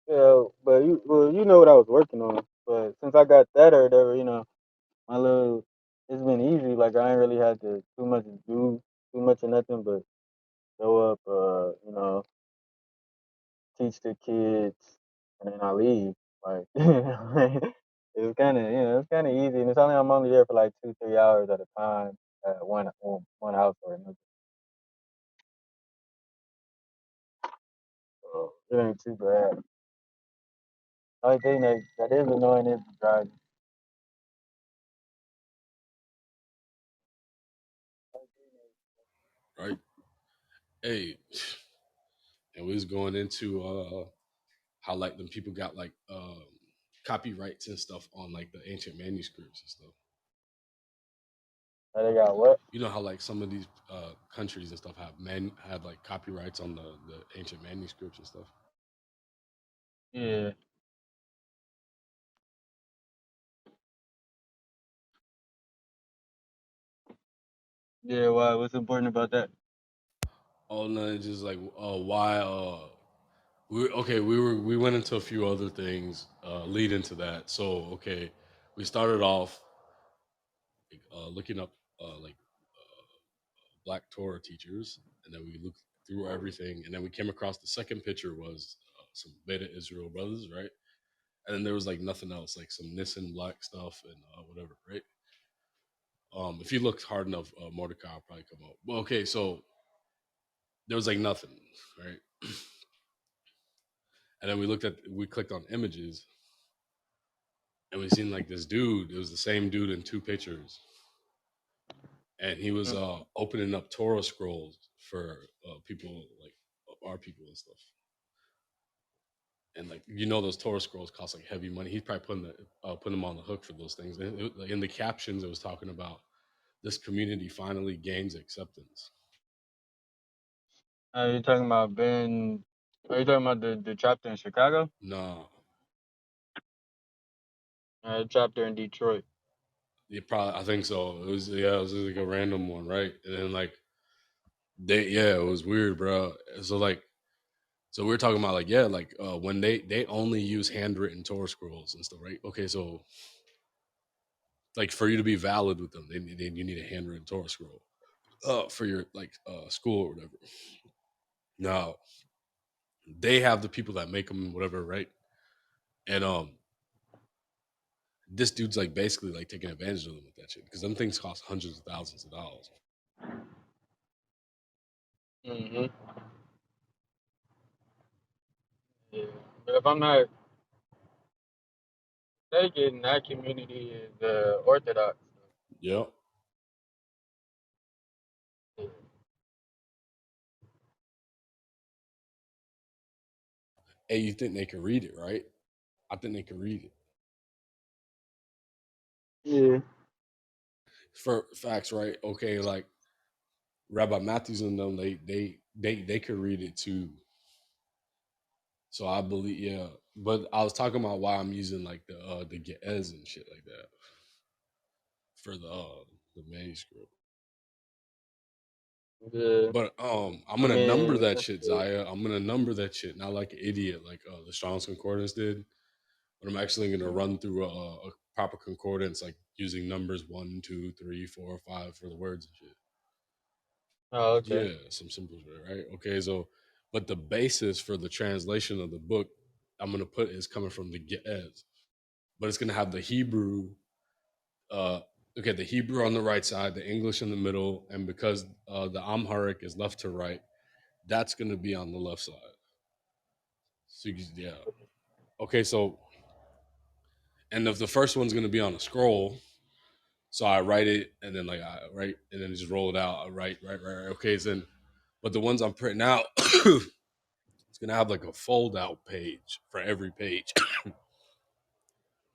yeah, but you know what I was working on. But since I got that or whatever, my little, it's been easy. Like I ain't really had to do too much of nothing, but show up, teach the kids, and then I leave. Like it was kind of, it's kind of easy, and I'm only there for like 2 3 hours at a time at one house or another. So it ain't too bad. Only thing that is annoying is the driving. Right? Hey, and we was going into how like them people got like copyrights and stuff on like the ancient manuscripts and stuff. Now they got what? You know how like some of these countries and stuff had like copyrights on the ancient manuscripts and stuff. Yeah, yeah. Why? What's important about that? Oh no, it's just like why we went into a few other things lead into that. So okay, we started off like, looking up like black Torah teachers, and then we looked through everything, and then we came across the second picture was some Beta Israel brothers, right? And then there was like nothing else, like some Nissan black stuff and whatever, right? If you looked hard enough, Mordecai will probably come up. Well, okay, so there was like nothing, right? And then we clicked on images, and we seen like this dude. It was the same dude in two pictures, and he was Mm. opening up Torah scrolls for people like our people and stuff. And like those Torah scrolls cost like heavy money. He's probably putting them on the hook for those things. And like, in the captions, it was talking about this community finally gains acceptance. Are you talking about Ben? Are you talking about the chapter in Chicago? No, The chapter in Detroit. I think so. It was like a random one, right? And then like it was weird, bro. So we were talking about like when they only use handwritten Torah scrolls and stuff, right? Okay, so like for you to be valid with them, you need a handwritten Torah scroll for your like school or whatever. Now they have the people that make them whatever, right? And this dude's like basically like taking advantage of them with that shit because them things cost hundreds of thousands of dollars. Hmm. Yeah. But if I'm not mistaken, that community is Orthodox. Yep. Hey, you think they can read it, right? I think they can read it. Yeah. For facts, right? Okay, like Rabbi Matthews and them, they could read it too. So I believe, yeah. But I was talking about why I'm using like the Ge'ez and shit like that for the manuscript. Yeah. But I'm I gonna number mean, that that's shit, cool. Zaya. I'm gonna number that shit, not like an idiot like the Strong's Concordance did. But I'm actually gonna run through a proper concordance, like using numbers 1, 2, 3, 4, 5 for the words and shit. Oh, okay. Yeah, some simple shit, right? Okay, so but the basis for the translation of the book I'm gonna put is coming from the Ge'ez, but it's gonna have the Hebrew. Uh, okay, the Hebrew on the right side, the English in the middle, and because the Amharic is left to right, that's gonna be on the left side. So yeah, okay, so and if the first one's gonna be on a scroll, So I write it and then like I write and then just roll it out. I write. Okay, so then, but the ones I'm printing out, it's gonna have like a fold out page for every page.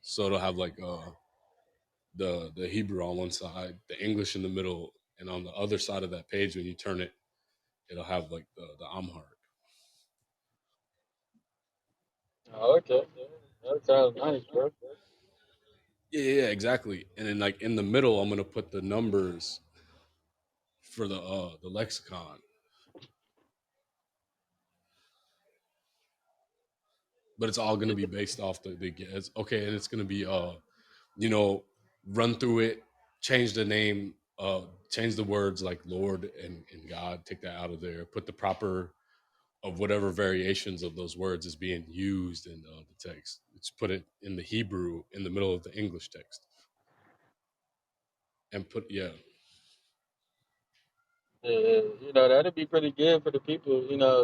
So it'll have like the Hebrew on one side, the English in the middle, and on the other side of that page, when you turn it, it'll have like the Amharic. Oh, okay. That sounds nice, bro. Yeah, exactly. And then like in the middle, I'm gonna put the numbers for the lexicon, but it's all gonna be based off the it's, okay, and it's gonna be you know, run through it, change the name, change the words like Lord and God, take that out of there, put the proper of whatever variations of those words is being used in the text. Let's put it in the Hebrew in the middle of the English text, and put yeah. Yeah, that'd be pretty good for the people.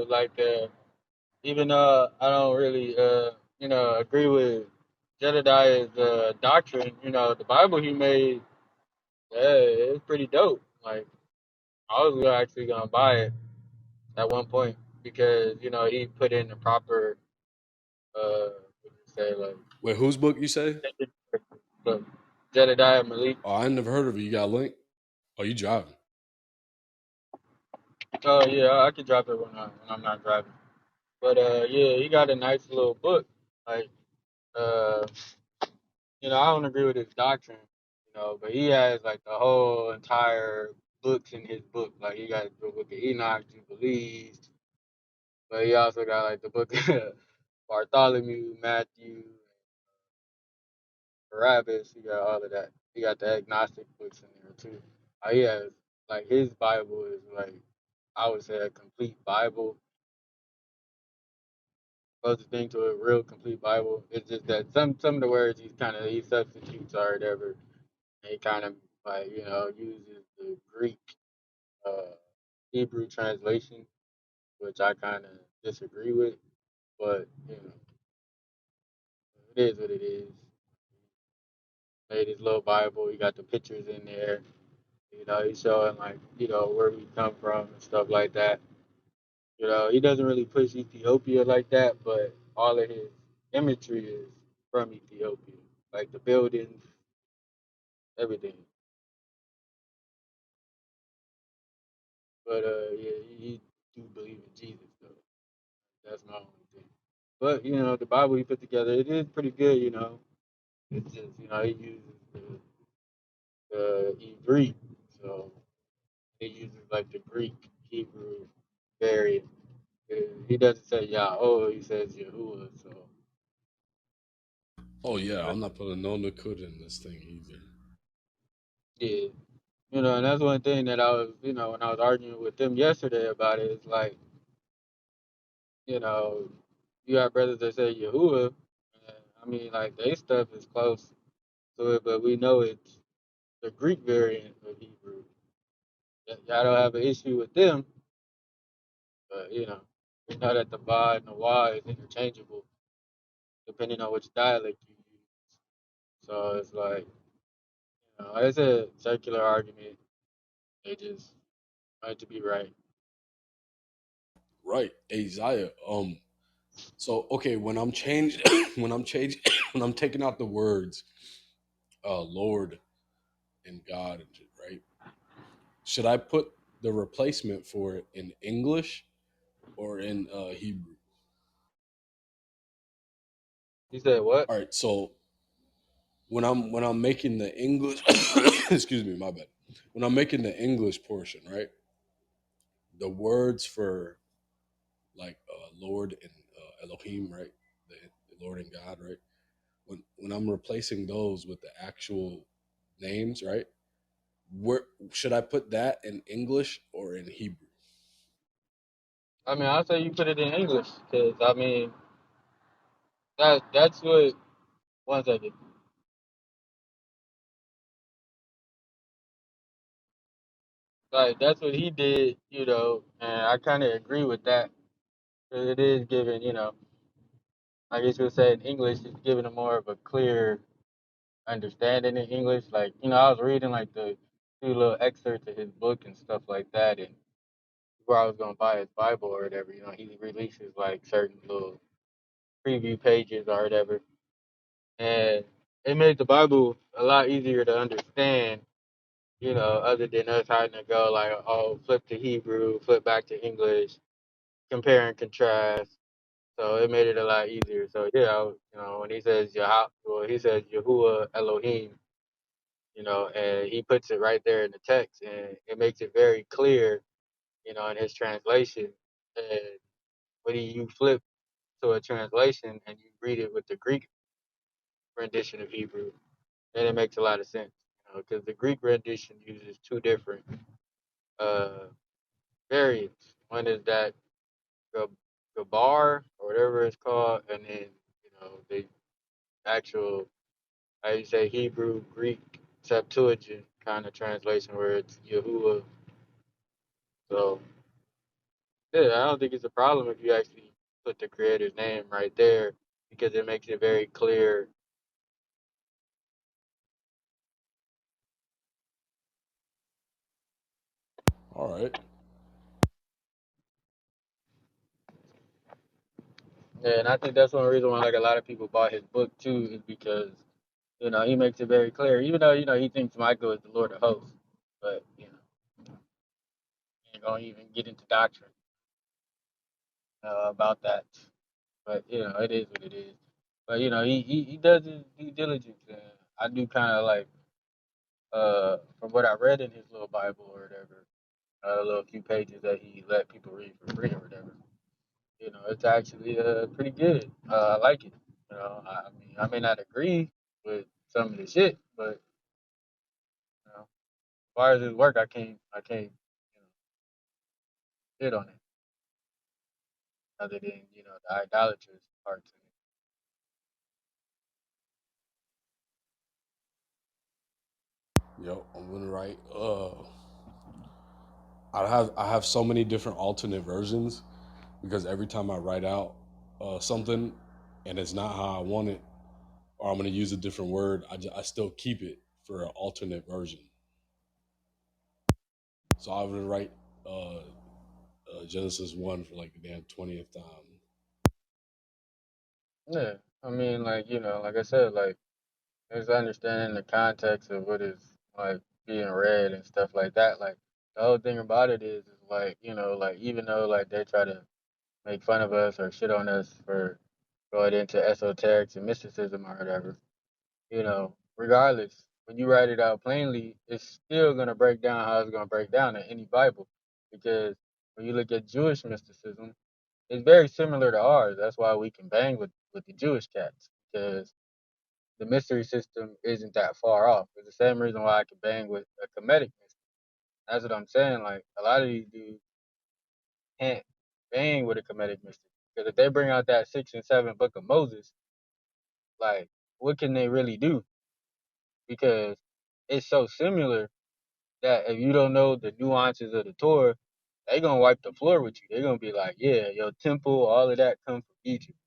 Like even I don't really agree with Jedediah's doctrine. The Bible he made, it's pretty dope. Like I was actually gonna buy it at one point because he put in the proper what do you say, like Wait, whose book you say? look, Jedediah Malik. Oh, I never heard of it. You got a link? Oh, you driving? Oh yeah, I could drop it when I'm not driving. But yeah, he got a nice little book. Like uh, I don't agree with his doctrine, but he has like the whole entire books in his book. Like he got the book of Enoch, Jubilees, but he also got like the book of Bartholomew, Matthew, Barabbas. He got all of that. He got the agnostic books in there too. He has like his Bible is like I would say a complete Bible. Closest thing to a real complete Bible. It's just that some of the words he substitutes or whatever. And he kind of like uses the Greek uh, Hebrew translation, which I kind of disagree with. But it is what it is. Made his little Bible. He got the pictures in there. He's showing like where we come from and stuff like that. He doesn't really push Ethiopia like that, but all of his imagery is from Ethiopia, like the buildings, everything. But yeah, he do believe in Jesus though. That's my only thing. But the Bible he put together, it is pretty good. It's just he uses the Greek, so he uses like the Greek Hebrew variant. He doesn't say Yah, oh, he says Yahuwah. So Oh yeah, but I'm not putting no Nakud in this thing either. yeah, and that's one thing that I was, when I was arguing with them yesterday about it, it's like, you know, you got brothers that say Yahuwah, and I mean, like, they stuff is close to it, but we know it's the Greek variant of Hebrew. Y'all don't have an issue with them, but, we know that the Ba and the Wa is interchangeable depending on which dialect you use. So it's like, it's a circular argument. They just want to be right. Right, Isaiah. So okay, when I'm changed, when I'm changed, when I'm taking out the words, Lord and God, right? Should I put the replacement for it in English or in Hebrew? You said what? All right, so when I'm making the English, excuse me, my bad. When I'm making the English portion, right? The words for like Lord and Elohim, right? The Lord and God, right? When I'm replacing those with the actual names, right? Where should I put that in English or in Hebrew? I mean, I'll say you put it in English because I mean that's what. One second. Like that's what he did, and I kind of agree with that. 'Cause it is giving, I guess you would say in English, it's giving a more of a clear. understanding in English. Like, I was reading like the few little excerpts of his book and stuff like that, and before I was gonna buy his Bible or whatever, he releases like certain little preview pages or whatever, and it made the Bible a lot easier to understand. Other than us having to go like, oh, flip to Hebrew, flip back to English, compare and contrast. So it made it a lot easier. So yeah, when he says Yah, well, he says Yahuwah Elohim, and he puts it right there in the text, and it makes it very clear, in his translation. And when you flip to a translation and you read it with the Greek rendition of Hebrew, then it makes a lot of sense, because the Greek rendition uses two different uh, variants. One is that Gabar or whatever it's called, and then the actual, how you say, Hebrew Greek Septuagint kind of translation where it's Yahuwah. So yeah, I don't think it's a problem if you actually put the creator's name right there, because it makes it very clear. All right. Yeah, and I think that's one reason why like a lot of people bought his book too, is because he makes it very clear. Even though he thinks Michael is the Lord of Hosts, but he ain't gonna even get into doctrine about that. But it is what it is. But he does his due diligence, and I do kind of like, from what I read in his little Bible or whatever, a little few pages that he let people read for free or whatever. It's actually pretty good. I like it. I mean, I may not agree with some of the shit, but as far as his work, I can't hit on it other than the idolatrous parts Yep, I'm gonna write. I have so many different alternate versions because every time I write out something and it's not how I want it, or I'm gonna use a different word, I still keep it for an alternate version. So I would write Genesis 1 for like the damn 20th time. of it. Yeah, I mean, like like I said, like it's understanding the context of what is like being read and stuff like that. Like the whole thing about it is like like even though like they try to make fun of us or shit on us for going into esoterics and mysticism or whatever, regardless, when you write it out plainly, it's still gonna break down how it's gonna break down in any Bible, because when you look at Jewish mysticism, it's very similar to ours. That's why we can bang with the Jewish cats, because the mystery system isn't that far off. It's the same reason why I can bang with a Kemetic mystic. That's what I'm saying. Like a lot of these dudes can't bang with a Kemetic mystic, because if they bring out that 6 and 7 book of Moses, like what can they really do? Because it's so similar that if you don't know the nuances of the Torah, they gonna wipe the floor with you. They're gonna be like, yeah, your temple, all of that come from Egypt,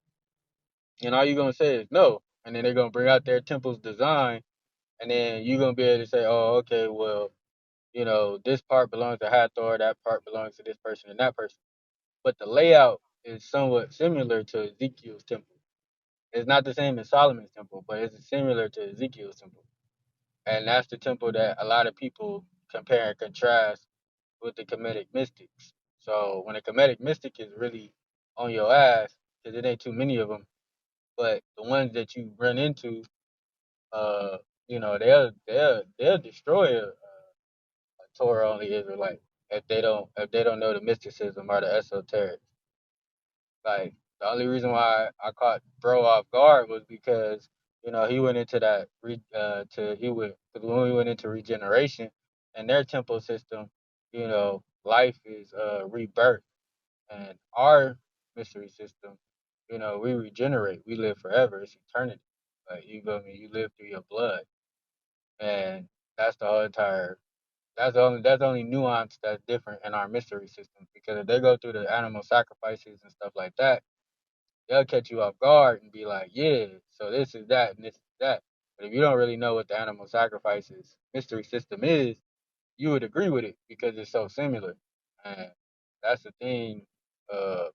and all you're gonna say is no, and then they're gonna bring out their temple's design, and then you're gonna be able to say, oh, okay, well, this part belongs to Hathor, that part belongs to this person and that person. But the layout is somewhat similar to Ezekiel's temple. It's not the same as Solomon's temple, but it's similar to Ezekiel's temple. And that's the temple that a lot of people compare and contrast with the Kemetic mystics. So when a Kemetic mystic is really on your ass, because it ain't too many of them, but the ones that you run into, uh, they'll destroy a Torah only Israelite if they don't know the mysticism or the esoteric. Like the only reason why I caught bro off guard was because he went into that because when we went into regeneration and their temple system, life is rebirth, and our mystery system, we regenerate, we live forever, it's eternity. Like you feel me, you live through your blood, and that's the whole entire that's the only nuance that's different in our mystery system, because if they go through the animal sacrifices and stuff like that, they'll catch you off guard and be like, yeah, so this is that and this is that. But if you don't really know what the animal sacrifices mystery system is, you would agree with it because it's so similar. And that's the thing uh,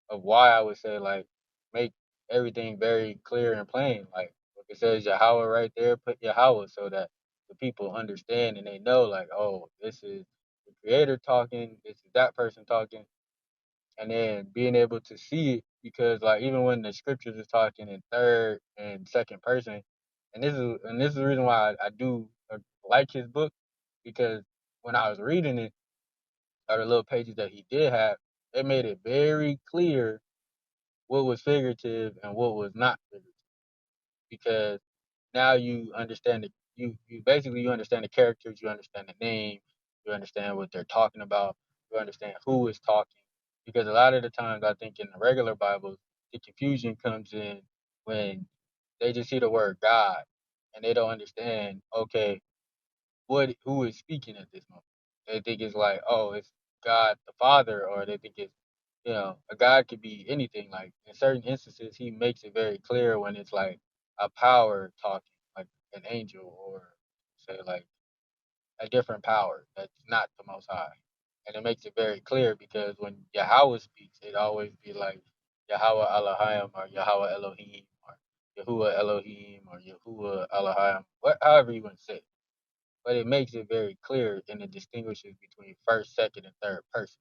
of why I would say like make everything very clear and plain. Like if it says Yahweh right there, put Yahweh so that the people understand and they know like, oh, this is the creator talking, this is that person talking, and then being able to see it because like even when the scriptures is talking in third and second person, and this is the reason why I do like his book because when I was reading it or the little pages that he did have, it made it very clear what was figurative and what was not figurative because now you understand you basically you understand the characters, you understand the name, you understand what they're talking about, you understand who is talking. Because a lot of the times I think in the regular Bibles, the confusion comes in when they just see the word God and they don't understand, okay, who is speaking at this moment. They think it's like, oh, it's God the Father, or they think it's a God could be anything. Like in certain instances, He makes it very clear when it's like a power talking, like an angel, or say like a different power that's not the Most High. And it makes it very clear because when Yahweh speaks, it always be like Yahweh Elohim or Yahweh Elohim or Yahuwah Elohim or Yahuwah Elohim, however you want to say it. But it makes it very clear and it distinguishes between first, second, and third person.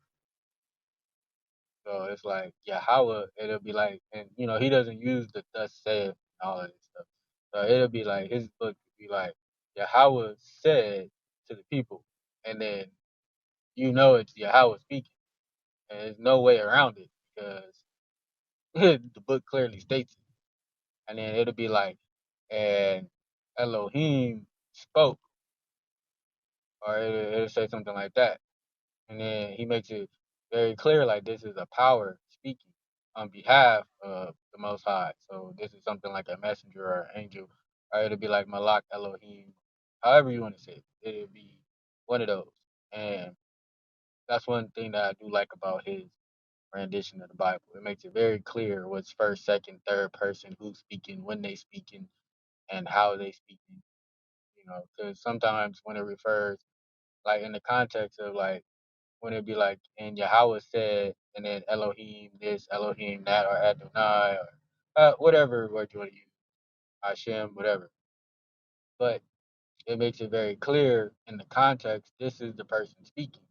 So it's like Yahweh, it'll be like, and he doesn't use the thus saith and all of this stuff. So it'll be like his book would be like Yahweh said to the people, and then it's Yahweh speaking, and there's no way around it because the book clearly states it. And then it'll be like, and Elohim spoke, or it'll say something like that. And then he makes it very clear like this is a power speaking on behalf of the Most High. So this is something like a messenger or an angel, or it'll be like Malak Elohim, however you want to say it. It'll be one of those. And that's one thing that I do like about his rendition of the Bible. It makes it very clear what's first, second, third person, who's speaking, when they speaking, and how they speaking. Because sometimes when it refers, like in the context of like when it be like, and Yahweh said, and then Elohim this, Elohim that, or Adonai, or whatever word you want to use, Hashem, whatever. But it makes it very clear in the context, this is the person speaking.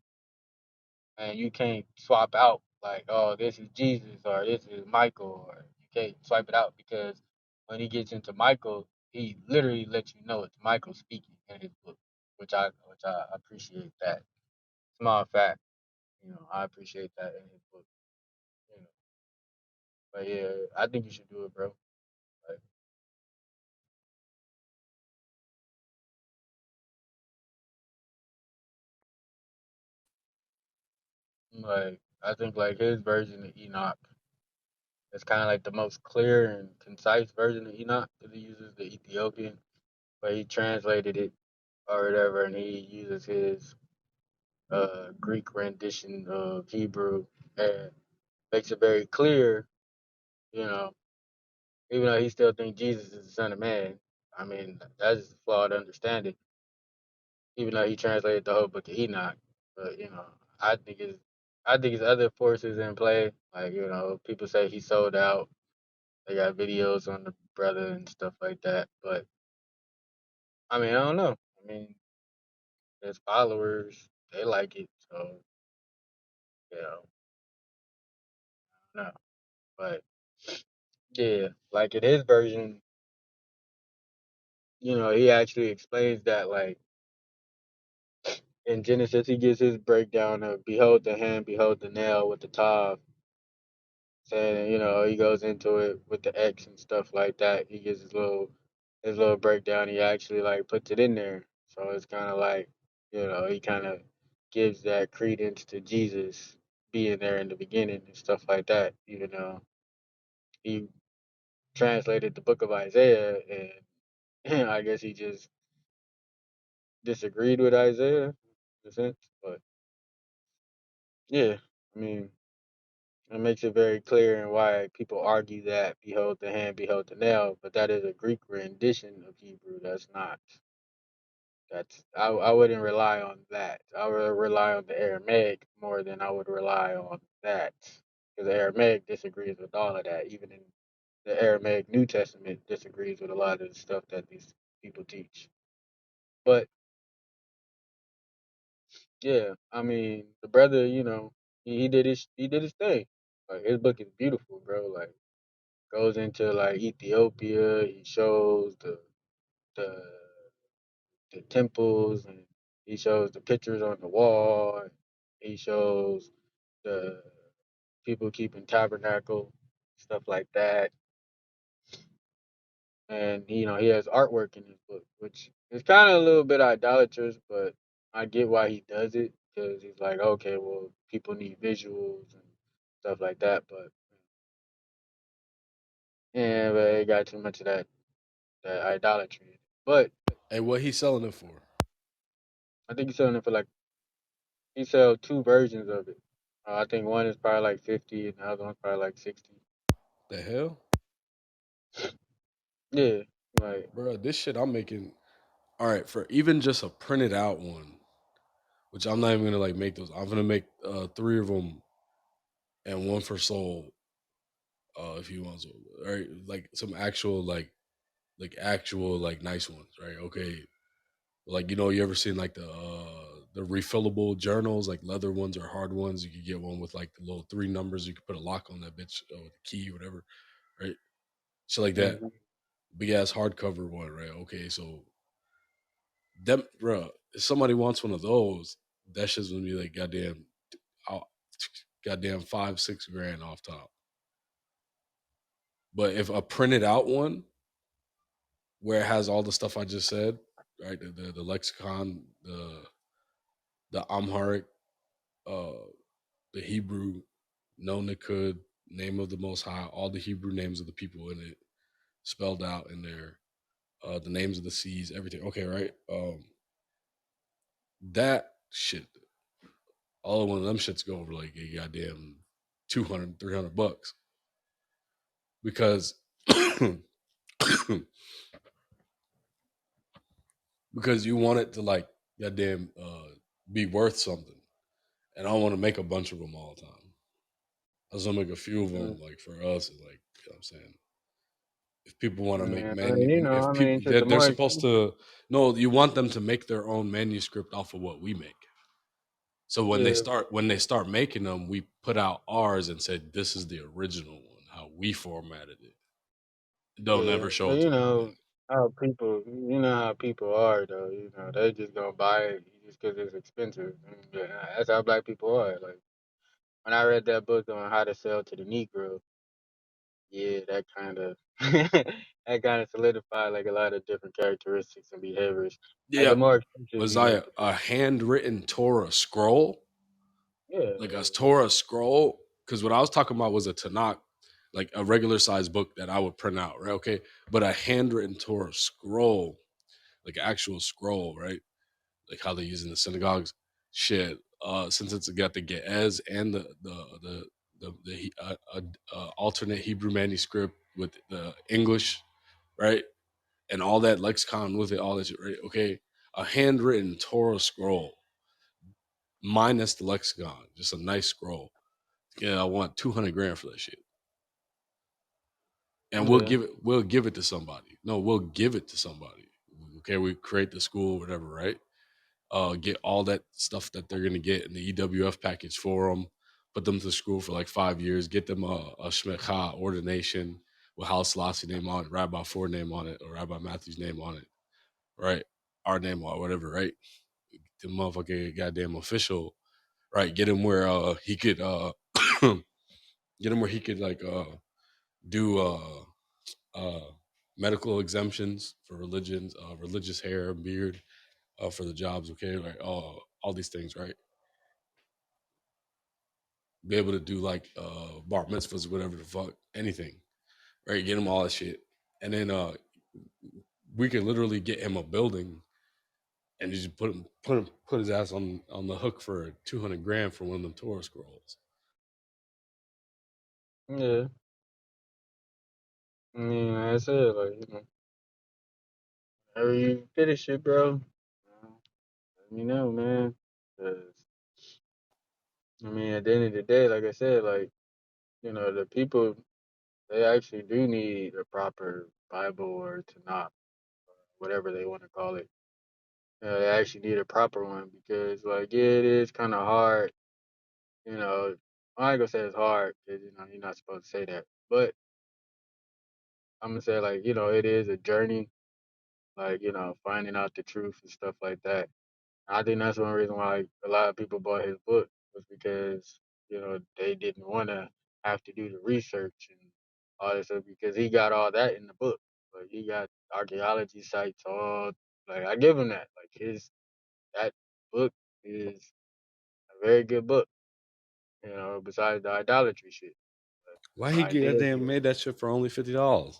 And you can't swap out like, oh, this is Jesus, or this is Michael, or you can't swipe it out because when he gets into Michael, he literally lets you know it's Michael speaking in his book, which I appreciate that. Small fact, I appreciate that in his book. You know. But yeah, I think you should do it, bro. Like, I think like his version of Enoch is kind of like the most clear and concise version of Enoch because he uses the Ethiopian, but he translated it or whatever, and he uses his Greek rendition of Hebrew and makes it very clear, you know, even though he still thinks Jesus is the Son of Man. I mean, that's a flawed understanding. Even though he translated the whole book of Enoch. But I think it's other forces in play. Like people say he sold out. They got videos on the brother and stuff like that. But I mean, I don't know. I mean, his followers they like it, so no. But yeah, like in his version, he actually explains that like in Genesis, he gives his breakdown of behold the hand, behold the nail with the tav, saying, he goes into it with the X and stuff like that. He gives his little breakdown. He actually like puts it in there. So it's kind of like, he kind of gives that credence to Jesus being there in the beginning and stuff like that. Even though he translated the book of Isaiah, and I guess he just disagreed with Isaiah in a sense. But yeah, I mean, It makes it very clear and why people argue that behold the hand, behold the nail, but that is a Greek rendition of Hebrew. That's not. I wouldn't rely on that. I would rely on the Aramaic more than I would rely on that. Because the Aramaic disagrees with all of that. Even in the Aramaic New Testament disagrees with a lot of the stuff that these people teach. But yeah, I mean the brother, he did his thing. Like his book is beautiful, bro. Like goes into like Ethiopia. He shows the the temples, and he shows the pictures on the wall. And he shows the people keeping tabernacle, stuff like that. And he has artwork in his book, which is kind of a little bit idolatrous, but I get why he does it because he's like, okay, well, people need visuals and stuff like that, but yeah, but it got too much of that idolatry. But Hey, what he selling it for? I think he's selling it for like he sell two versions of it. I think one is probably like 50, and the other one's probably like 60. The hell, Yeah, like bro, this shit I'm making. All right, for even just a printed out one, which I'm not even gonna like make those. I'm gonna make three of them and one for soul. If you want, so, right? Like some actual actual like nice ones, right? Okay, like you ever seen like the refillable journals, like leather ones or hard ones? You could get one with like the little three numbers. You could put a lock on that bitch with a key, whatever, right? So like that mhm. big ass hardcover one, right? Okay, so them, bro. If somebody wants one of those, that shit's gonna be like uh, goddamn 5-6 grand off top. But if a printed out one where it has all the stuff I just said, right? The lexicon, the Amharic, uh, the Hebrew, no Nakud, name of the Most High, all the Hebrew names of the people in it, spelled out in there, the names of the seas, everything. Okay, right? That shit, all of one of them shits go over like a goddamn 200, $300 because because you want it to like goddamn be worth something, and I don't want to make a bunch of them all the time. I was gonna make a few of them like for us, like what I'm saying. If people want to make I mean, if I people mean, shit, the they're more supposed expensive, to no, you want them to make their own manuscript off of what we make. So yeah, when they start making them, we put out ours and said this is the original one, how we formatted it. Don't yeah, ever show but it to them again. you know how people are though. They just gonna buy it just because it's expensive. And, yeah, that's how black people are. Like when I read that book on how to sell to the Negro, yeah, that kind of that kind of solidified like a lot of different characteristics and behaviors. Like Yeah, the more expensive was you I make the a book, handwritten Torah scroll? yeah, Like a Torah scroll? Because what I was talking about was a Tanakh, like a regular size book that I would print out, right? Okay, but a handwritten Torah scroll, like an actual scroll, right? Like how they use in the synagogues. Shit, since it's got the Ge'ez and the alternate Hebrew manuscript with the English, right, and all that lexicon with it, all that shit, right? Okay, a handwritten Torah scroll minus the lexicon, just a nice scroll. Yeah, I want 200 grand for that shit, and yeah, we'll give it to somebody. No, we'll give it to somebody. Okay, we create the school, whatever, right? Get all that stuff that they're gonna get in the EWF package for them. Put them to school for like 5 years. Get them a shmecha ordination with Hal Selassie name on it, Rabbi Ford name on it, or Rabbi Matthew's name on it, right? Our name or whatever, right? The motherfucker goddamn official, right? Get him where he could get him where he could like do uh medical exemptions for religions, religious hair and beard for the jobs, okay? Like all these things, right? Be able to do like bar mitzvahs, whatever the fuck, anything, right? Get him all that shit, and then we could literally get him a building and just put his ass on the hook for 200 grand for one of them Torah scrolls. Yeah, I mean, like I said, like whenever you finish it, bro, let me know, man. 'Cause, I mean, at the end of the day, like I said, like the people they actually do need a proper Bible or Tanakh, whatever they want to call it. They actually need a proper one because, like, yeah, it is kind of hard. You know, I ain't gonna say it's hard because you're not supposed to say that, but I'm gonna say like it is a journey, like finding out the truth and stuff like that. I think that's one reason why like, a lot of people bought his book was because they didn't want to have to do the research and all this stuff because he got all that in the book. Like he got archaeology sites all like I give him that. Like that book is a very good book. Besides the idolatry shit, but Why the he get ideas damn made that shit for only $50?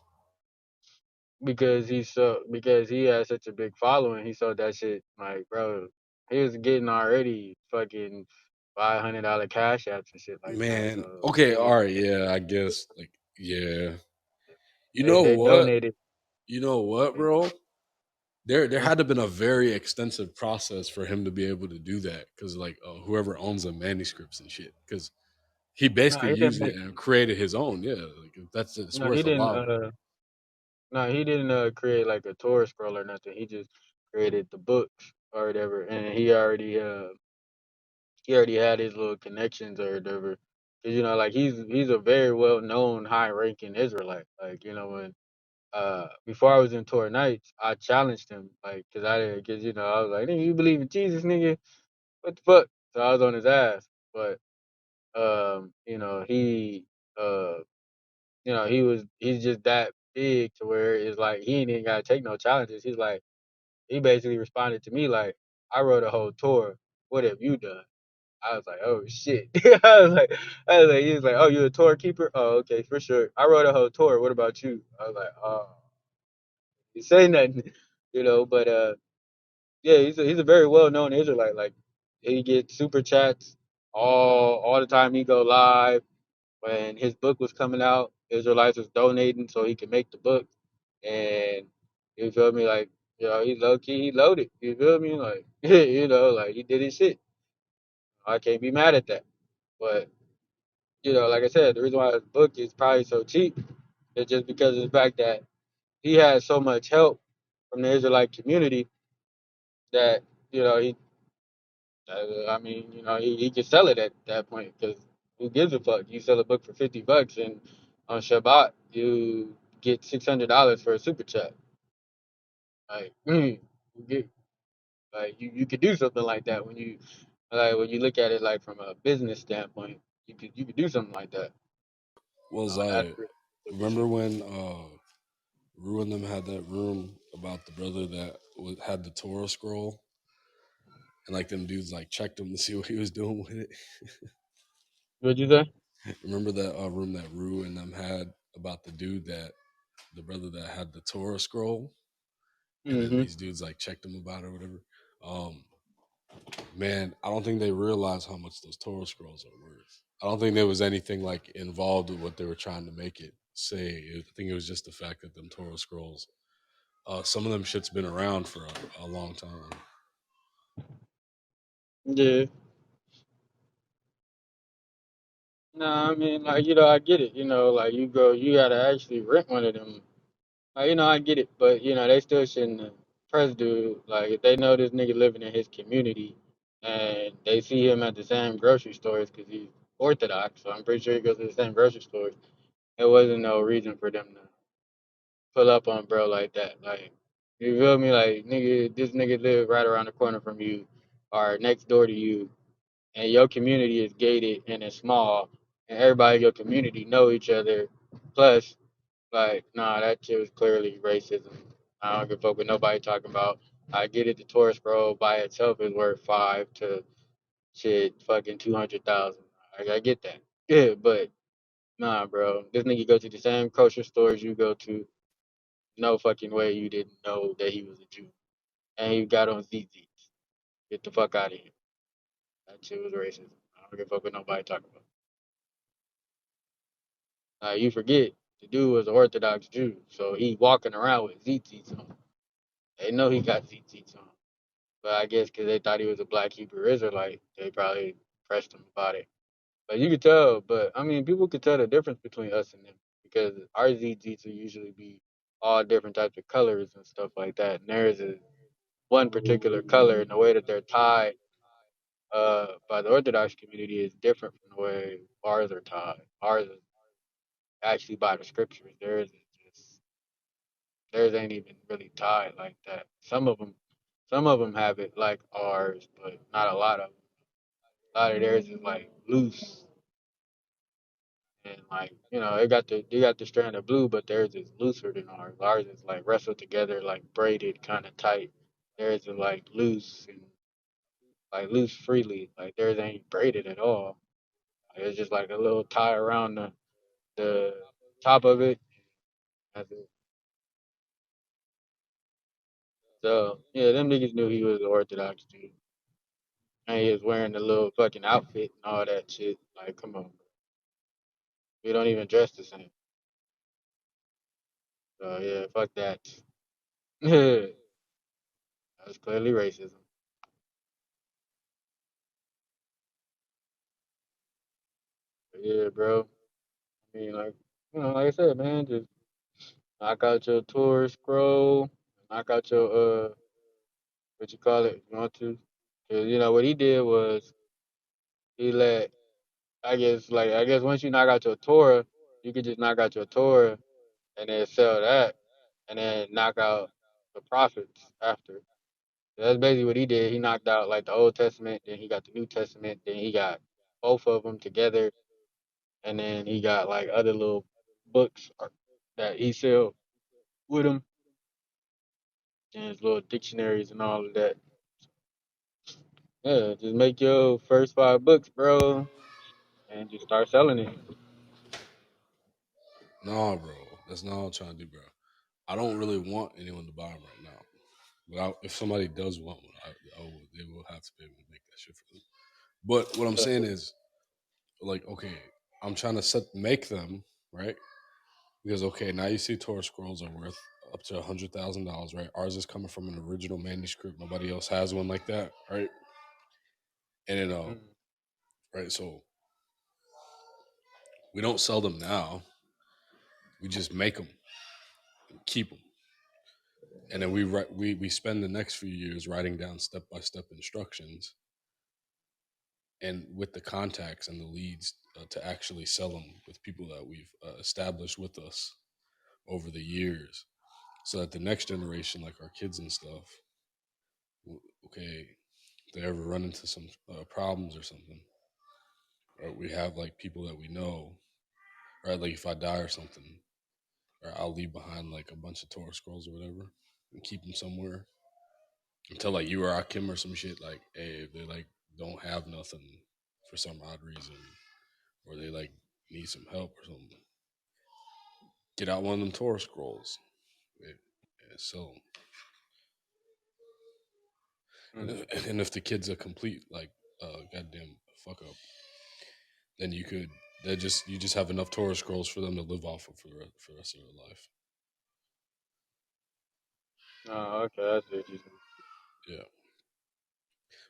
because he has such a big following, he sold that shit like bro. He was getting already fucking $500 cash apps and shit like that. Man, So okay, niggas all right, yeah, I guess like yeah. You they know they what? donated. You know what, They, bro? There huh? had to have been a very extensive process for him to be able to do that because like whoever owns the manuscripts and shit because he No, basically he didn't used make. it and created his own. Yeah, like that's it's No, he worth a didn't. lot. No, he didn't create like a Torah scroll or nothing. He just created the books or whatever, and he already had his little connections or whatever. 'Cause, like he's a very well known, high ranking Israelite. Like when before I was in Torah Nights, I challenged him like because I was like, nigga, you believe in Jesus, nigga? What the fuck? So I was on his ass, but he uh he's just that big to where it's like he ain't even gotta take no challenges. He's like he basically responded to me like, I wrote a whole tour. What have you done? I was like, oh shit. He was like, oh, you a tour keeper? Oh, okay, for sure. I wrote a whole tour. What about you? I was like, oh, you say nothing, But yeah, he's a very well known Israelite. Like he gets super chats all the time. He go live when his book was coming out. Israelites was donating so he could make the book, and you feel me? Like he low key he loaded. You feel me? Like like he did his shit. I can't be mad at that. But like I said, the reason why his book is probably so cheap is just because of the fact that he had so much help from the Israelite community that he I mean, he could sell it at that point because who gives a fuck? You sell a book for $50 and on Shabbat you get $600 for a super chat. Like, you get you could do something like that when you look at it like from a business standpoint. You could do something like that. Was And that's I really what this remember shit. when Rue and them had that room about the brother that had the Torah scroll and like them dudes like checked him to see what he was doing with it. What'd you say? Remember that room that Rue and them had about the brother that had the Torah scroll, and then Mm-hmm. these dudes like checked him about it or whatever. Um, Man, I don't think they realized how much those Torah scrolls are worth. I don't think there was anything like involved with what they were trying to make it say. I think it was just the fact that them Torah scrolls, some of them shit's been around for a long time. Yeah. No, I mean, like, I get it. Like, you gotta actually rent one of them. Like, I get it, but, they still shouldn't press dude. Like, if they know this nigga living in his community and they see him at the same grocery stores because he's Orthodox, so I'm pretty sure he goes to the same grocery stores, there wasn't no reason for them to pull up on bro like that. Like, you feel me? Like, nigga, this nigga live right around the corner from you or next door to you, and your community is gated and it's small, and everybody in your community know each other. Plus, like, nah, that shit was clearly racism. I don't give a fuck what nobody talking about. I get it. The tourist bro by itself is worth 5 to shit fucking 200,000. I get that. Yeah, but nah, bro. This nigga go to the same grocery stores you go to. No fucking way you didn't know that he was a Jew, and he got on ZZ. Get the fuck out of here. That shit was racism. I don't give a fuck what nobody talking about. You forget the dude was an Orthodox Jew, so he walking around with ZTs on. They know he got ZTs on, but I guess because they thought he was a black Hebrew Israelite, they probably pressed him about it. But you could tell, but I mean, people could tell the difference between us and them because our ZTs will usually be all different types of colors and stuff like that, and theirs is one particular color, and the way that they're tied by the Orthodox community is different from the way ours are tied. Ours is actually by the scriptures. Theirs ain't even really tied like that. Some of them have it like ours, but not a lot of them. A lot of theirs is like loose and like they got the strand of blue, but theirs is looser than ours. Ours is like wrestled together, like braided, kind of tight. Theirs is like loose and like loose freely. Like theirs ain't braided at all. Like, it's just like a little tie around the top of it. That's it. So yeah, them niggas knew he was an Orthodox dude. And he was wearing the little fucking outfit and all that shit. Like, come on, we don't even dress the same. So yeah, fuck that. That's clearly racism. But yeah, bro. I mean, like, like I said, man, just knock out your tour scroll, knock out your what you call it, if you want to. 'Cause what he did was he let, I guess once you knock out your Torah, you could just knock out your Torah and then sell that, and then knock out the prophets after. That's basically what he did. He knocked out like the Old Testament, then he got the New Testament, then he got both of them together, and then he got like other little books that he sell with him, and his little dictionaries and all of that. Yeah, just make your first 5 books, bro, and just start selling it. No, bro, that's not what I'm trying to do, bro. I don't really want anyone to buy them right now. But if somebody does want one, they will have to be able to make that shit for them. But what I'm Uh, saying is, like, okay, I'm trying to make them right because okay, now you see Torah scrolls are worth up to $100,000, right? Ours is coming from an original manuscript. Nobody else has one like that, right? And mm, right, so we don't sell them now. We just make them, and keep them, and then we spend the next few years writing down step by step instructions and with the contacts and the leads to actually sell them with people that we've established with us over the years so that the next generation like our kids and stuff okay if they ever run into some problems or something or we have like people that we know right like if I die or something or I'll leave behind like a bunch of Torah scrolls or whatever and keep them somewhere until like you or Akim or some shit like hey if they like don't have nothing for some odd reason or they like need some help or something, get out one of them Torah scrolls. It, so, mm. and if the kid's a complete like goddamn fuck up, then you just have enough Torah scrolls for them to live off of for the rest of their life. Oh, okay, that's what you said. Yeah,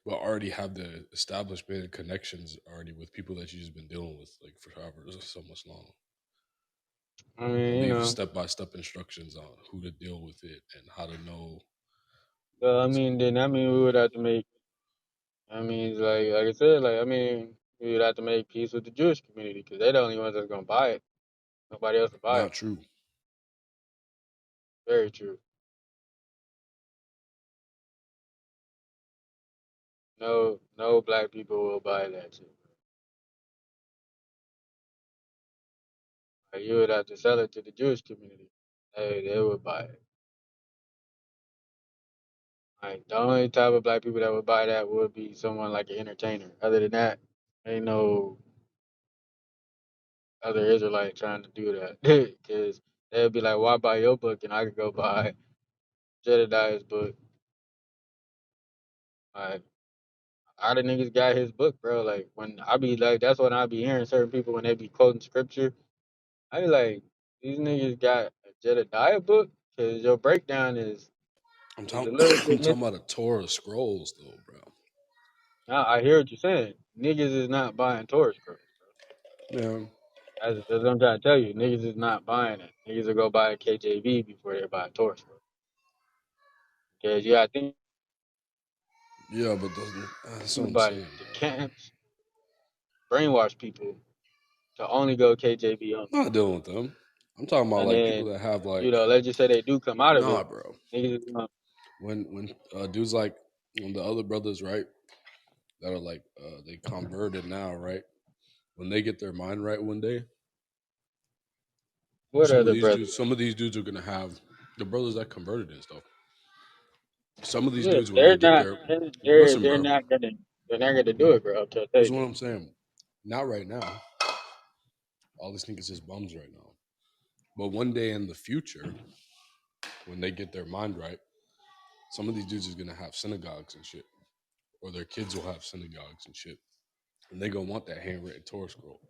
but already have the establishment connections already with people that you've just been dealing with like for however so much long, I and mean, leave step by step instructions on who to deal with it and how to know. well, I So mean, then I mean, we would have to make. I mean, it's like I said, like I mean, we would have to make peace with the Jewish community because they're the only ones that's gonna buy it. Nobody else will buy not it. true. Very true. No, no black people will buy that shit. Like, you would have to sell it to the Jewish community. They would buy it. Like the only type of black people that would buy that would be someone like an entertainer. Other than that, ain't no other Israelite trying to do that because they'd be like, "Why buy your book and I could go buy Jedediah's book?" Like, all the niggas got his book, bro. Like when I be like, that's when I be hearing certain people when they be quoting scripture. I be like, these niggas got a Jedediah book because your breakdown I'm is a talking. little I'm bit talking missing. about a Torah scrolls, though, bro. Now, I hear what you're saying. Niggas is not buying Torah scrolls. Yeah, That's what I'm trying to tell you. Niggas is not buying it. Niggas will go buy a KJV before they buy a Torah scroll. Because I think yeah, but that's what I'm about it. saying, The bro. camps brainwash people to only go KJV only. I'm not dealing with them. I'm talking about And like people then, that have like, let's just say they do come out of nah, it. bro. Niggas is gonna, When dudes like the other brothers, right, that are like they converted now, right? When they get their mind right one day, what other brothers? some of these dudes are gonna have the brothers that converted and stuff. Some of these Yeah, dudes, when they get their listen, they're bro, not gonna do it, bro. I'll tell this is you what that. I'm saying. Not right now. All these niggas is bums right now. But one day in the future, when they get their mind right, some of these dudes is gonna have synagogues and shit, or their kids will have synagogues and shit, and they gonna want that handwritten Torah scroll.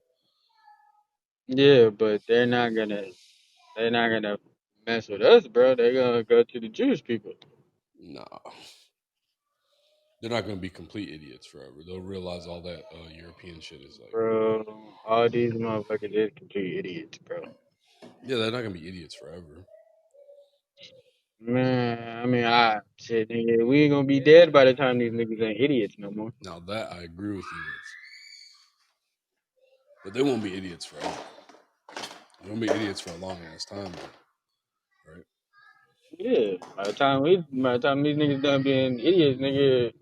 Yeah, but they're not gonna mess with us, bro. They're gonna go to the Jewish people. Nah, they're not gonna be complete idiots forever. They'll realize all that European shit is like, Bro, all these motherfuckers is complete idiots, bro. yeah, they're not gonna be idiots forever. Man, I mean, I shit, nigga, we ain't gonna be dead by the time these niggas ain't idiots no more. Now that I agree with you with, but they won't be idiots forever. They won't be idiots for a long ass time, though, right? Yeah, by the time these niggas done being idiots, nigga,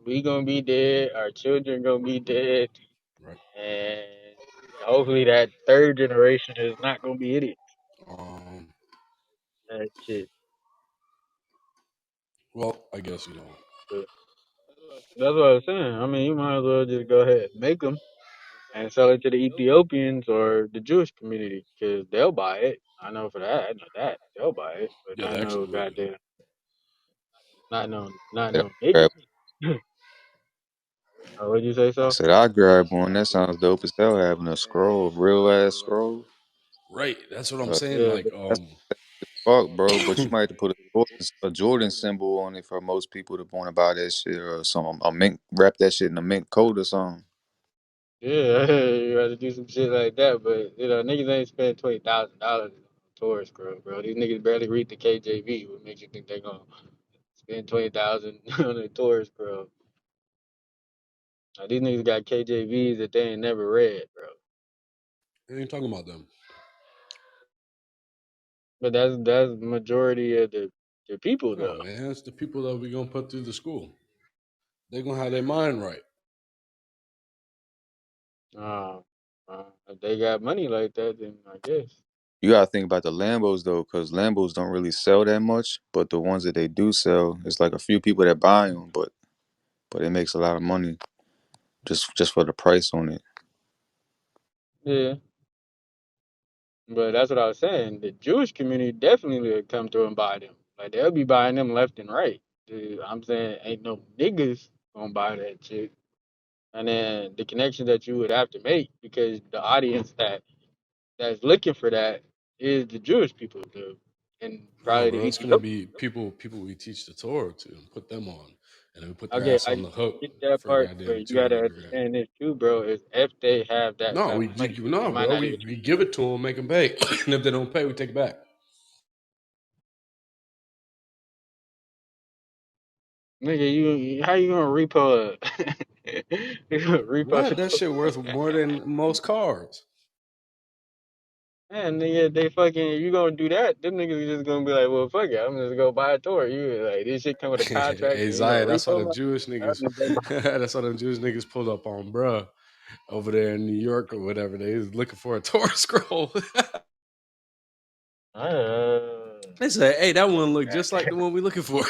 we gonna be dead. Our children gonna be dead, Right. and hopefully that third generation is not gonna be idiots. Um. That shit. Well, I guess you know. But that's what I was saying. I mean, you might as well just go ahead and make them and sell it to the Ethiopians or the Jewish community because they'll buy it. I know for that. I know that they'll buy it, but Yeah, not they no actually will. Yeah. goddamn, not Yeah, no grab. niggas. What'd you say I so? said I grab one. That sounds dope as hell. Having a scroll, real ass scroll. Right. That's what I'm Uh, saying. Yeah, Like, that's fuck, bro. But you might have to put a Jordan symbol on it for most people to want to buy that shit or some a mink. Wrap that shit in a mink coat or something. yeah, you got to do some shit like that. But niggas ain't spend $20,000 on tourist bro. These niggas barely read the KJV. What makes you think they gonna spend 20,000 on a tourist bro? Now, these niggas got KJVs that they ain't never read, bro. I ain't talking about them. But that's majority of the people No, though. man. It's the people that we gonna put through the school. They're gonna have their mind right. Uh, if they got money like that, then I guess. You gotta think about the Lambos though, because Lambos don't really sell that much. But the ones that they do sell, it's like a few people that buy them, but it makes a lot of money just for the price on it. Yeah, but that's what I was saying. The Jewish community definitely would come through and buy them. Like they'll be buying them left and right. Dude, I'm saying ain't no niggas gonna buy that shit. And then the connection that you would have to make because the audience that's looking for that is the Jewish people, dude, and No, probably the bro. It's gonna Ethiopian. be people we teach the Torah to and put them on, and then we put their Okay, ass I on the hook get that for part, but goddamn you 200 gotta grand. understand this too, bro. Is if they have that No, type of money, they no, might bro. not even. We give it to them, make them pay, and if they don't pay, we take it back. Nigga, how you gonna repo you gonna repo What? That the shit worth more than most cars. man, nigga, they fucking you gonna do that, them niggas just gonna be like, well fuck it, I'm just gonna buy a tour. You like this shit come with a contract Hey and you gonna Zaya, that's why the repo it? Jewish I'll niggas, just go buy that's why them Jewish niggas pulled up on bruh over there in New York or whatever. They was looking for a Torah scroll. They said, "Hey, that one look just like the one we looking for."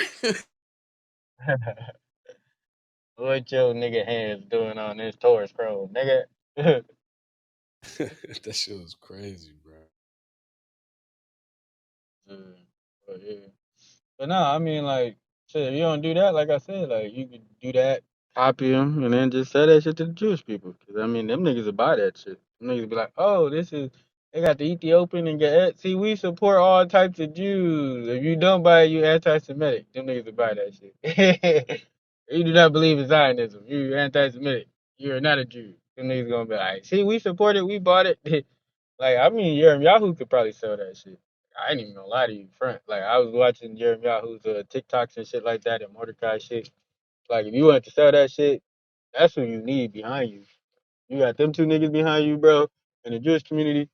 what your nigga hands doing on this tour scroll, nigga? That shit was crazy, bro. Mm, but yeah. But no, I mean like, shit, if you don't do that, like I said, like you could do that, copy them, and then just sell that shit to the Jewish people. Cause I mean, them niggas will buy that shit. Them niggas be like, oh, this is. They got the Ethiopian and get. See, we support all types of Jews. If you don't buy it, you anti-Semitic. Them niggas will buy that shit. You do not believe in Zionism. You anti-Semitic. You're not a Jew. Them niggas gonna be like, see, we support it. We bought it. Like, I mean, Yahoo could probably sell that shit. I ain't even gonna lie to you, front. Like, I was watching Yahoo's TikToks and shit like that and Mordecai shit. Like, if you want to sell that shit, that's who you need behind you. You got them two niggas behind you, bro, in the Jewish community.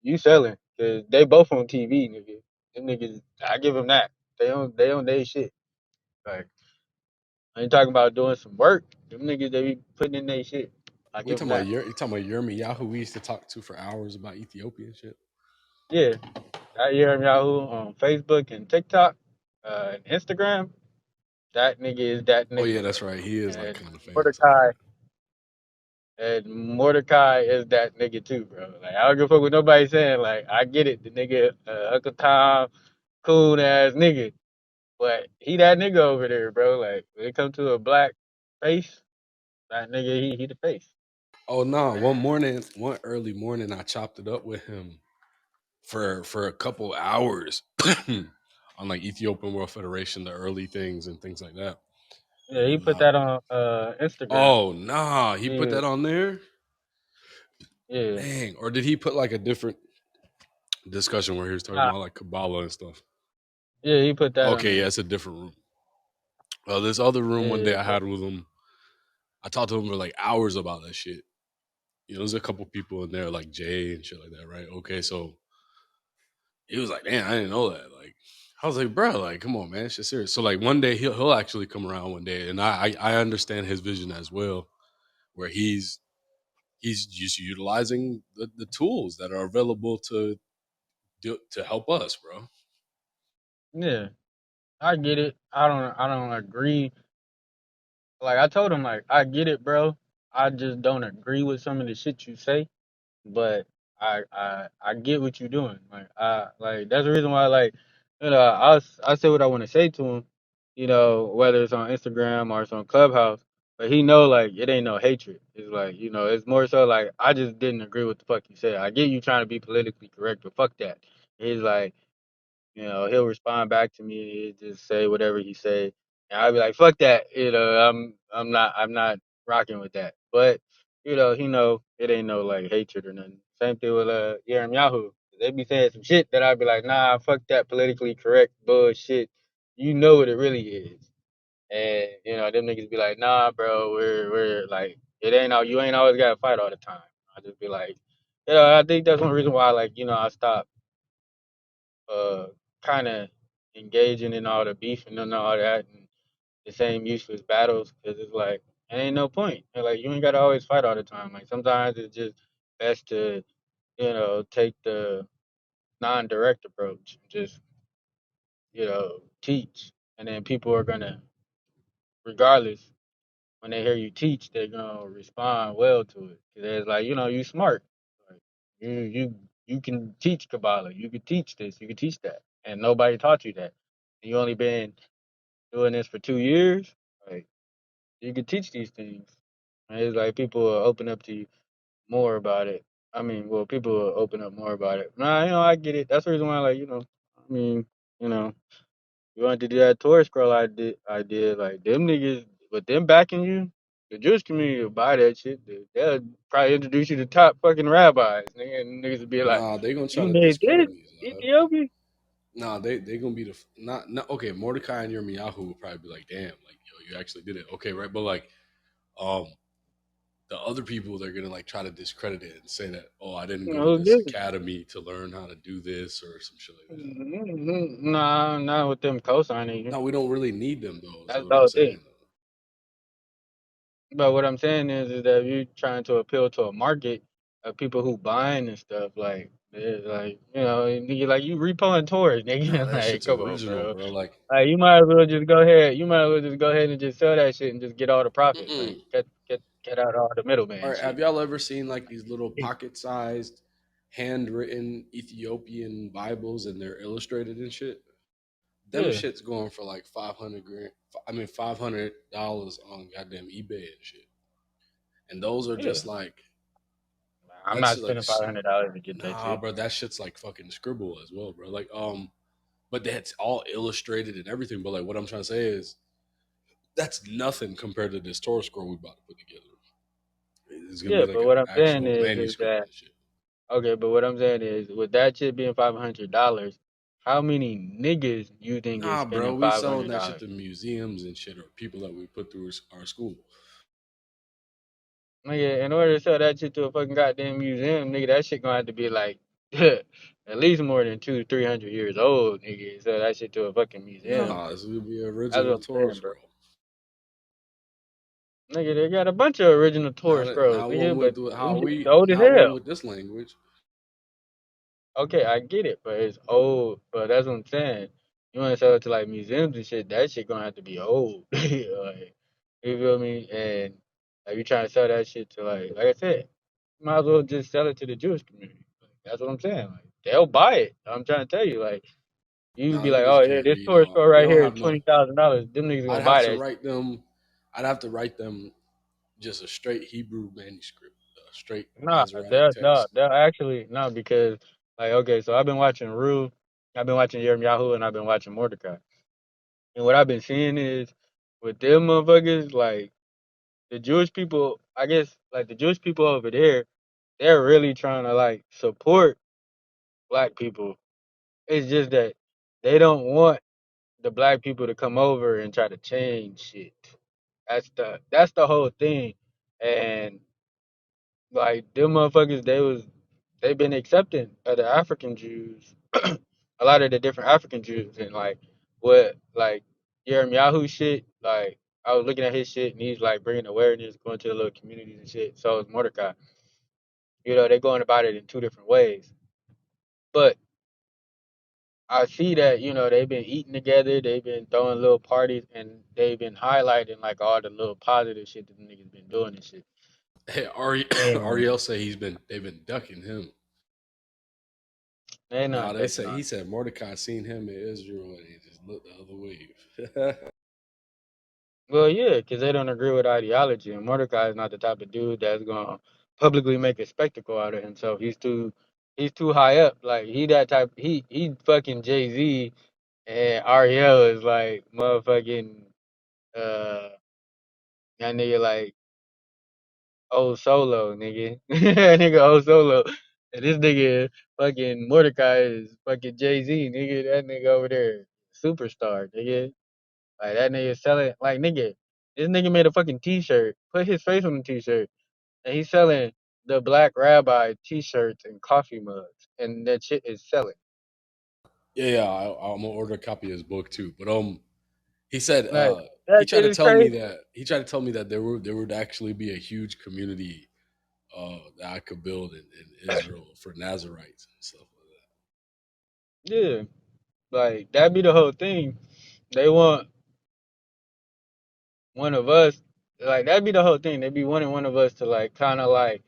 You selling because they both on TV, nigga. Them niggas, I give them that. They on they shit. Like, I ain't talking about doing some work. Them niggas, they be putting in they shit. I We give them talking about that. you talking about ZechariYaH, we used to talk to for hours about Ethiopian shit. Yeah, I hear him Yahoo on Facebook and TikTok, and Instagram. That nigga is that Oh yeah, nigga, bro. that's right. He is like And kind of famous. I Mordecai, forgot. Mordecai is that nigga too, bro. Like, I don't give a fuck what nobody saying. Like, I get it, the nigga, Uncle Tom, cool ass nigga. But he that nigga over there, bro. Like, when it come to a black face, that nigga, he the face. Oh no, one early morning, I chopped it up with him for a couple hours on like Ethiopian World Federation, the early things and things like that. Yeah, he put Uh, that on Instagram. oh nah, he put Yeah, that on there. yeah, Dang, or did he put like a different discussion where he was talking nah, about like Kabbalah and stuff? yeah, he put that on Okay, yeah, there. it's a different room. This other room one day Yeah, I had with him, I talked to him for like hours about that shit. You know, there's a couple people in there like Jay and shit like that, right? Okay, so he was like, "Damn, I didn't know that." Like, I was like, "Bro, like, come on, man, it's just serious." So like one day he'll actually come around one day, and I understand his vision as well, where he's just utilizing the tools that are available to help us, bro. yeah, I get it. I don't agree. Like, I told him, like, I get it, bro. I just don't agree with some of the shit you say, but I get what you're doing. Like that's the reason why, like, I say what I want to say to him, whether it's on Instagram or it's on Clubhouse. But he know, like, it ain't no hatred. It's like, it's more so like, I just didn't agree with the fuck you said. I get you trying to be politically correct, but fuck that. He's like, he'll respond back to me, he'll just say whatever he say, and I'll be like, "Fuck that," I'm not rocking with that. But he know it ain't no like hatred or nothing. Same thing with Yahoo. They be saying some shit that I'd be like, "Nah, fuck that politically correct bullshit." You know what it really is, and them niggas be like, "Nah, bro, we're like, it ain't all you ain't always gotta fight all the time." I just be like, I think that's one reason why, like, I stopped uh kind of engaging in all the beef and all that and the same useless battles, because it's like, it ain't no point. And, like, you ain't gotta always fight all the time. Like, sometimes it's just best to take the non-direct approach, just teach, and then people are gonna, regardless, when they hear you teach, they're gonna respond well to it, because it's like, you smart, like, you can teach Kabbalah, you can teach this, you can teach that, and nobody taught you that. You only been doing this for 2 years, like, you could teach these things. And it's like people will open up to you more about it. I mean, well, people will open up more about it. Nah, I get it. That's the reason why, like, I mean, you know, you wanted to do that Torah scroll I did, like, them niggas, with them backing you, the Jewish community will buy that shit. They'll probably introduce you to top fucking rabbis, nigga, and niggas will be like, Nah, they gonna try you to made this discredit me. Ethiopia? Nah, they gonna be not okay. Mordecai and Yirmiyahu will probably be like, "Damn, like yo, you actually did it." Okay, right? But like, um, the other people they're gonna like try to discredit it and say that, "Oh, I didn't go to Who this gives? academy to learn how to do this or some shit like that." Nah, not with them co-signing you. No, we don't really need them though. Is That's what the I'm whole thing. saying. But what I'm saying is that if you're trying to appeal to a market of people who buying and stuff, like, like, nigga, like, you repoing tours, No, nigga. that Like, shit's come on, original, bro. bro. Like, Like, you might as well just go ahead. You might as well just go ahead and just sell that shit and just get all the profit. Like, mm-mm. get out all the All middleman right, have shit. y'all ever seen like these little pocket-sized, handwritten Ethiopian Bibles and they're illustrated and shit? Them Yeah, shit's going for like 500 grand. I mean, $500 on goddamn eBay and shit. And those are yeah. just like I'm That's not like spending $500 to get that nah, shit. bro. That shit's like fucking scribble as well, bro. Like but that's all illustrated and everything. But like what I'm trying to say is that's nothing compared to this Torah scroll we about to put together. It's gonna Yeah, be like but an what I'm saying actual is manuscript that and shit. okay, but what I'm saying is with that shit being $500, how many niggas you think is Nah, bro, spending we five selling hundred that shit dollars? to museums and shit, or people that we put through our school. Nigga, in order to sell that shit to a fucking goddamn museum, nigga, that shit gonna have to be like at least more than 200-300 years old, nigga. Sell that shit to a fucking museum. Nah, this would be an That's what original I'm Torah saying, bro. scroll. Nigga, they got a bunch of original Torah scrolls, Not one nigga, but with them how shit's we, old as not one hell. with this language. Okay, I get it, but it's old. But that's what I'm saying. You want to sell it to like museums and shit? That shit gonna have to be old. Like, you feel me? And like you trying to sell that shit to like I said, you might as well just sell it to the Jewish community. Like, that's what I'm saying. Like they'll buy it. I'm trying to tell you. Like you could Nah, be like, niggas oh yeah, can't this read. tourist store They right don't here is have no. $20,000. Them niggas I'd gonna have buy to that shit. write them. I'd have to write them just a straight Hebrew manuscript, a straight Nah, Masoretic text. they'll actually no because like okay, so I've been watching Rue, I've been watching Yirmiyahu, and I've been watching Mordecai. And what I've been seeing is with them motherfuckers, like the Jewish people, I guess like the Jewish people over there, they're really trying to like support black people. It's just that they don't want the black people to come over and try to change shit. That's the whole thing. And like them motherfuckers, they've been accepting of the African Jews, a lot of the different African Jews, and like what like Yirmiyahu shit. Like I was looking at his shit, and he's like bringing awareness, going to the little communities and shit. So is Mordecai. They're going about it in two different ways. But I see that they've been eating together, they've been throwing little parties, and they've been highlighting like all the little positive shit that the niggas been doing and shit. Hey, And Ariel say they've been ducking him. they're Nah, not they ducking say on. he said Mordecai seen him in Israel and he just looked the other way. Well, yeah, because they don't agree with ideology, and Mordecai is not the type of dude that's gonna publicly make a spectacle out of himself. He's too high up. Like he that type. He fucking Jay-Z, and Ariel is like motherfucking uh that nigga like old Solo nigga, nigga old Solo, and this nigga fucking Mordecai is fucking Jay-Z nigga. That nigga over there superstar nigga. Like that nigga selling like nigga. This nigga made a fucking T-shirt, put his face on the T-shirt, and he's selling the Black Rabbi T-shirts and coffee mugs, and that shit is selling. Yeah, I'm gonna order a copy of his book too. But he said Like that shit is crazy. he tried to tell me that there would actually be a huge community that I could build in Israel for Nazarites and stuff like Yeah, like that be the whole thing. They want one of us, like that'd be the whole thing. They be wanting one of us to like kind of like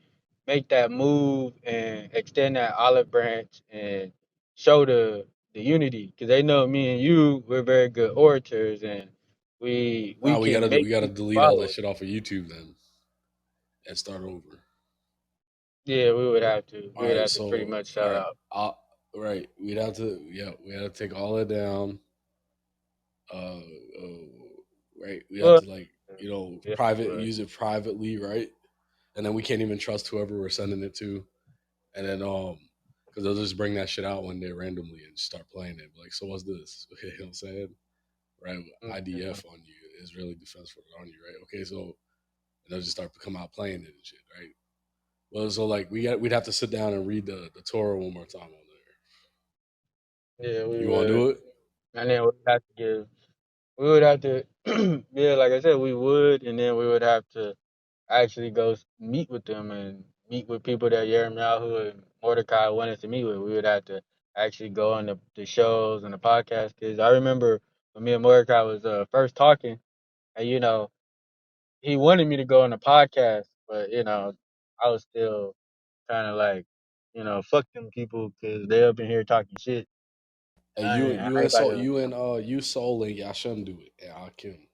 make that move and extend that olive branch and show the unity because they know me and you we're very good orators and that. we can make We gotta people delete all that follow. shit off of YouTube then and start over. Yeah, we would have to. All We would right, have to pretty so much all sell right, out. right, we had to take all that down. Uh, right, we had Well, to like yeah, private but use it privately, right? And then we can't even trust whoever we're sending it to. And then because they'll just bring that shit out one day randomly and start playing it. Like, so what's this? You know what I'm saying? Right, mhm. IDF on you, Israeli Defense Force on you, right? Okay, so and they'll just start to come out playing it and shit, right? Well, so like we'd have to sit down and read the Torah one more time on there. Yeah, we You want to would, do it? and then we'd have to give. We would have to. Yeah, like I said, we would, and then we would have to actually go meet with them and meet with people that Yirmiyahu and Mordecai wanted to meet with. We would have to actually go on the shows and the podcast because I remember when me and Mordecai was first talking, and he wanted me to go on the podcast, but I was still kind of like fuck them people because they up in here talking shit. Hey, Everybody was, you Soul and Yashem do it, and Akim.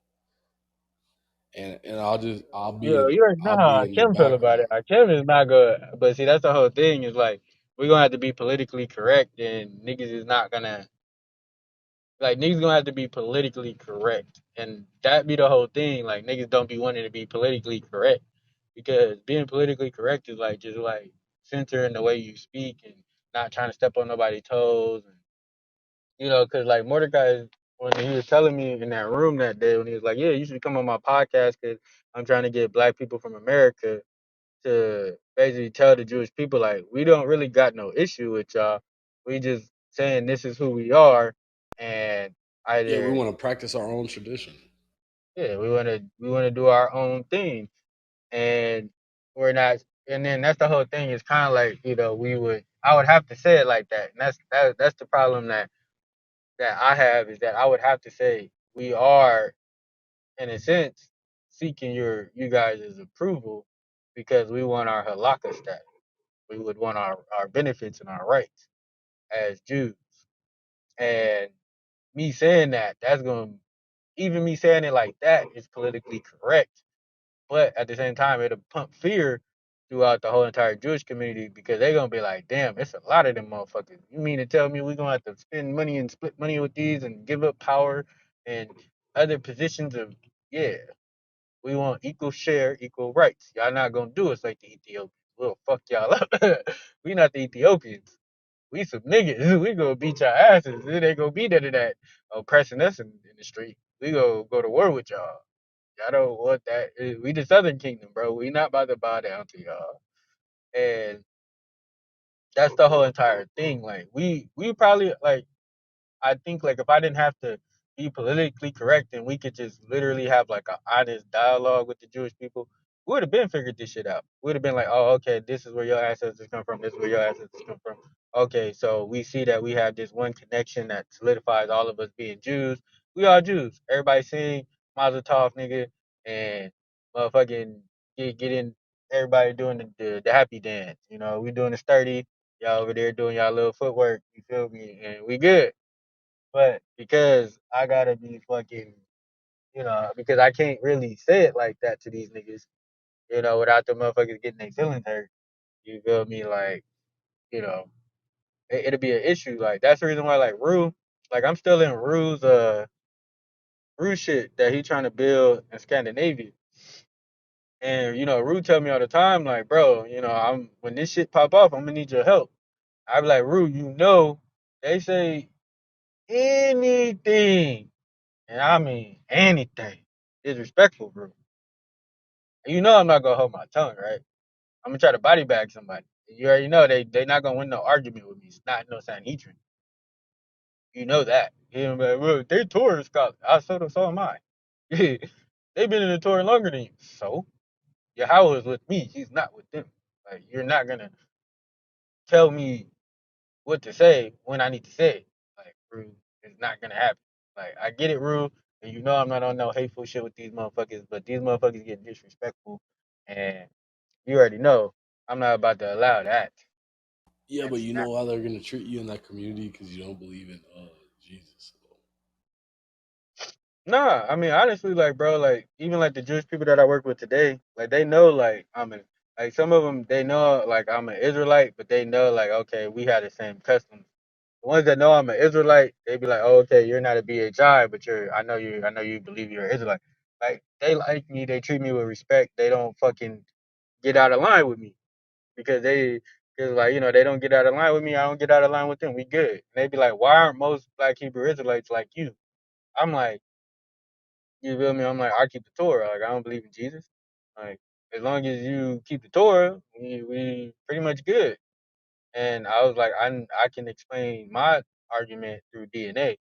and Yeah, you already know I'll be how in the Kim feel about background. it. Kim is not good, but see, that's the whole thing. Is like we're gonna have to be politically correct, and niggas is not gonna like niggas gonna have to be politically correct, and that be the whole thing. Like niggas don't be wanting to be politically correct because being politically correct is like just like censoring the way you speak and not trying to step on nobody's toes, and because like Mordecai, when he was telling me in that room that day, when he was like, "Yeah, you should come on my podcast because I'm trying to get black people from America to basically tell the Jewish people like we don't really got no issue with y'all. We just saying this is who we are, and Yeah, we either want to practice our own tradition. yeah, we wanna do our own thing, and we're not. And then that's the whole thing. It's kind of like I would have to say it like that, and that's the problem that I have is that I would have to say we are in a sense seeking you guys' approval because we want our halakha status. We would want our benefits and our rights as Jews. And me saying that's going to, even me saying it like that is politically correct. But at the same time, it'll pump fear throughout the whole entire Jewish community because they're going to be like, damn, it's a lot of them motherfuckers. You mean to tell me we're going to have to spend money and split money with these and give up power and other positions of, yeah, we want equal share, equal rights. Y'all not going to do us like the Ethiopians. We'll fuck y'all up. We not the Ethiopians. We some niggas. We gonna beat your asses. It ain't gonna be none of that oppressing us in the street. We go to war with y'all. Y'all don't want that. We the Southern Kingdom, bro. We not about to bow down to y'all. And that's the whole entire thing. Like we probably like I think like if I didn't have to be politically correct and we could just literally have like an honest dialogue with the Jewish people, we would have been figured this shit out. We would have been like, oh, okay, this is where your ancestors come from. This is where your ancestors come from. Okay, so we see that we have this one connection that solidifies all of us being Jews. We are Jews. Everybody sing Mazel Tov, nigga, and motherfucking get in. Everybody doing the happy dance. We doing the sturdy. Y'all over there doing y'all little footwork. You feel me? And we good. But because I gotta be fucking, because I can't really say it like that to these niggas, without the motherfuckers getting their feelings hurt. You feel me? Like, you know, it'll be an issue. Like that's the reason why, like Rue, like I'm still in Rue shit that he trying to build in Scandinavia. And Rue tell me all the time, like, bro, I'm when this shit pop off, I'm gonna need your help. I be like, Rue, they say anything, and I mean anything, disrespectful, bro. I'm not gonna hold my tongue, right? I'm gonna try to body bag somebody. You already know they not gonna win no argument with me. It's not no Sanhedrin. You know that. You know, like, well, they Torah scholars. So am I. They've been in the Torah longer than you. So Yahweh is with me. He's not with them. Like you're not gonna tell me what to say when I need to say it. Like, Rue, it's not gonna happen. Like I get it, Rue, and I'm not on no hateful shit with these motherfuckers, but these motherfuckers get disrespectful and you already know I'm not about to allow that. Yeah, but That's you not. know how they're gonna treat you in that community because you don't believe in Jesus. Nah, I mean honestly, like bro, like even like the Jewish people that I work with today, like they know like like some of them they know like I'm an Israelite, but they know like okay we had the same customs. The ones that know I'm an Israelite, they be like, oh okay you're not a BHI, but I know you believe you're an Israelite. Like they like me, they treat me with respect. They don't fucking get out of line with me because because like they don't get out of line with me, I don't get out of line with them. We good. And they be like, why aren't most Black Hebrew Israelites like you? I'm like, you feel me? I'm like, I keep the Torah. Like I don't believe in Jesus. Like as long as you keep the Torah, we pretty much good. And I was like, I can explain my argument through DNA,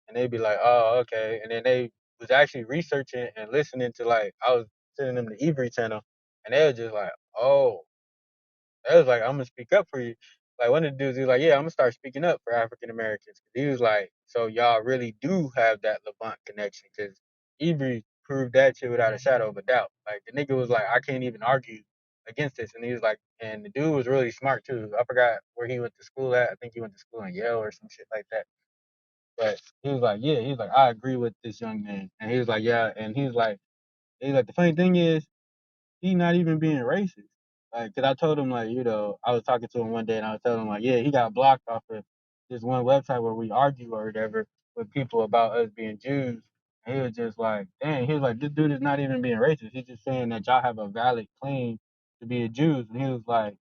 and they'd be like, oh okay. And then they was actually researching and listening to like I was sending them the Ebury channel, and they were just like, oh. I was like, I'm gonna speak up for you. Like one of the dudes, he was like, yeah, I'm gonna start speaking up for African Americans. He was like, so y'all really do have that Levant connection, because Ebri proved that shit without a shadow of a doubt. Like the nigga was like, I can't even argue against this, and he was like, and the dude was really smart too. I forgot where he went to school at. I think he went to school in Yale or some shit like that. But he was like, yeah, he was like, I agree with this young man, and he was like, yeah, and he was like. He's like, the funny thing is, he not even being racist. Like, cause I told him like, I was talking to him one day and I was telling him like, yeah, he got blocked off of this one website where we argue or whatever with people about us being Jews. And he was just like, dang, he was like, this dude is not even being racist. He's just saying that y'all have a valid claim to be a Jews. And he was like,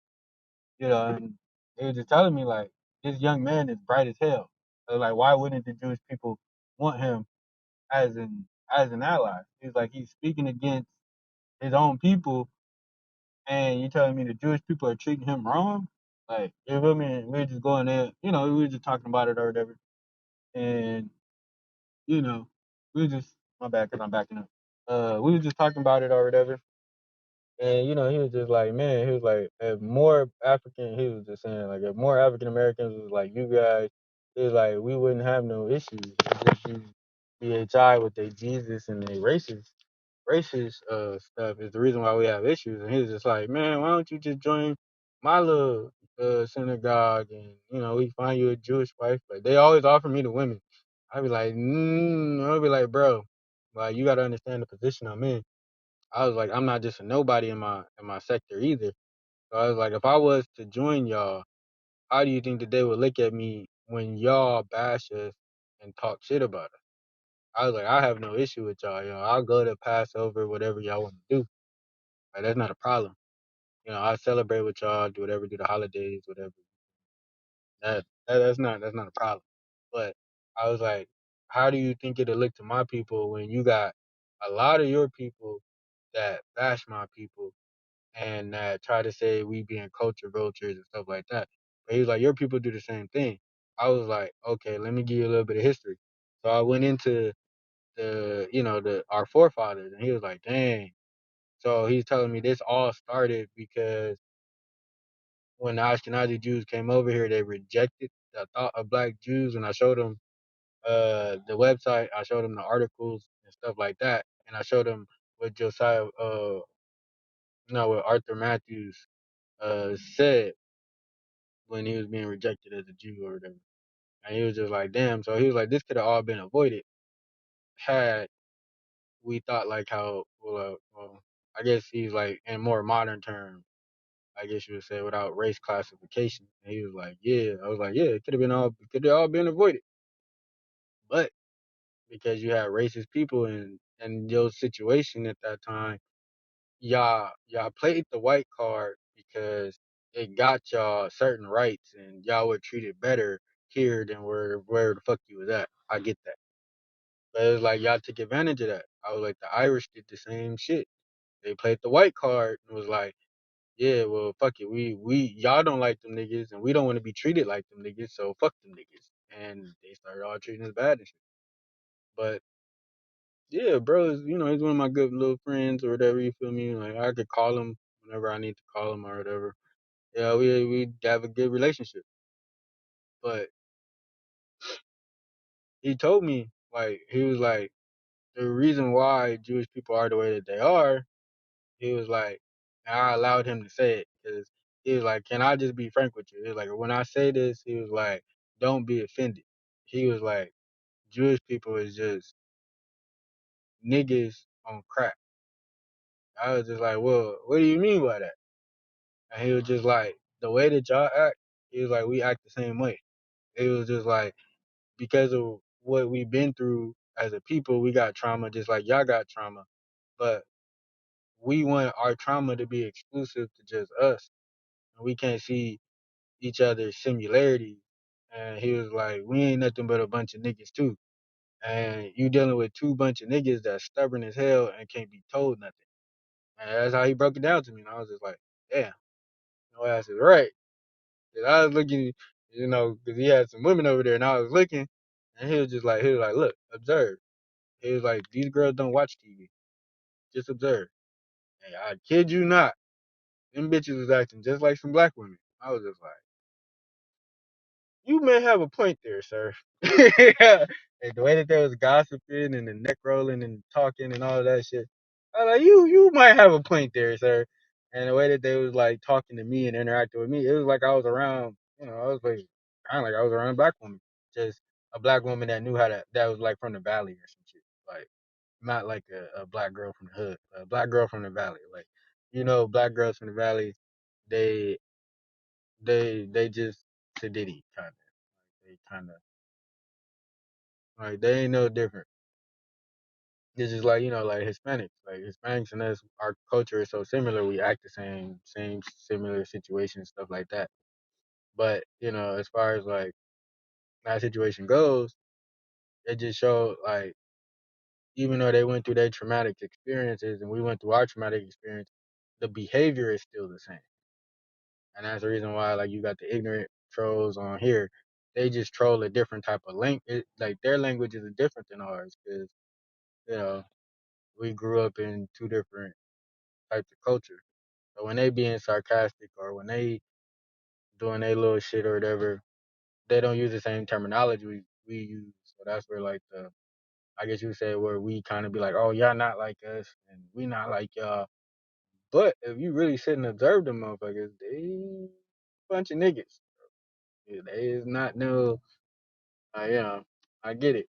and he was just telling me like, this young man is bright as hell. So like, why wouldn't the Jewish people want him as an ally? He's like, he's speaking against his own people, and you telling me the Jewish people are treating him wrong? Like, you feel me? We are just going there, we were just talking about it or whatever. And, you know, we were just, my bad, because I'm backing up. We were just talking about it or whatever. And, he was just like, man, he was like, he was just saying, like, if more African Americans was like you guys, he was like, we wouldn't have no issues. It's just these BHI with their Jesus and their racist stuff is the reason why we have issues. And he was just like, man, why don't you just join my little synagogue and we find you a Jewish wife? Like they always offer me the women. I'd be like, I'd be like, bro, like you got to understand the position I'm in. I was like, I'm not just a nobody in my sector either. So I was like, if I was to join y'all, how do you think that they would look at me when y'all bash us and talk shit about us? I was like, I have no issue with y'all. I'll go to Passover, whatever y'all want to do. Like that's not a problem. I celebrate with y'all, do whatever, do the holidays, whatever. That's not a problem. But I was like, how do you think it'll look to my people when you got a lot of your people that bash my people and that try to say we being culture vultures and stuff like that? But he was like, your people do the same thing. I was like, okay, let me give you a little bit of history. So I went into our forefathers, and he was like, dang. So he's telling me this all started because when the Ashkenazi Jews came over here, they rejected the thought of black Jews. And I showed them the website, I showed them the articles and stuff like that, and I showed them what what Arthur Matthews said when he was being rejected as a Jew or whatever. And he was just like, damn. So he was like, this could have all been avoided had we thought like how, I guess he's like in more modern terms, I guess you would say, without race classification. And he was like, yeah. I was like, yeah, could have all been avoided. But because you had racist people in your situation at that time, y'all played the white card because it got y'all certain rights and y'all were treated better here than where the fuck you was at. I get that. But it was like y'all took advantage of that. I was like, the Irish did the same shit. They played the white card and was like, yeah, well, fuck it. We y'all don't like them niggas, and we don't want to be treated like them niggas, so fuck them niggas. And they started all treating us bad and shit. But yeah, bro, he's one of my good little friends or whatever. You feel me? Like I could call him whenever I need to call him or whatever. Yeah, we have a good relationship. But he told me like he was like the reason why Jewish people are the way that they are. He was like, and I allowed him to say it because he was like, can I just be frank with you? He was like, when I say this, he was like, don't be offended. He was like, Jewish people is just niggas on crack. I was just like, well, what do you mean by that? And he was just like, the way that y'all act, he was like, we act the same way. It was just like, because of what we've been through as a people, we got trauma just like y'all got trauma. But we want our trauma to be exclusive to just us. And we can't see each other's similarities. And he was like, we ain't nothing but a bunch of niggas too. And you dealing with two bunch of niggas that's stubborn as hell and can't be told nothing. And that's how he broke it down to me. And I was just like, damn, no ass is right. 'Cause I was looking, because he had some women over there, and I was looking, and he was like, look, observe. He was like, these girls don't watch TV. Just observe. And I kid you not, them bitches was acting just like some black women. I was just like, you may have a point there, sir. And the way that they was gossiping and the neck rolling and talking and all of that shit, I was like, you might have a point there, sir. And the way that they was like talking to me and interacting with me, it was like I was around, I was like kind of like I was around a black woman, just a black woman that knew how to, that was like from the valley or some shit, like. not like a black girl from the hood, a black girl from the valley. Like, black girls from the valley, they they just sedity kind of. They kind of like they ain't no different. It's just like like Hispanics. Like Hispanics and us, our culture is so similar. We act the same similar situations, stuff like that. But as far as like that situation goes, it just showed like even though they went through their traumatic experiences and we went through our traumatic experience, the behavior is still the same. And that's the reason why like you got the ignorant trolls on here. They just troll a different type of language. Like their language is different than ours because you know we grew up in two different types of culture. So when they being sarcastic or when they doing their little shit or whatever, they don't use the same terminology we use. So that's where like the I guess you would say where we kind of be like, oh y'all not like us and we not like y'all. But if you really sit and observe them motherfuckers, they bunch of niggas. Yeah, they is not no. I get it.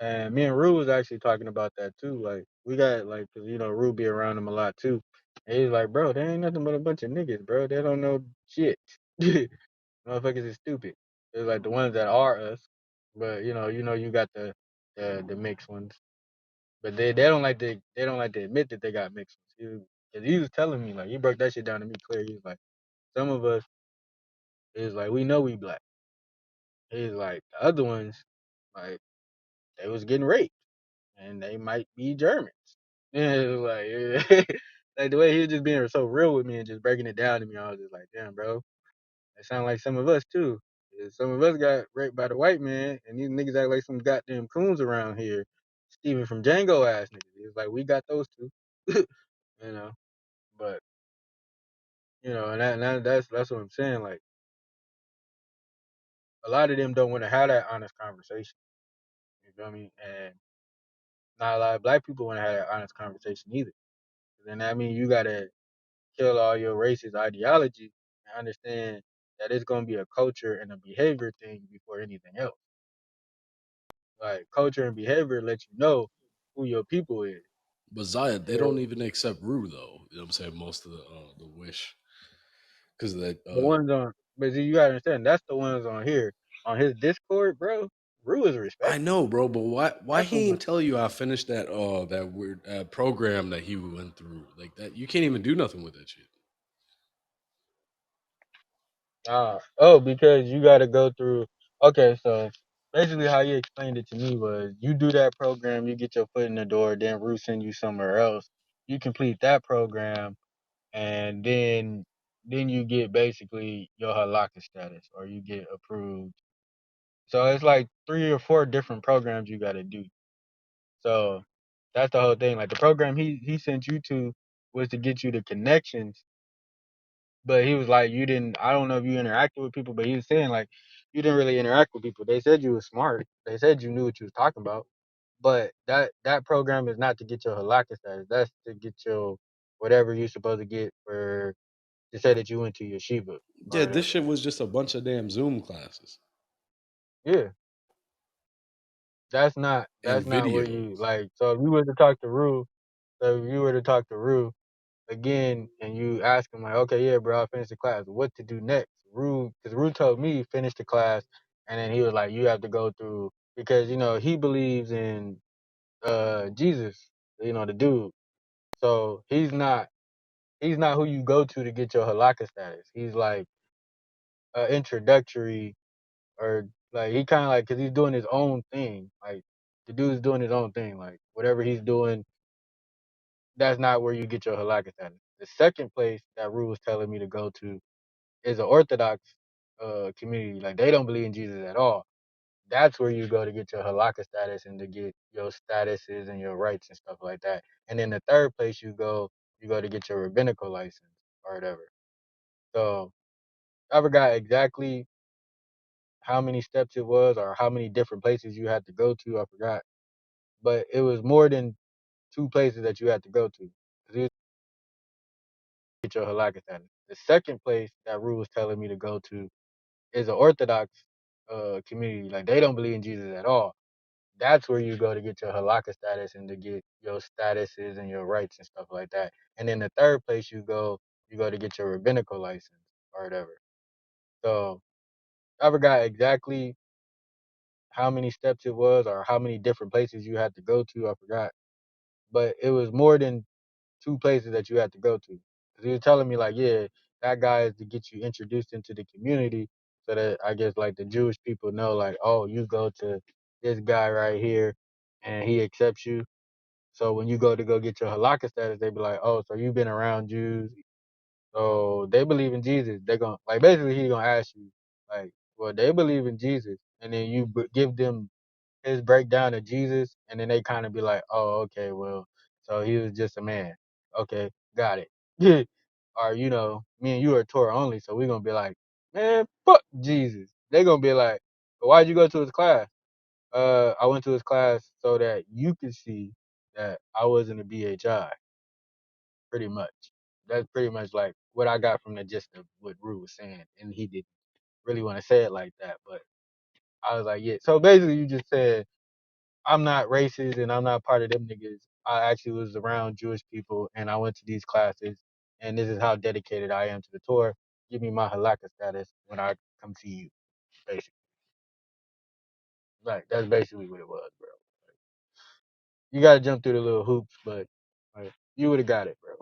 And me and Rue was actually talking about that too. Like we got like, cause Rue be around them a lot too. And he's like, bro, they ain't nothing but a bunch of niggas, bro. They don't know shit. Motherfuckers is stupid. It's like the ones that are us, but you got the mixed ones. But they don't like to admit that they got mixed ones. Cause he was telling me like he broke that shit down to me clear. He was like, some of us is like we know we black. He's like the other ones, like they was getting raped and they might be Germans. And it was like, like the way he was just being so real with me and just breaking it down to me, I was just like, damn, bro, that sound like some of us too. 'Cause some of us got raped by the white man, and these niggas act like some goddamn coons around here. Steven from Django ass niggas. It's like we got those too, you know. But that's what I'm saying. Like a lot of them don't want to have that honest conversation. You feel me? And not a lot of black people want to have that honest conversation either. Then that means you gotta kill all your racist ideology and understand that it's gonna be a culture and a behavior thing before anything else. Like culture and behavior let you know who your people is. But Zaya, they Yeah. don't even accept Rue though. You know what I'm saying? Most of the wish because that The ones on, but see, you gotta understand that's the ones on here on his Discord, bro. Rue is I respected. know, bro, but why That's he who. ain't tell you I finished that weird program that he went through like that? You can't even do nothing with that shit. Oh, because you got to go through. Okay, so basically, how you explained it to me was you do that program, you get your foot in the door, then Ruth send you somewhere else. You complete that program, and then you get basically your halakha status, or you get approved. So it's like 3 or 4 different programs you got to do. So that's the whole thing. Like the program he sent you to was to get you the connections, but he was like, you didn't. I don't know if you interacted with people, but he was saying like you didn't really interact with people. They said you were smart. They said you knew what you was talking about, but that program is not to get your halakha status. That's to get your whatever you're supposed to get for to say that you went to yeshiva or Yeah, this whatever. shit was just a bunch of damn Zoom classes Yeah, and that's not where you videos. like. So if you were to talk to Rue, so if you were to talk to Rue again and you ask him like, okay, yeah, bro, I finished the class. What to do next? Because Rue told me finish the class, and then he was like, you have to go through because he believes in Jesus, the dude. So he's not who you go to get your halakha status. He's like introductory or like he kind of like because he's doing his own thing. Like the dude's doing his own thing. Like whatever he's doing, that's not where you get your halakha status. The second place that Rue was telling me to go to is an Orthodox community. Like they don't believe in Jesus at all. That's where you go to get your halakha status and to get your statuses and your rights and stuff like that. And then the third place you go to get your rabbinical license or whatever. So I forgot exactly how many steps it was or how many different places you had to go to. I forgot, but it was more than 2 places that you had to go to. 'Cause you get your halakha status. The second place that Rue was telling me to go to is an Orthodox community. Like they don't believe in Jesus at all. That's where you go to get your halakha status and to get your statuses and your rights and stuff like that. And then the third place you go to get your rabbinical license or whatever. So I forgot exactly how many steps it was or how many different places you had to go to. I forgot, but it was more than two places that you had to go to. Cause he was telling me like, yeah, that guy is to get you introduced into the community, so that I guess like the Jewish people know like, oh, you go to this guy right here, and he accepts you. So when you go get your halakha status, they be like, oh, so you've been around Jews, so they believe in Jesus. They gonna like basically he gonna ask you like, well, they believe in Jesus, and then you give them his breakdown of Jesus, and then they kind of be like, oh, okay, well, so he was just a man. Okay, got it. Yeah. Or me and you are Torah only, so we're gonna be like, man, fuck Jesus. They gonna be like, but why'd you go to his class? I went to his class so that you could see that I wasn't a BHI, pretty much. That's pretty much like what I got from the gist of what Rue was saying, and he didn't really want to say it like that, but I was like, yeah. So basically, you just said I'm not racist and I'm not part of them niggas. I actually was around Jewish people and I went to these classes, and this is how dedicated I am to the Torah. Give me my halakha status when I come see you. Basically, like that's basically what it was, bro. You gotta jump through the little hoops, but like you would have got it, bro.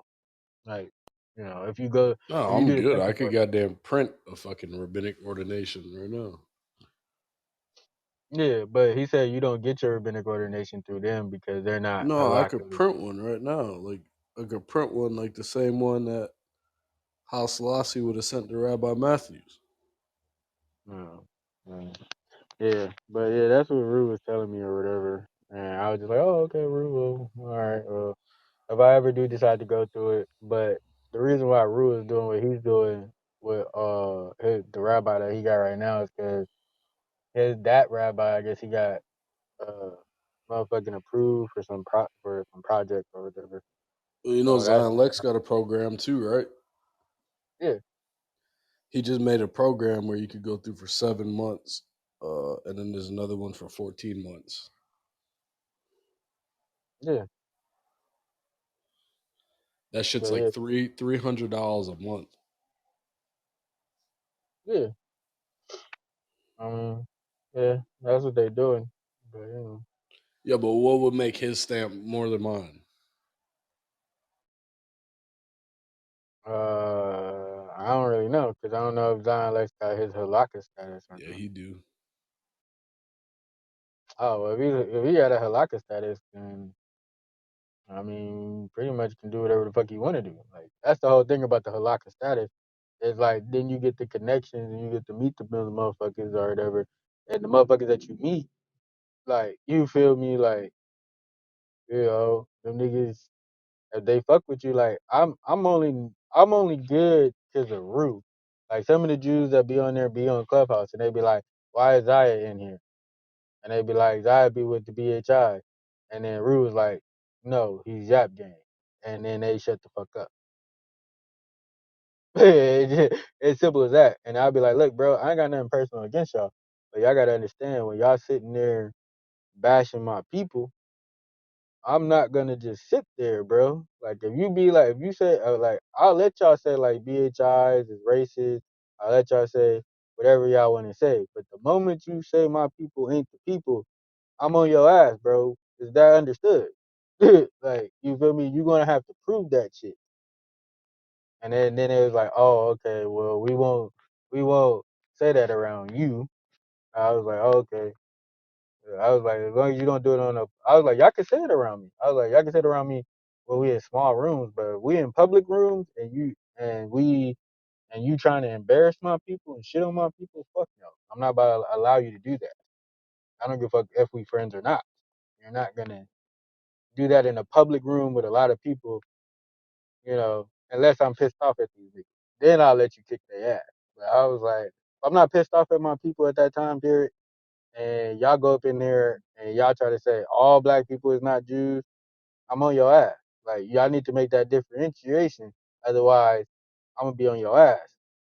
Like if you go, No, if you I'm do the good. I second could part, goddamn print a fucking rabbinic ordination right now. yeah. But he said you don't get your rabbinic ordination through them because they're not No, I could halakha. print one right now. Like I could print one like the same one that Haile Selassie would have sent to Rabbi Matthews. No, no. Yeah, but yeah, that's what Rue was telling me or whatever, and I was just like, oh, okay, Rue, well, all right. Well, if I ever do decide to go through it, but the reason why Rue is doing what he's doing with the rabbi that he got right now is because that rabbi, I guess he got uh motherfucking approved for for some project or whatever. Well, you know, So that's Zion Lex got a program too, right? yeah, He just made a program where you could go through for 7 months, and then there's another one for 14 months. yeah, That shit's but like yeah, $300 a month. yeah. I mean, yeah, that's what they doing, but Yeah, but what would make his stamp more than mine? I don't really know because I don't know if Zion Lex got his halakha status or Yeah, not. he do. Oh, well, if he got a halakha status, then I mean, pretty much can do whatever the fuck he want to do. Like that's the whole thing about the halakha status. It's like then you get the connections and you get to meet the motherfuckers or whatever, and the motherfuckers that you meet, like you feel me, like them niggas. If they fuck with you, like I'm only good because of Rue. Like some of the Jews that be on there be on Clubhouse and they be like, why is Zaya in here? And they be like, Zaya be with the BHI. And then Rue was like, no, he's Yap Gang. And then they shut the fuck up. It's simple as that. And I'll be like, look, bro, I ain't got nothing personal against y'all. But y'all gotta understand when y'all sitting there bashing my people, I'm not gonna just sit there, bro. Like if you be like, if you say like, I'll let y'all say like BHIs is racist. I'll let y'all say whatever y'all want to say. But the moment you say my people ain't the people, I'm on your ass, bro. Is that understood? Like you feel me? You gonna have to prove that shit. And then it was like, oh, okay, well we won't say that around you. I was like, oh, okay. I was like, as long as you don't do it on a, I was like, y'all can say it around me. I was like, y'all can say it around me when we in small rooms, but we in public rooms and you trying to embarrass my people and shit on my people, fuck no. I'm not about to allow you to do that. I don't give a fuck if we friends or not. You're not gonna do that in a public room with a lot of people, unless I'm pissed off at these niggas. Then I'll let you kick their ass. But I was like, if I'm not pissed off at my people at that time period, and y'all go up in there and y'all try to say all black people is not Jews, I'm on your ass. Like y'all need to make that differentiation. Otherwise, I'm gonna be on your ass.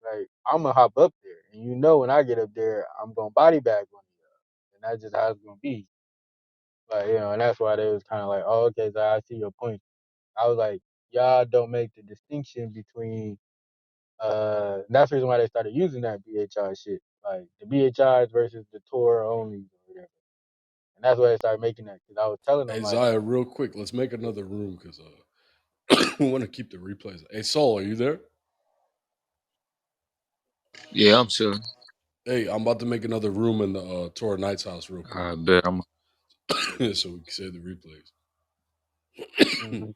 Like I'm gonna hop up there, and when I get up there, I'm gonna body bag one of y'all, and that's just how it's gonna be. Like, and that's why they was kind of like, oh, okay, so I see your point. I was like, y'all don't make the distinction between. That's the reason why they started using that BHI shit, like the BHIs versus the Torah only or whatever. And that's why they started making that because I was telling them Hey, like, Zaya, real quick, let's make another room because we want to keep the replays. Hey, Saul, are you there? Yeah, I'm chilling. Hey, I'm about to make another room in the Torah Knight's house real quick. I bet I'm. So we can save the replays. mm-hmm.